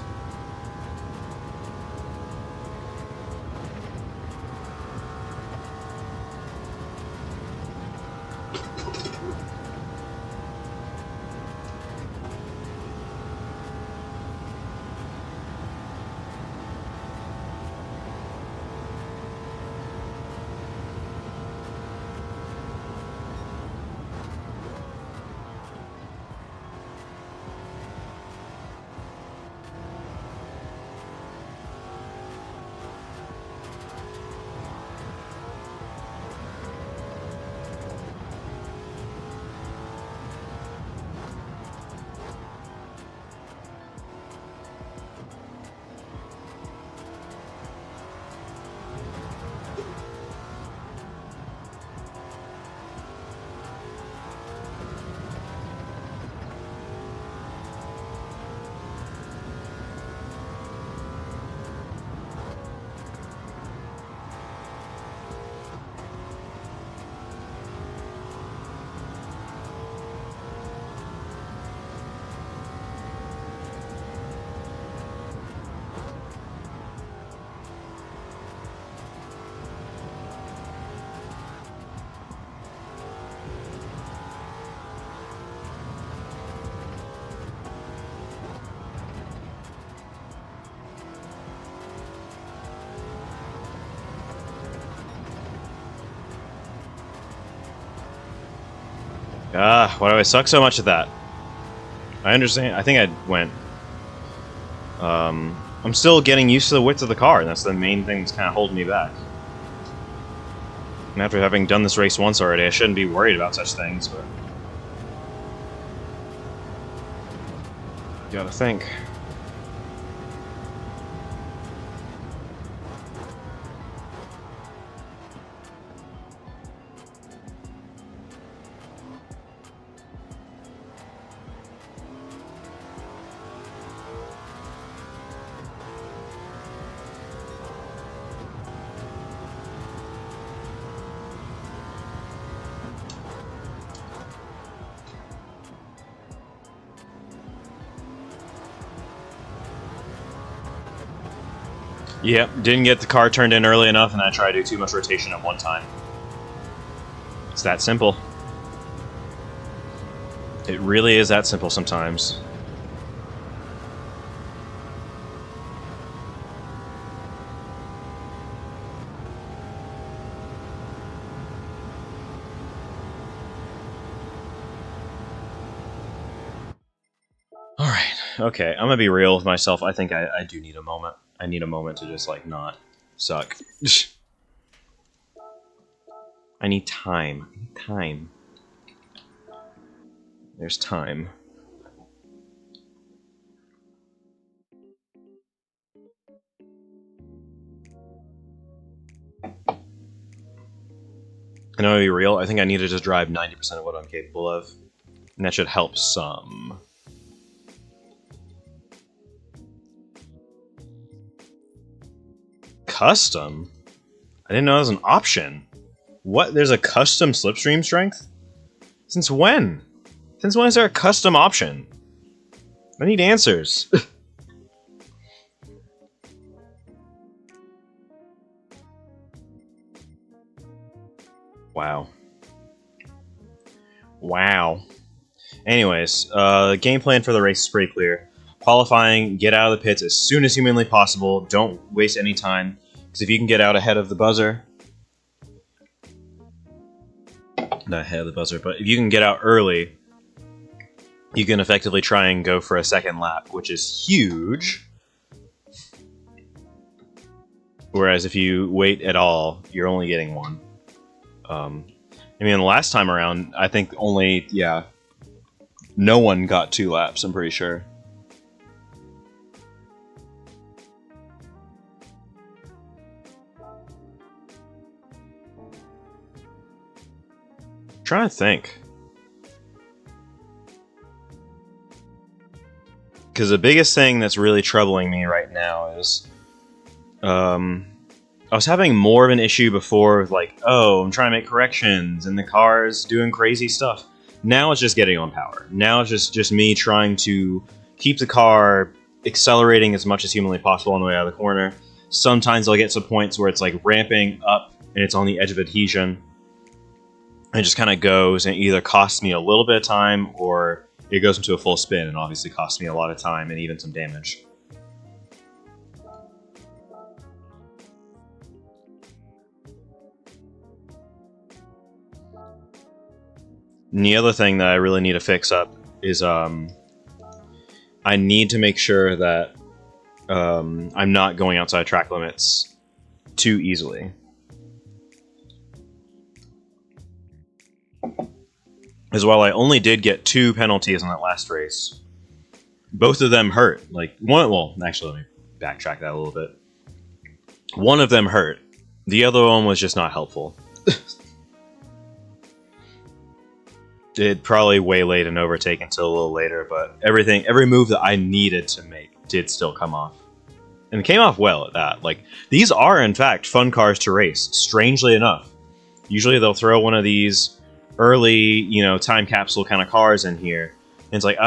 Ah, why do I suck so much at that? I understand. I think I went. I'm still getting used to the width of the car, and that's the main thing that's kind of holding me back. And after having done this race once already, I shouldn't be worried about such things, but... You gotta think. Yep, didn't get the car turned in early enough, and I tried to do too much rotation at one time. It's that simple. It really is that simple sometimes. Alright, okay, I'm gonna be real with myself. I think I do need a moment. I need a moment to just, like, not suck. I need time. I need time. There's time. And I'm gonna be real, I think I need to just drive 90% of what I'm capable of. And that should help some. Custom? I didn't know that was an option. What? There's a custom slipstream strength? Since when? Since when is there a custom option? I need answers. Wow. Wow. Anyways, game plan for the race is pretty clear. Qualifying, get out of the pits as soon as humanly possible. Don't waste any time. Because if you can get out ahead of the buzzer... Not ahead of the buzzer, but if you can get out early, you can effectively try and go for a second lap, which is huge. Whereas if you wait at all, you're only getting one. I mean, the last time around, I think only, yeah, no one got 2 laps, I'm pretty sure. Trying to think. Because the biggest thing that's really troubling me right now is... I was having more of an issue before with, like, oh, I'm trying to make corrections, and the car's doing crazy stuff. Now it's just getting on power. Now it's just me trying to keep the car accelerating as much as humanly possible on the way out of the corner. Sometimes I'll get to points where it's like ramping up and it's on the edge of adhesion. It just kind of goes and either costs me a little bit of time or it goes into a full spin and obviously costs me a lot of time and even some damage. And the other thing that I really need to fix up is I need to make sure that I'm not going outside track limits too easily. As well, I only did get 2 penalties in that last race. Both of them hurt. Like one, well, actually, let me backtrack that a little bit. One of them hurt. The other one was just not helpful. It probably waylaid and overtake until a little later, but every move that I needed to make did still come off. And it came off well at that. Like, these are, in fact, fun cars to race, strangely enough. Usually they'll throw one of these early, you know, time capsule kind of cars in here. And it's like,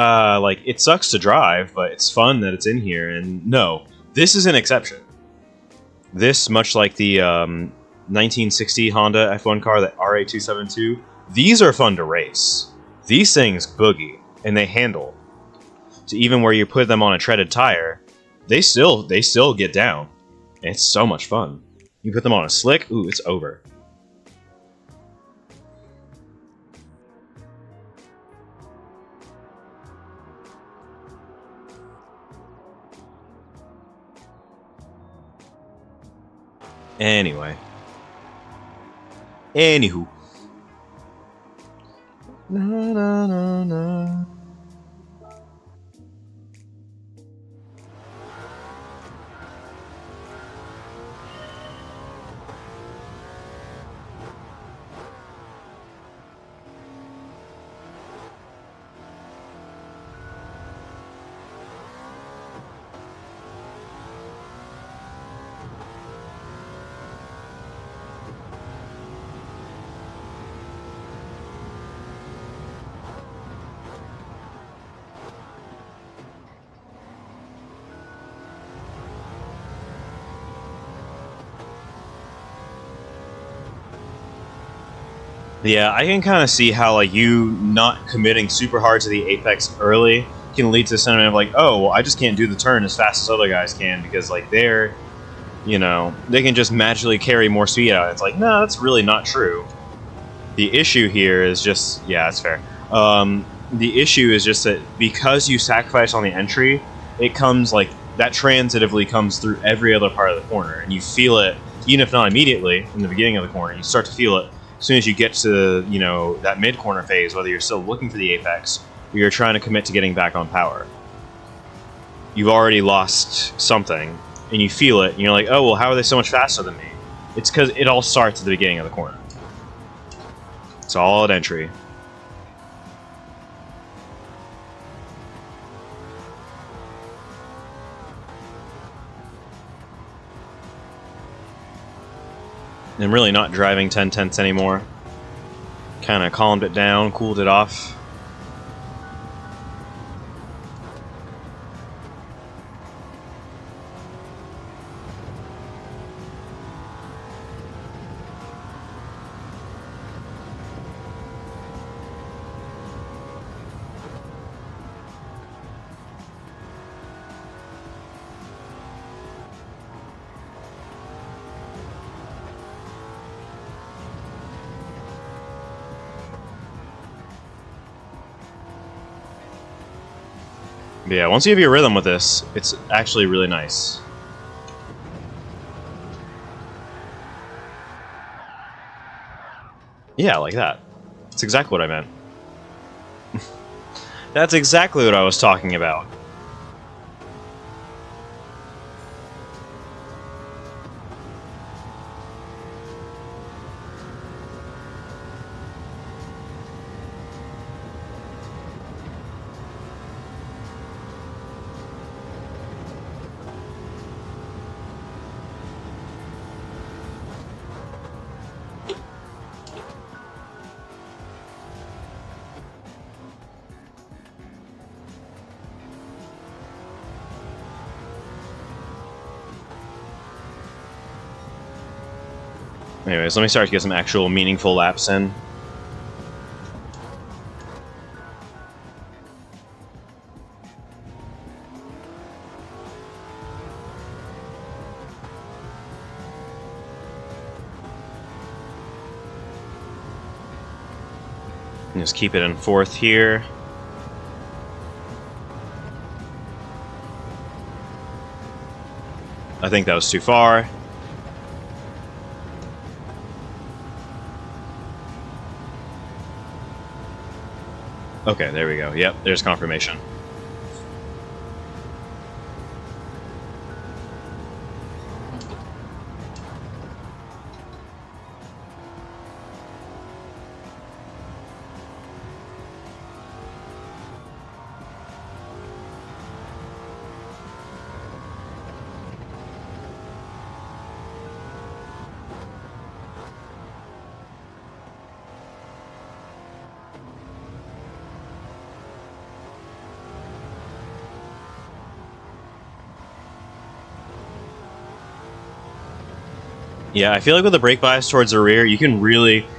it sucks to drive, but it's fun that it's in here. And no, this is an exception. This, much like the 1960 Honda F1 car, that RA272, these are fun to race. These things boogie, and they handle. So even where you put them on a treaded tire, they still get down. And it's so much fun. You put them on a slick, ooh, it's over. Anyway. Anywho. Na na na na. Yeah, I can kind of see how, like, you not committing super hard to the apex early can lead to the sentiment of, like, oh, well, I just can't do the turn as fast as other guys can because, like, they're, you know, they can just magically carry more speed out. It's like, no, that's really not true. The issue here is just, yeah, that's fair. The issue is just that because you sacrifice on the entry, it comes, like, that transitively comes through every other part of the corner, and you feel it, even if not immediately, in the beginning of the corner, you start to feel it as soon as you get to, you know, that mid-corner phase, whether you're still looking for the apex or you're trying to commit to getting back on power. You've already lost something, and you feel it, and you're like, oh, well, how are they so much faster than me? It's because it all starts at the beginning of the corner. It's all at entry. I'm really not driving 10/10ths anymore. Kind of calmed it down, cooled it off. But yeah, once you have your rhythm with this, it's actually really nice. Yeah, like that. That's exactly what I meant. That's exactly what I was talking about. Anyways, let me start to get some actual meaningful laps in. And just keep it in fourth here. I think that was too far. Okay, there we go. Yep, there's confirmation. Yeah, I feel like with the brake bias towards the rear, you can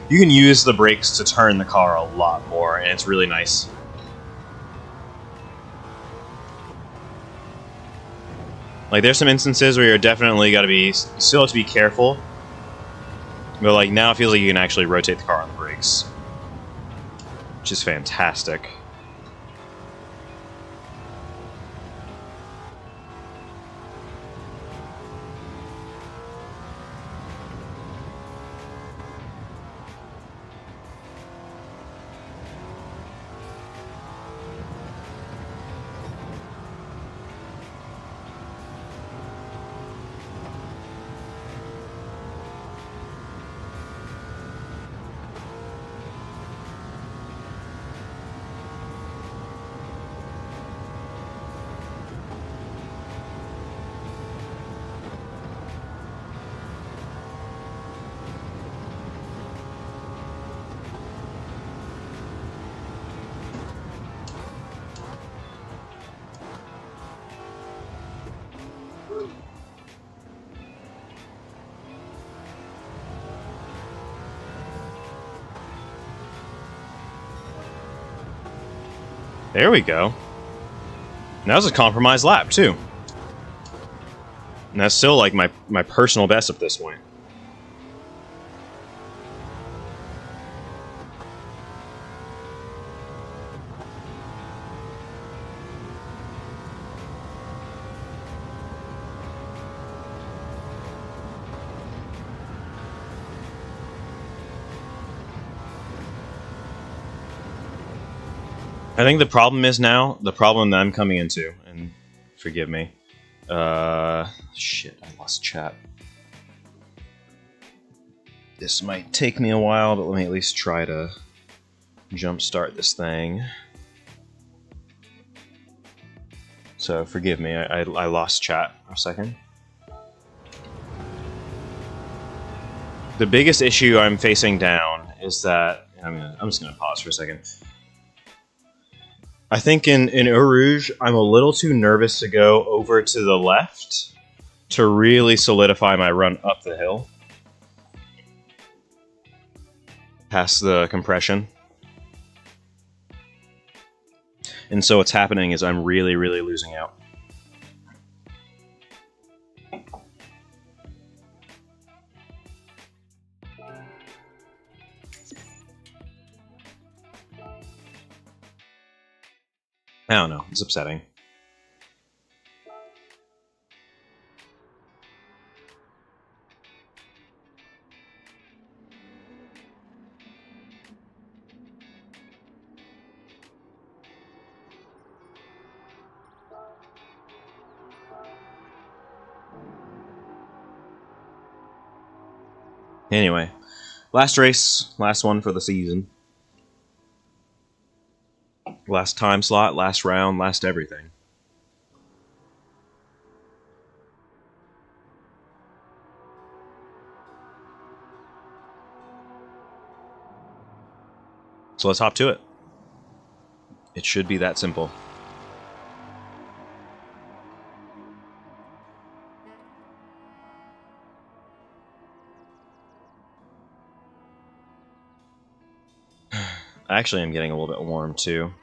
use the brakes to turn the car a lot more, and it's really nice. Like, there's some instances where you're definitely still have to be careful, but like now it feels like you can actually rotate the car on the brakes, which is fantastic. There we go. And that was a compromised lap, too. And that's still, like, my personal best at this point. I think the problem that I'm coming into, and forgive me, shit, I lost chat. This might take me a while, but let me at least try to jumpstart this thing. So forgive me, I lost chat for a second. The biggest issue I'm facing down is that I'm just gonna pause for a second. I think in Eau Rouge, I'm a little too nervous to go over to the left to really solidify my run up the hill. Past the compression. And so what's happening is I'm really, really losing out. I don't know, it's upsetting. Anyway, last race, last one for the season. Last time slot, last round, last everything. So let's hop to it. It should be that simple. Actually, I'm getting a little bit warm too.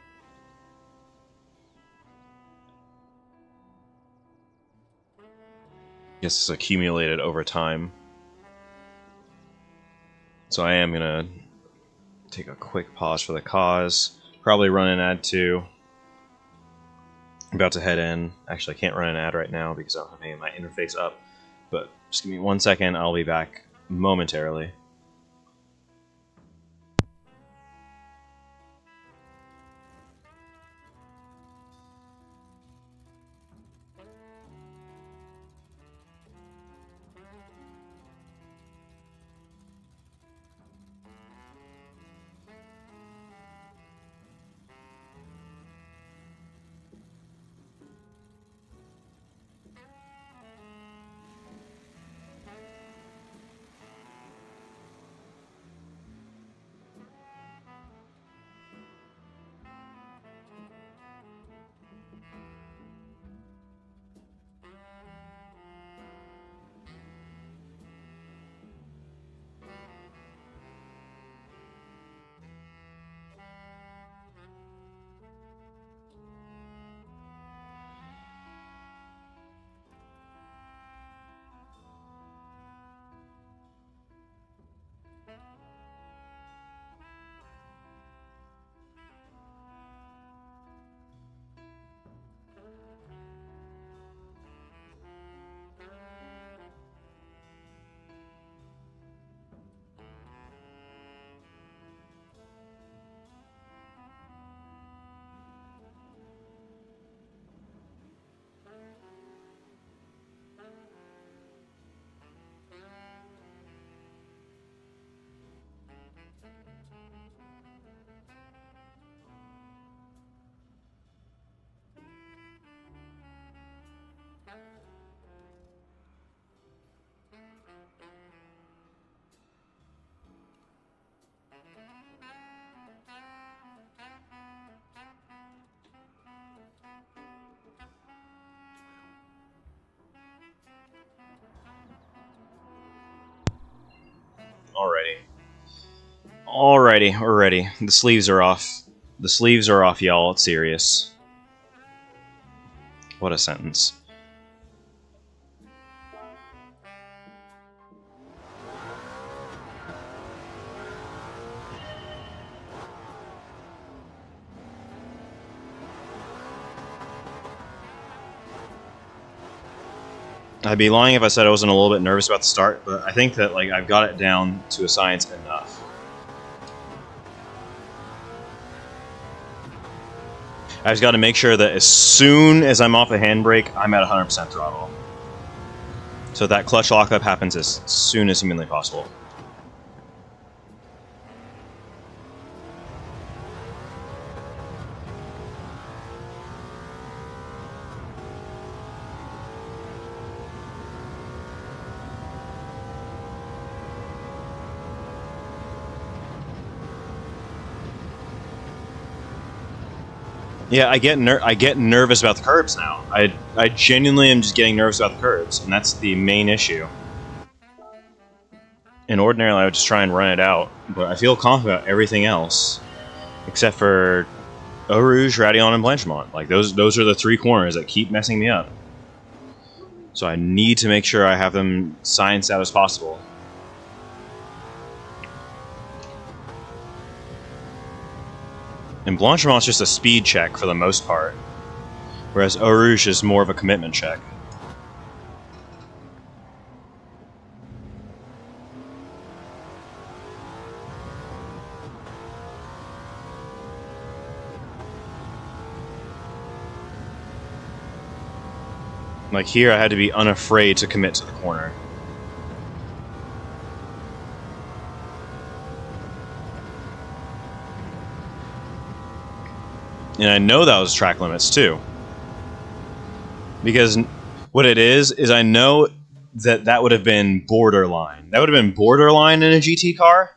Guess it's accumulated over time. So I am gonna take a quick pause for the cause. Probably run an ad too. I'm about to head in. Actually, I can't run an ad right now because I don't have any of my interface up. But just give me 1 second. I'll be back momentarily. Alrighty. Alrighty, we're ready. The sleeves are off. The sleeves are off, y'all. It's serious. What a sentence. I'd be lying if I said I wasn't a little bit nervous about the start, but I think that I've got it down to a science enough. I just got to make sure that as soon as I'm off the handbrake, I'm at 100% throttle. So that clutch lockup happens as soon as humanly possible. Yeah, I get nervous about the curbs now. I genuinely am just getting nervous about the curbs, and that's the main issue. And ordinarily I would just try and run it out, but I feel confident about everything else, except for Eau Rouge, Radillon, and Blanchimont. Those are the three corners that keep messing me up. So I need to make sure I have them scienced out as possible. And Blanchimont's just a speed check for the most part, whereas Eau Rouge is more of a commitment check. Like here, I had to be unafraid to commit to the corner. And I know that was track limits too. Because what it is I know that would have been borderline. That would have been borderline in a GT car.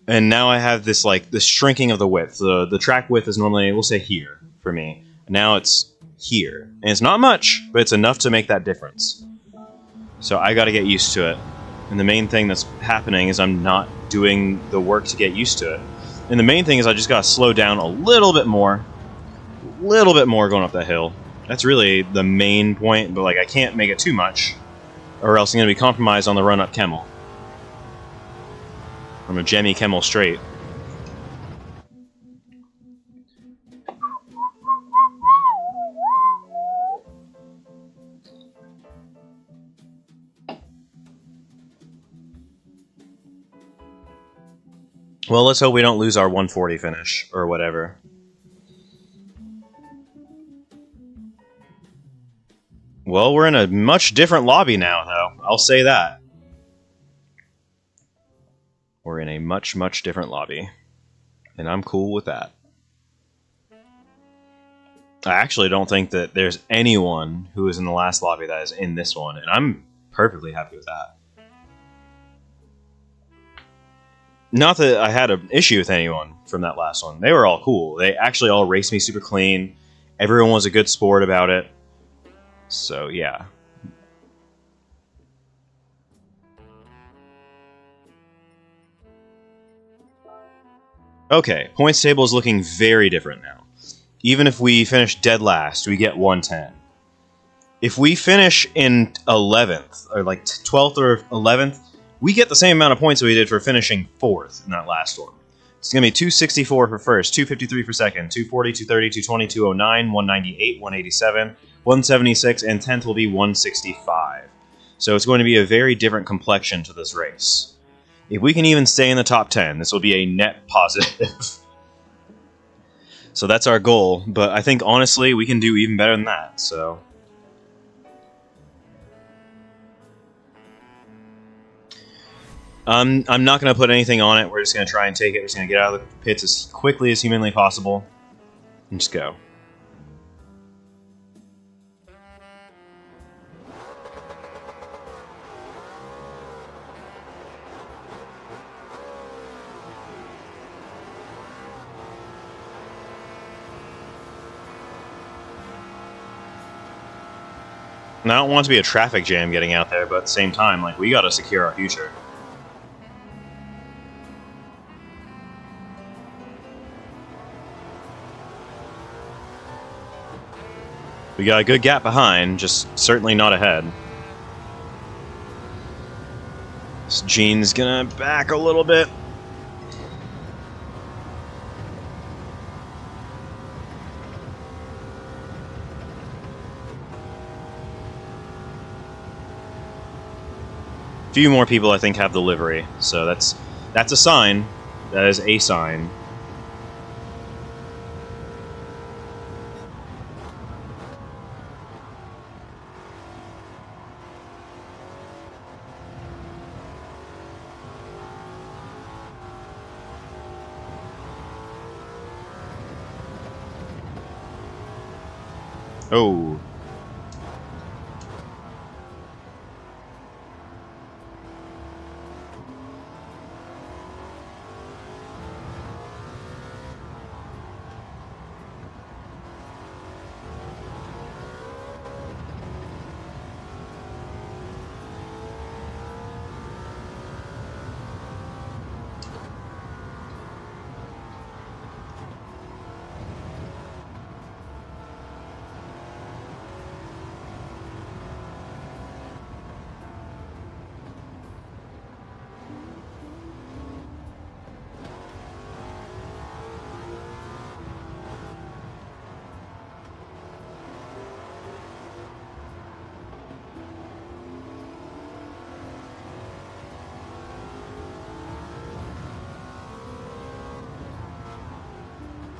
And now I have this this shrinking of the width. The track width is normally, we'll say here for me. Now it's here. And it's not much, but it's enough to make that difference. So I got to get used to it. And the main thing that's happening is I'm not doing the work to get used to it. And the main thing is I just gotta slow down a little bit more going up that hill. That's really the main point, but like I can't make it too much, or else I'm gonna be compromised on the run up Kemmel. From a Jemmy Kemmel straight. Well, let's hope we don't lose our 140 finish, or whatever. Well, we're in a much different lobby now, though. I'll say that. We're in a much, much different lobby. And I'm cool with that. I actually don't think that there's anyone who was in the last lobby that is in this one, and I'm perfectly happy with that. Not that I had an issue with anyone from that last one. They were all cool. They actually all raced me super clean. Everyone was a good sport about it. So, yeah. Okay, points table is looking very different now. Even if we finish dead last, we get 110. If we finish in 11th, or like 12th or 11th, we get the same amount of points that we did for finishing 4th in that last one. It's going to be 264 for first, 253 for second, 240, 230, 220, 209, 198, 187, 176, and 10th will be 165. So it's going to be a very different complexion to this race. If we can even stay in the top 10, this will be a net positive. So that's our goal, but I think honestly we can do even better than that, so... I'm not going to put anything on it. We're just going to try and take it. We're just going to get out of the pits as quickly as humanly possible and just go. And I don't want it to be a traffic jam getting out there, but at the same time, like, we got to secure our future. We got a good gap behind, just certainly not ahead. This Gene's gonna back a little bit. A few more people, I think, have the livery, so that's a sign. That is a sign. Oh.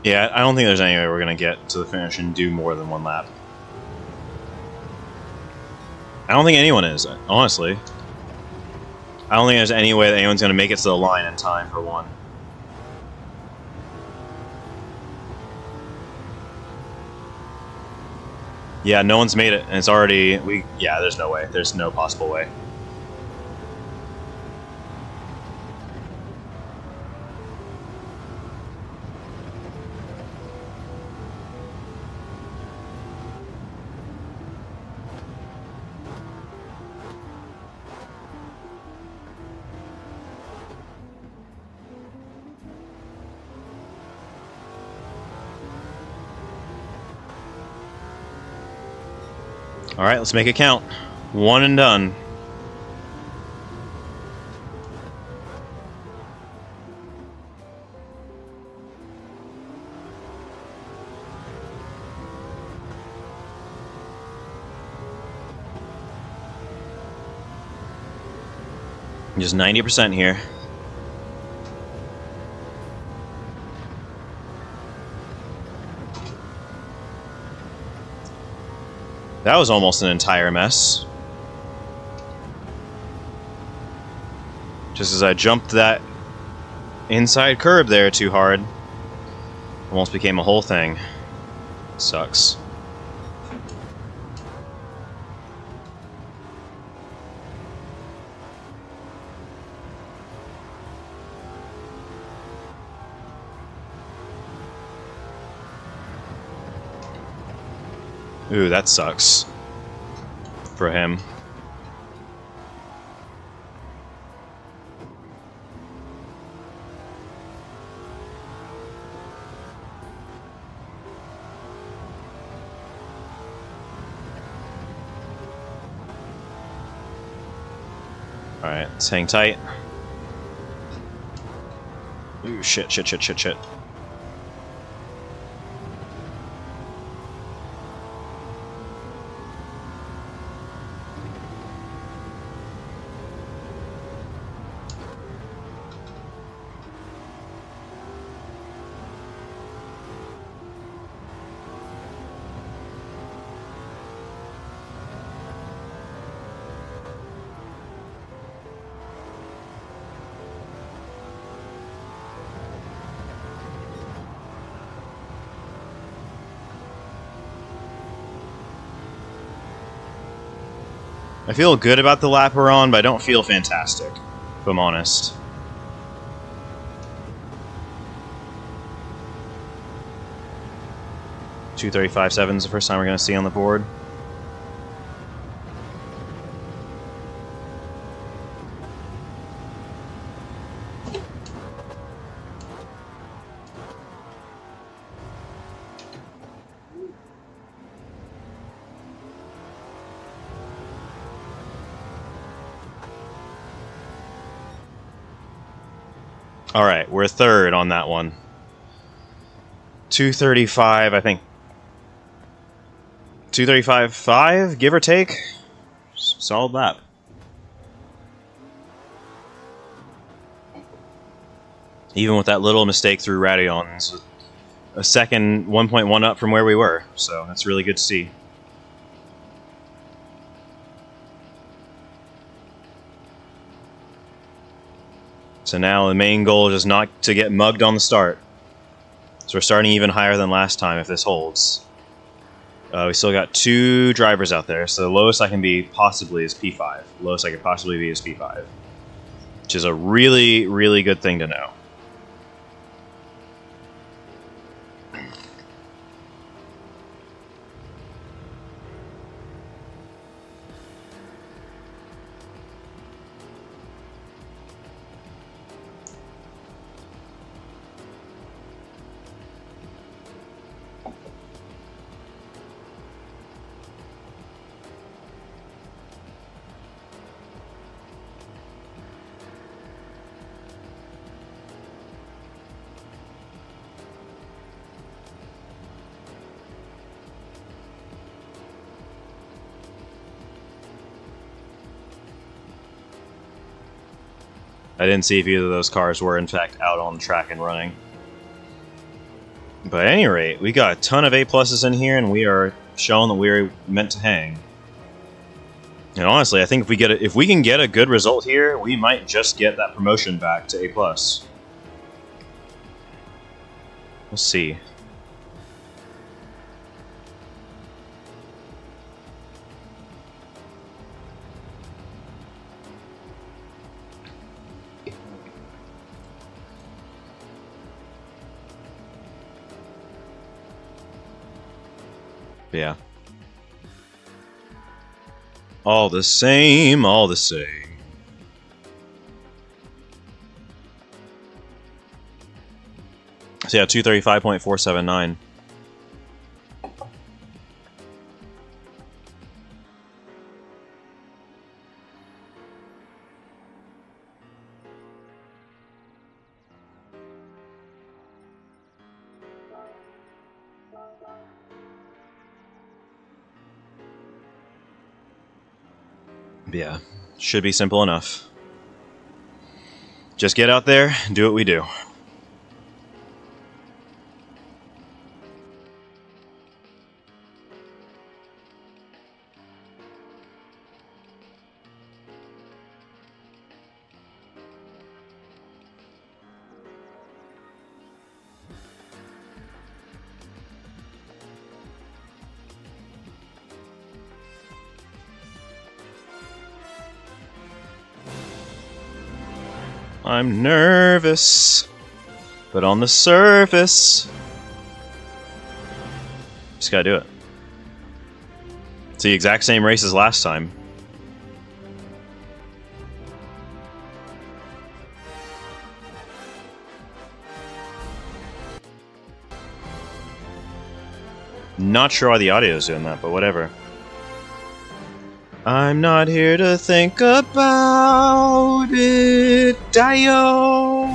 Yeah, I don't think there's any way we're going to get to the finish and do more than one lap. I don't think anyone is, honestly. I don't think there's any way that anyone's going to make it to the line in time for one. Yeah, no one's made it, and it's already... Yeah, there's no way. There's no possible way. Alright, let's make it count. One and done. Just 90% here. That was almost an entire mess. Just as I jumped that inside curb there too hard. Almost became a whole thing. Sucks. Ooh, that sucks. For him. Alright, let's hang tight. Ooh, shit. I feel good about the lap we're on, but I don't feel fantastic, if I'm honest. .235.7 is the first time we're going to see on the board. Alright, we're third on that one. 235, I think. 235.5, give or take. Solid lap. Even with that little mistake through Radion's, a second 1.1 up from where we were, so that's really good to see. So now the main goal is just not to get mugged on the start. So we're starting even higher than last time if this holds. We still got 2 drivers out there, so the lowest I can be possibly is P5. Lowest I could possibly be is P5. Which is a really, really good thing to know. I didn't see if either of those cars were, in fact, out on the track and running. But at any rate, we got a ton of A-pluses in here, and we are showing that we're meant to hang. And honestly, I think if we can get a good result here, we might just get that promotion back to A+. We'll see. Yeah. All the same, all the same. So yeah, 235.479. Yeah, should be simple enough. Just get out there and do what we do. I'm nervous, but on the surface, just gotta do it. It's the exact same race as last time. Not sure why the audio is doing that, but whatever. I'm not here to think about it, Dio.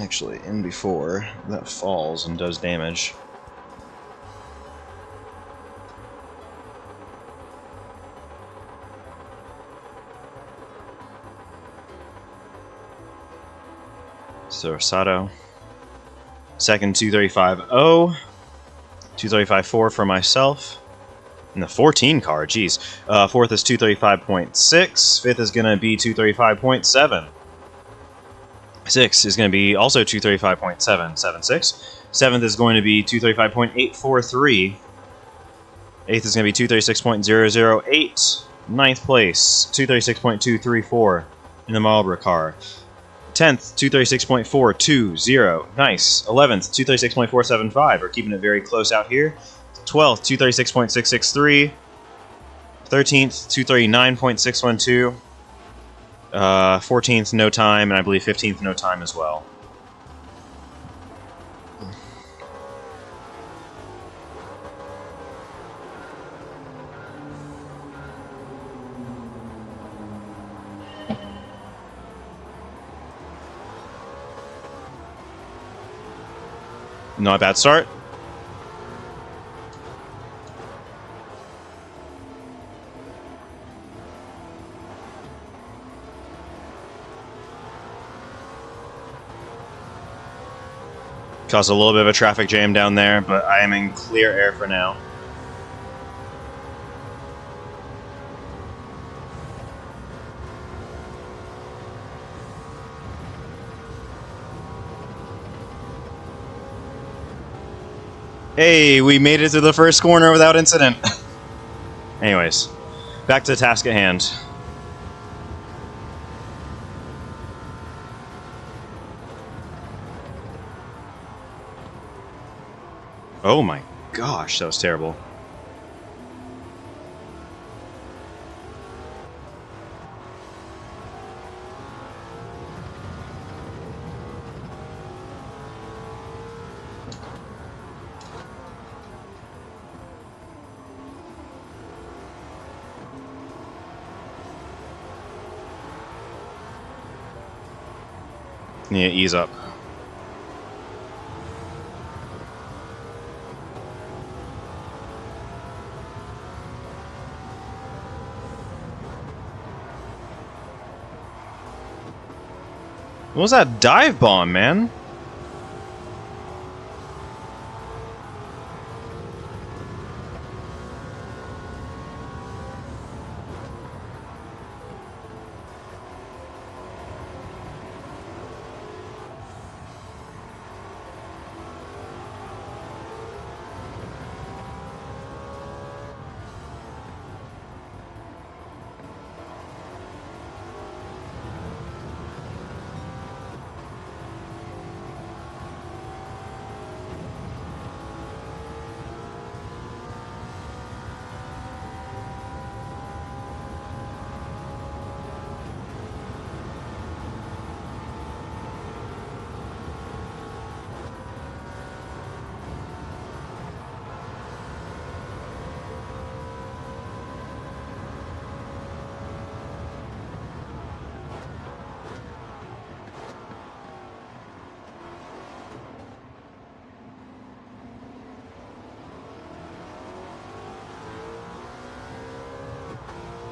Actually, in before that falls and does damage. So Sato. Second 235-0. 235-4 for myself. And the 14 car, geez. Fourth is 235.6. Fifth is going to be 235.7. Sixth is going to be also 235.776. Seventh is going to be 235.843. Eighth is going to be 236.008. Ninth place, 236.234 in the Marlboro car. 10th, 236.420. Nice. 11th, 236.475. We're keeping it very close out here. 12th, 236.663. 13th, 239.612. 14th, no time, and I believe 15th, no time as well. Not a bad start. Caused a little bit of a traffic jam down there, but I am in clear air for now. Hey, we made it to the first corner without incident. Anyways, back to the task at hand. Oh my gosh, that was terrible. Yeah, ease up. What was that dive bomb, man?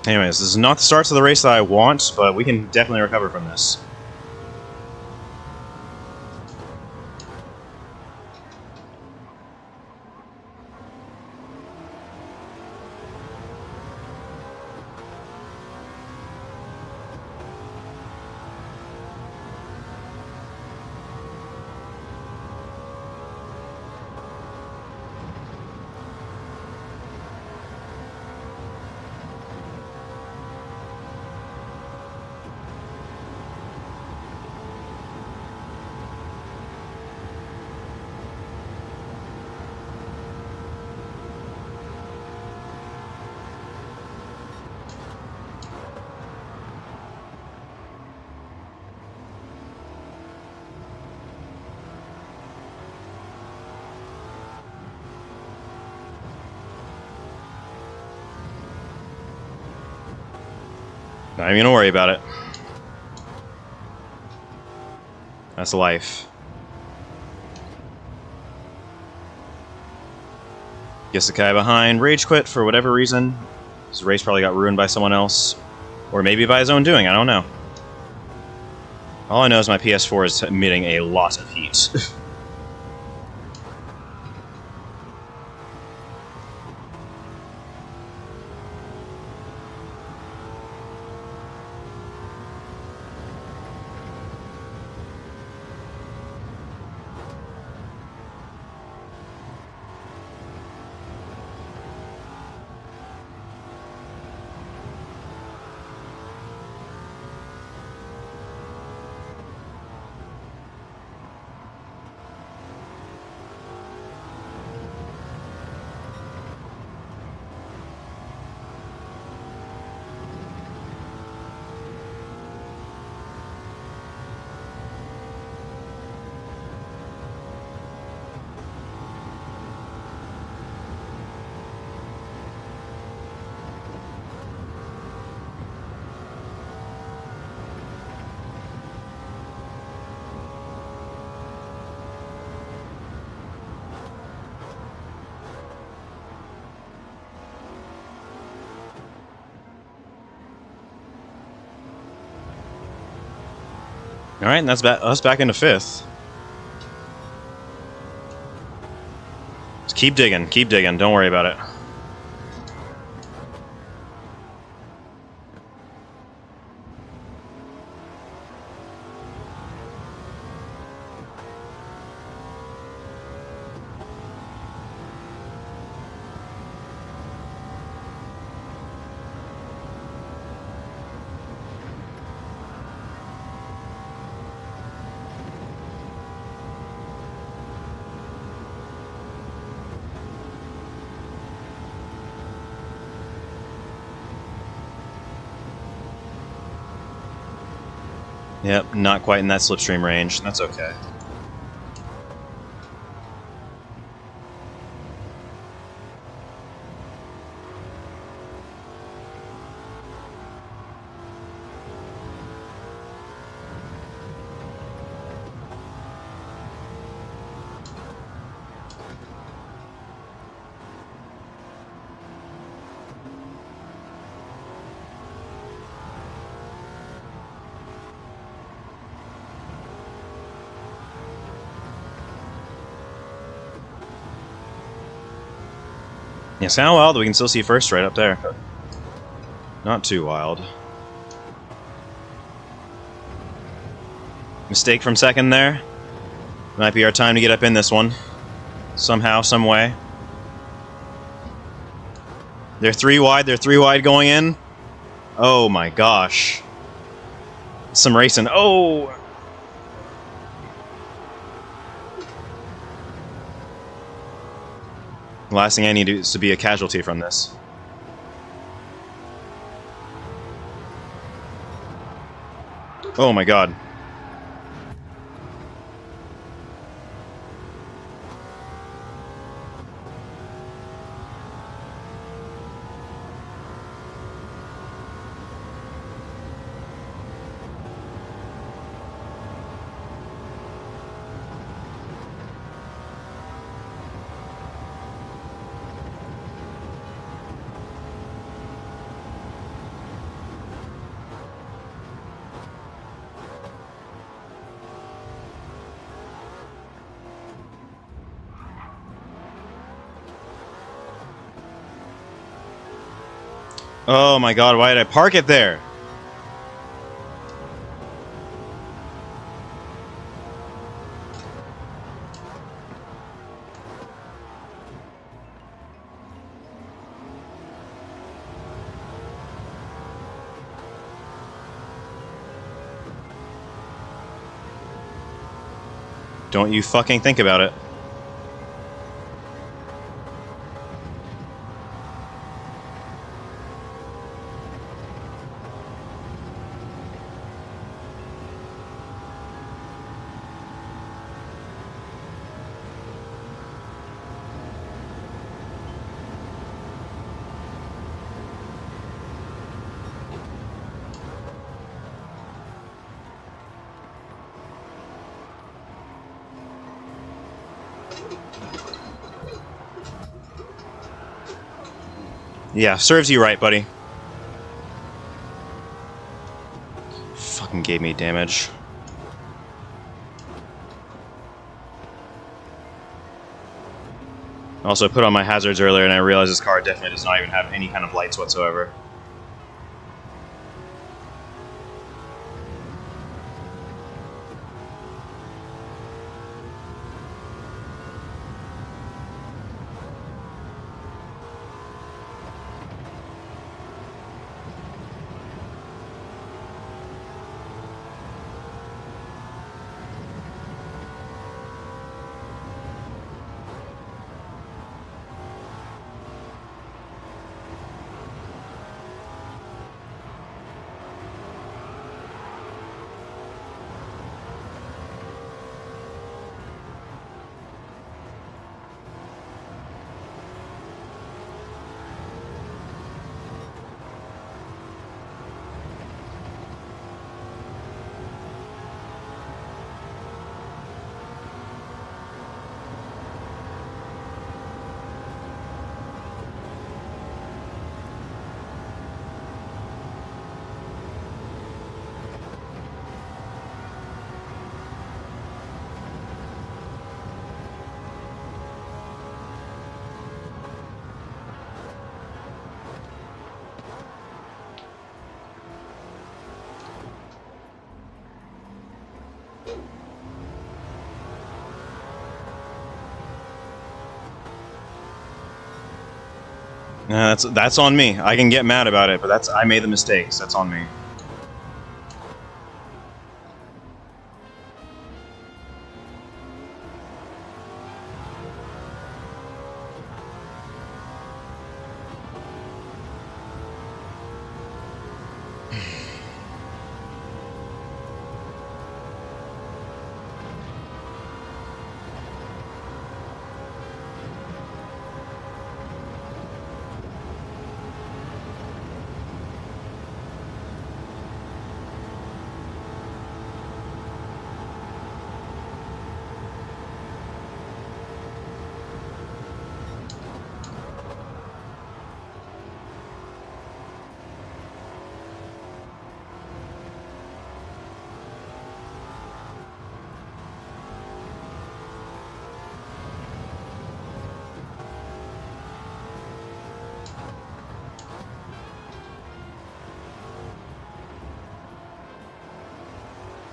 Anyways, this is not the starts of the race that I want, but we can definitely recover from this. Not even gonna worry about it. That's life. Guess the guy behind rage quit for whatever reason. His race probably got ruined by someone else. Or maybe by his own doing, I don't know. All I know is my PS4 is emitting a lot of heat. Alright, and that's us back into 5th. Just keep digging, don't worry about it. Yep, not quite in that slipstream range. That's okay. Yeah, it's kind of wild that we can still see first right up there. Not too wild. Mistake from second there. Might be our time to get up in this one. Somehow, some way. They're 3 wide, going in. Oh my gosh. Some racing. Oh! The last thing I need is to be a casualty from this. Oh my god. Oh my god, why did I park it there? Don't you fucking think about it. Yeah, serves you right, buddy. Fucking gave me damage. Also, I put on my hazards earlier and I realized this car definitely does not even have any kind of lights whatsoever. That's on me. I can get mad about it, but I made the mistakes. That's on me.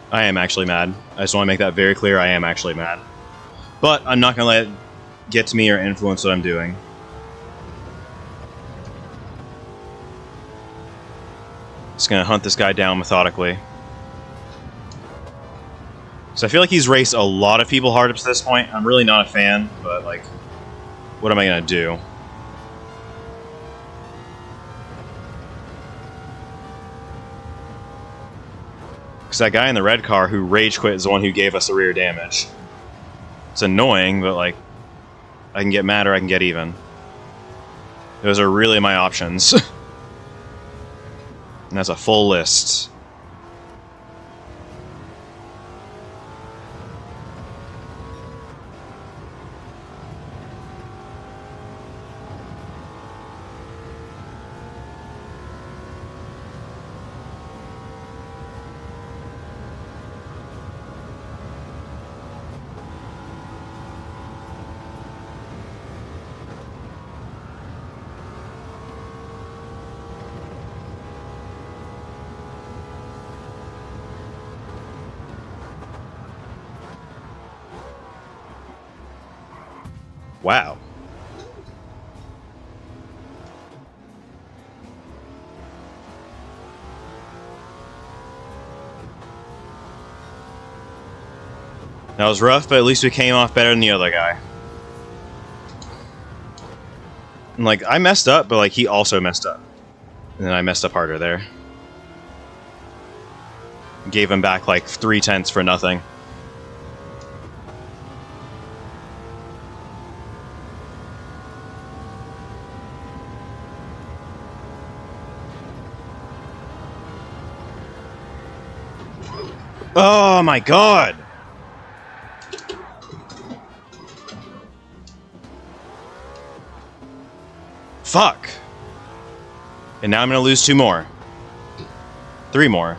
I am actually mad. I just want to make that very clear. I am actually mad. But I'm not going to let it get to me or influence what I'm doing. Just going to hunt this guy down methodically. So I feel like he's raced a lot of people hard up to this point. I'm really not a fan, but like, what am I going to do? Because that guy in the red car who rage quit is the one who gave us the rear damage. It's annoying, but like, I can get mad or I can get even. Those are really my options. And that's a full list. Wow. That was rough, but at least we came off better than the other guy. And, like, I messed up, but, like, he also messed up. And then I messed up harder there. Gave him back, like, 3/10 for nothing. Oh my god! Fuck! And now I'm gonna lose 2 more. 3 more.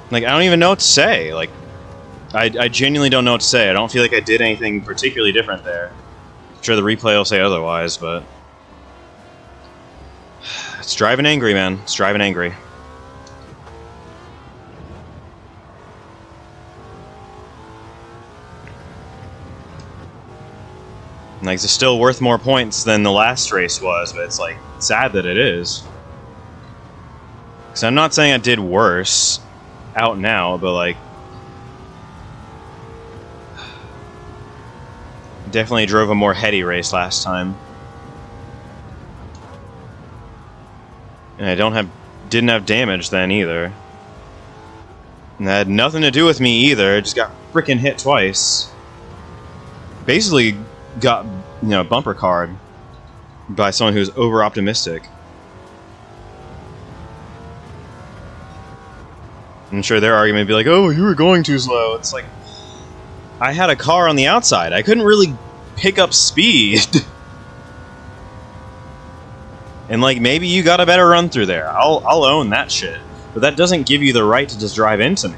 Like, I don't even know what to say. Like, I genuinely don't know what to say. I don't feel like I did anything particularly different there. I'm sure the replay will say otherwise, but... It's driving angry, man. It's driving angry. Like, it's still worth more points than the last race was, but it's, like, sad that it is. Because I'm not saying I did worse out now, but, like... Definitely drove a more heady race last time. And I didn't have damage then either. And that had nothing to do with me either. I just got freaking hit twice. Basically got, you know, bumper card by someone who's over optimistic. I'm sure their argument would be like, oh, you were going too slow. It's like, I had a car on the outside. I couldn't really pick up speed. And, like, maybe you got a better run through there. I'll own that shit. But that doesn't give you the right to just drive into me.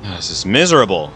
This is miserable.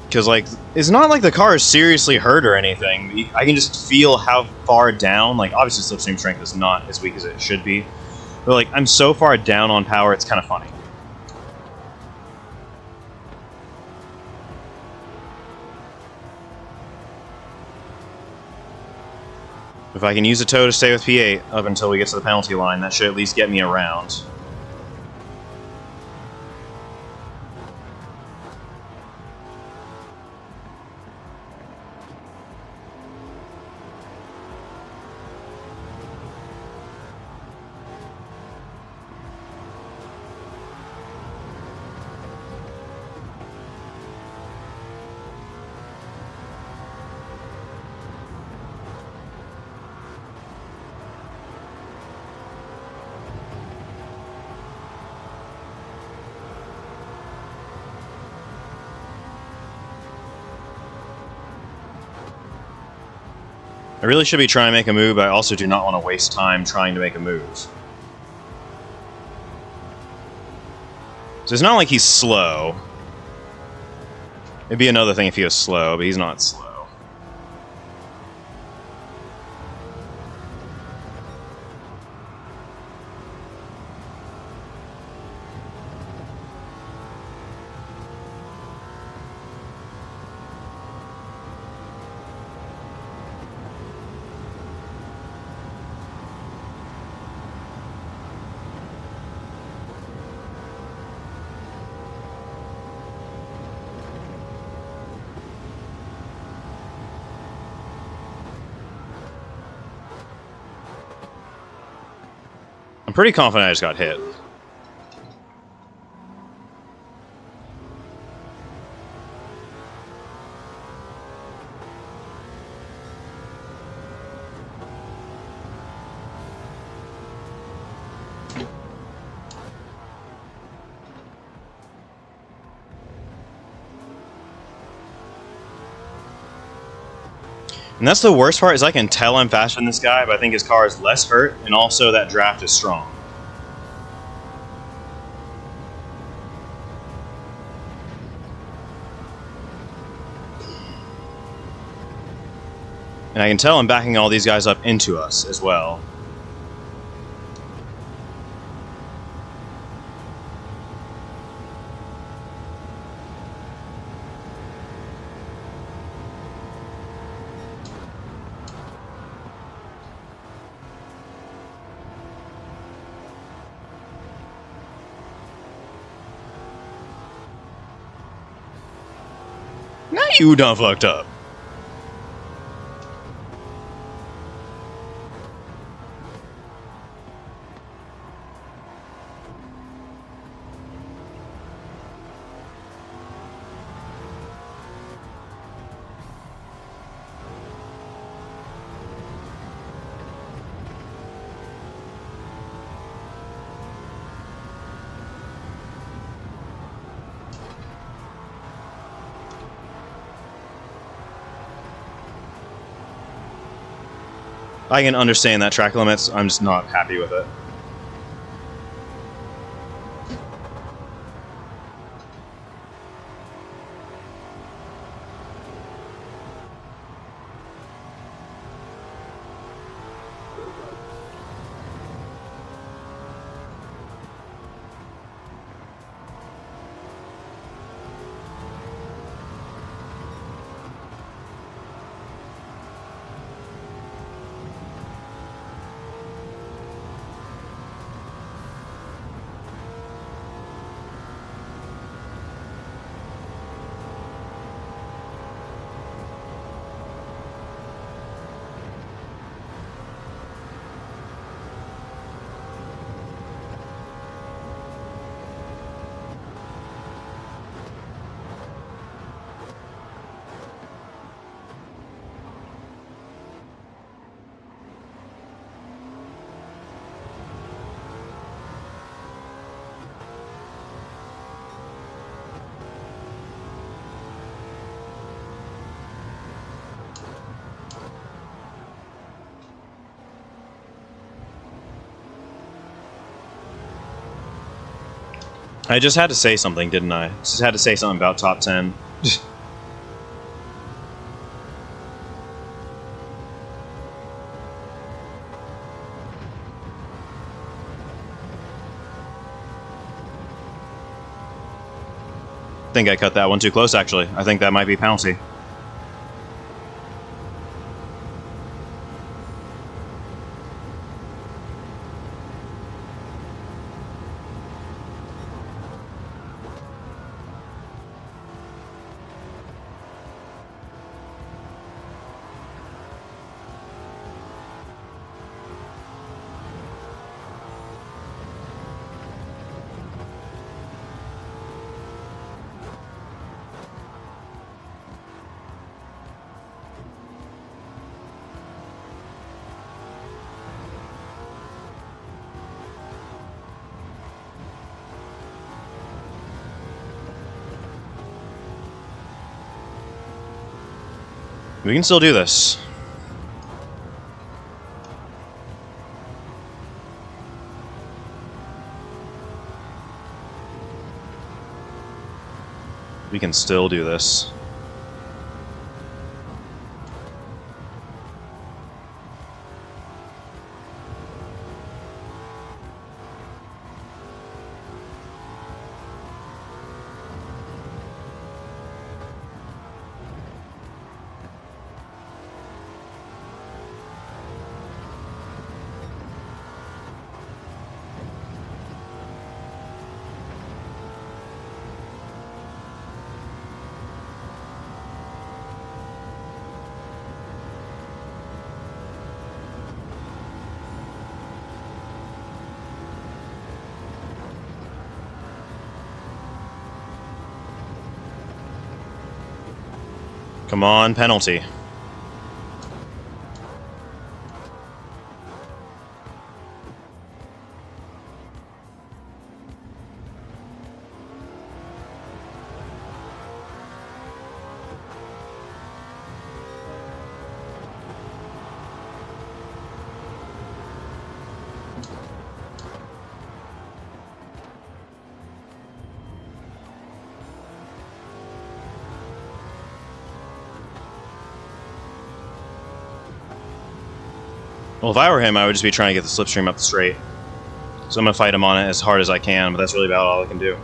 Because, like, it's not like the car is seriously hurt or anything. I can just feel how far down, like, obviously slipstream strength is not as weak as it should be. But, like, I'm so far down on power, it's kind of funny. If I can use a tow to stay with P8 up until we get to the penalty line, that should at least get me around. I really should be trying to make a move, but I also do not want to waste time trying to make a move. So it's not like he's slow. It'd be another thing if he was slow, but he's not slow. I'm pretty confident I just got hit. And that's the worst part, is I can tell I'm faster than this guy, but I think his car is less hurt, and also that draft is strong. And I can tell I'm backing all these guys up into us as well. Now you done fucked up. I can understand that track limits, I'm just not happy with it. I just had to say something, didn't I? Just had to say something about top 10. I think I cut that one too close, actually. I think that might be penalty. We can still do this. We can still do this. Come on, penalty. Well, if I were him, I would just be trying to get the slipstream up the straight. So I'm going to fight him on it as hard as I can, but that's really about all I can do.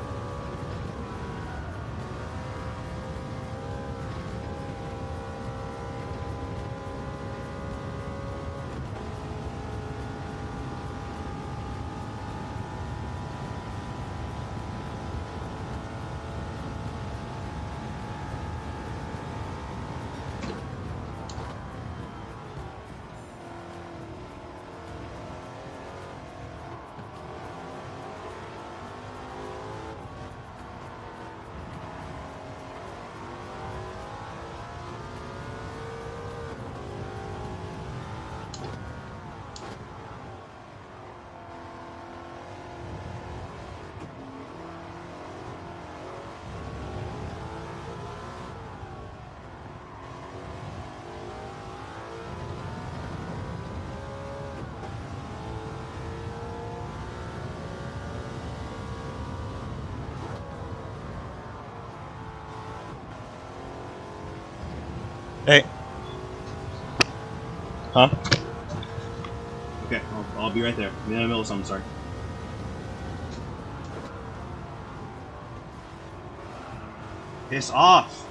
Hey. Huh? Okay, I'll be right there. I'm in the middle of something, sorry. Piss off!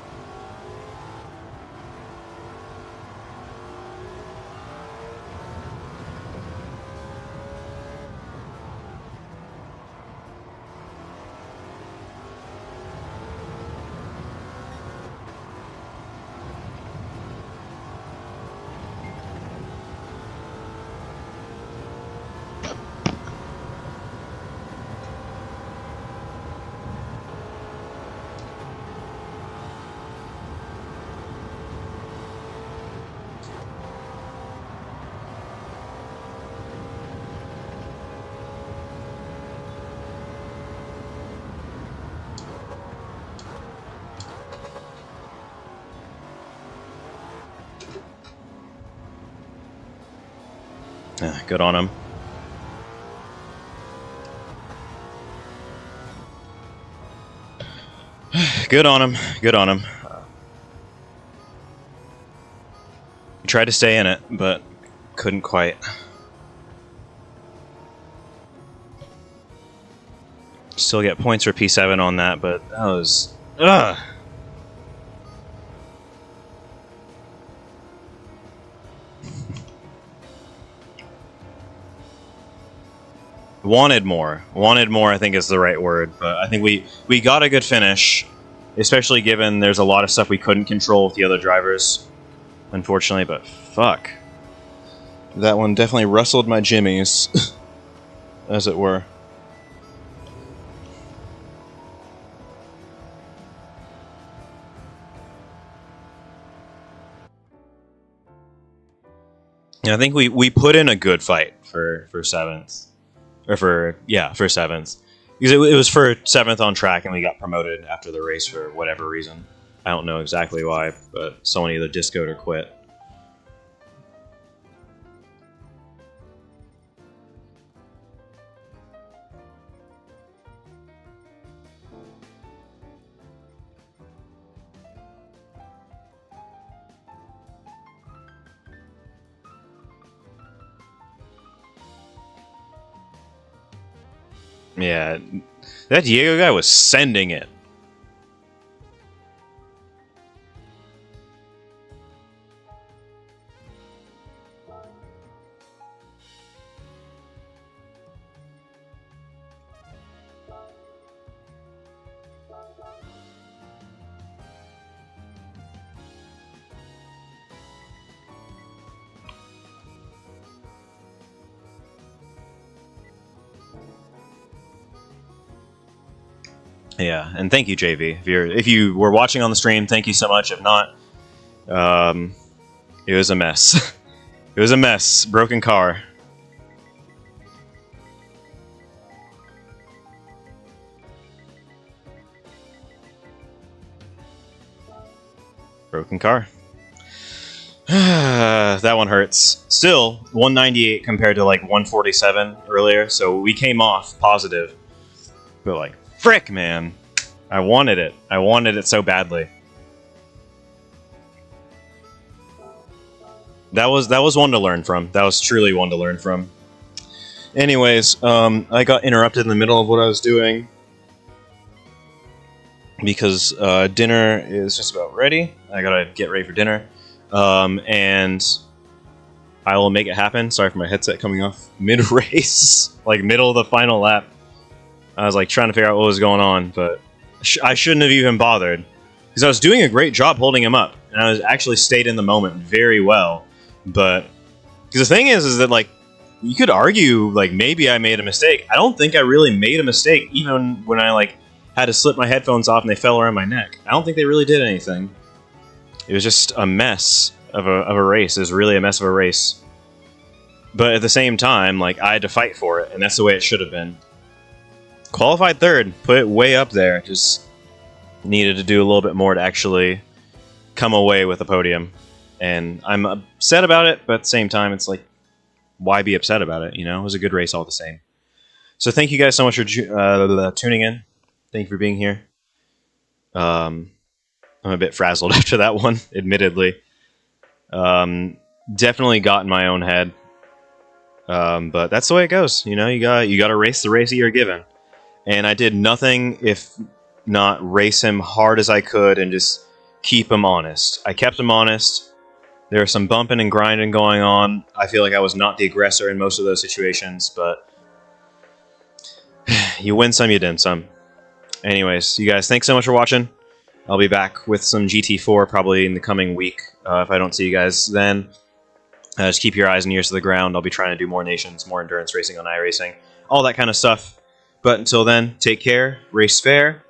Yeah, good on him. Good on him. Good on him. He tried to stay in it, but couldn't quite. Still get points for P7 on that, but that was... Ugh! Wanted more. Wanted more, I think is the right word. But I think we got a good finish, especially given there's a lot of stuff we couldn't control with the other drivers, unfortunately, but fuck. That one definitely rustled my jimmies, as it were. Yeah, I think we put in a good fight for 7th. Or for 7th. Because it was for 7th on track and we got promoted after the race for whatever reason. I don't know exactly why, but someone either discoed or quit. Yeah, that Diego guy was sending it. Yeah, and thank you, JV. If you were watching on the stream, thank you so much. If not, It was a mess. It was a mess. Broken car. Broken car. That one hurts. Still, 198 compared to like 147 earlier, so we came off positive. But like, frick, man. I wanted it. I wanted it so badly. That was one to learn from. That was truly one to learn from. Anyways, I got interrupted in the middle of what I was doing because dinner is just about ready. I gotta get ready for dinner, and I will make it happen. Sorry for my headset coming off mid-race, like middle of the final lap. I was like trying to figure out what was going on, but I shouldn't have even bothered because I was doing a great job holding him up, and I was actually stayed in the moment very well. But because the thing is that like you could argue like maybe I made a mistake. I don't think I really made a mistake, even when I like had to slip my headphones off and they fell around my neck. I don't think they really did anything. It was just a mess of a race. It was really a mess of a race. But at the same time, like I had to fight for it, and that's the way it should have been. Qualified third, put it way up there. Just needed to do a little bit more to actually come away with a podium. And I'm upset about it, but at the same time, it's like, why be upset about it? You know, it was a good race all the same. So thank you guys so much for tuning in. Thank you for being here. I'm a bit frazzled after that one, admittedly. Definitely got in my own head. But that's the way it goes. You know, you got to race the race that you're given. And I did nothing if not race him hard as I could and just keep him honest. I kept him honest. There was some bumping and grinding going on. I feel like I was not the aggressor in most of those situations, but you win some, you didn't some. Anyways, you guys, thanks so much for watching. I'll be back with some GT4 probably in the coming week. If I don't see you guys then, just keep your eyes and ears to the ground. I'll be trying to do more nations, more endurance racing on iRacing, all that kind of stuff. But until then, take care, race fair,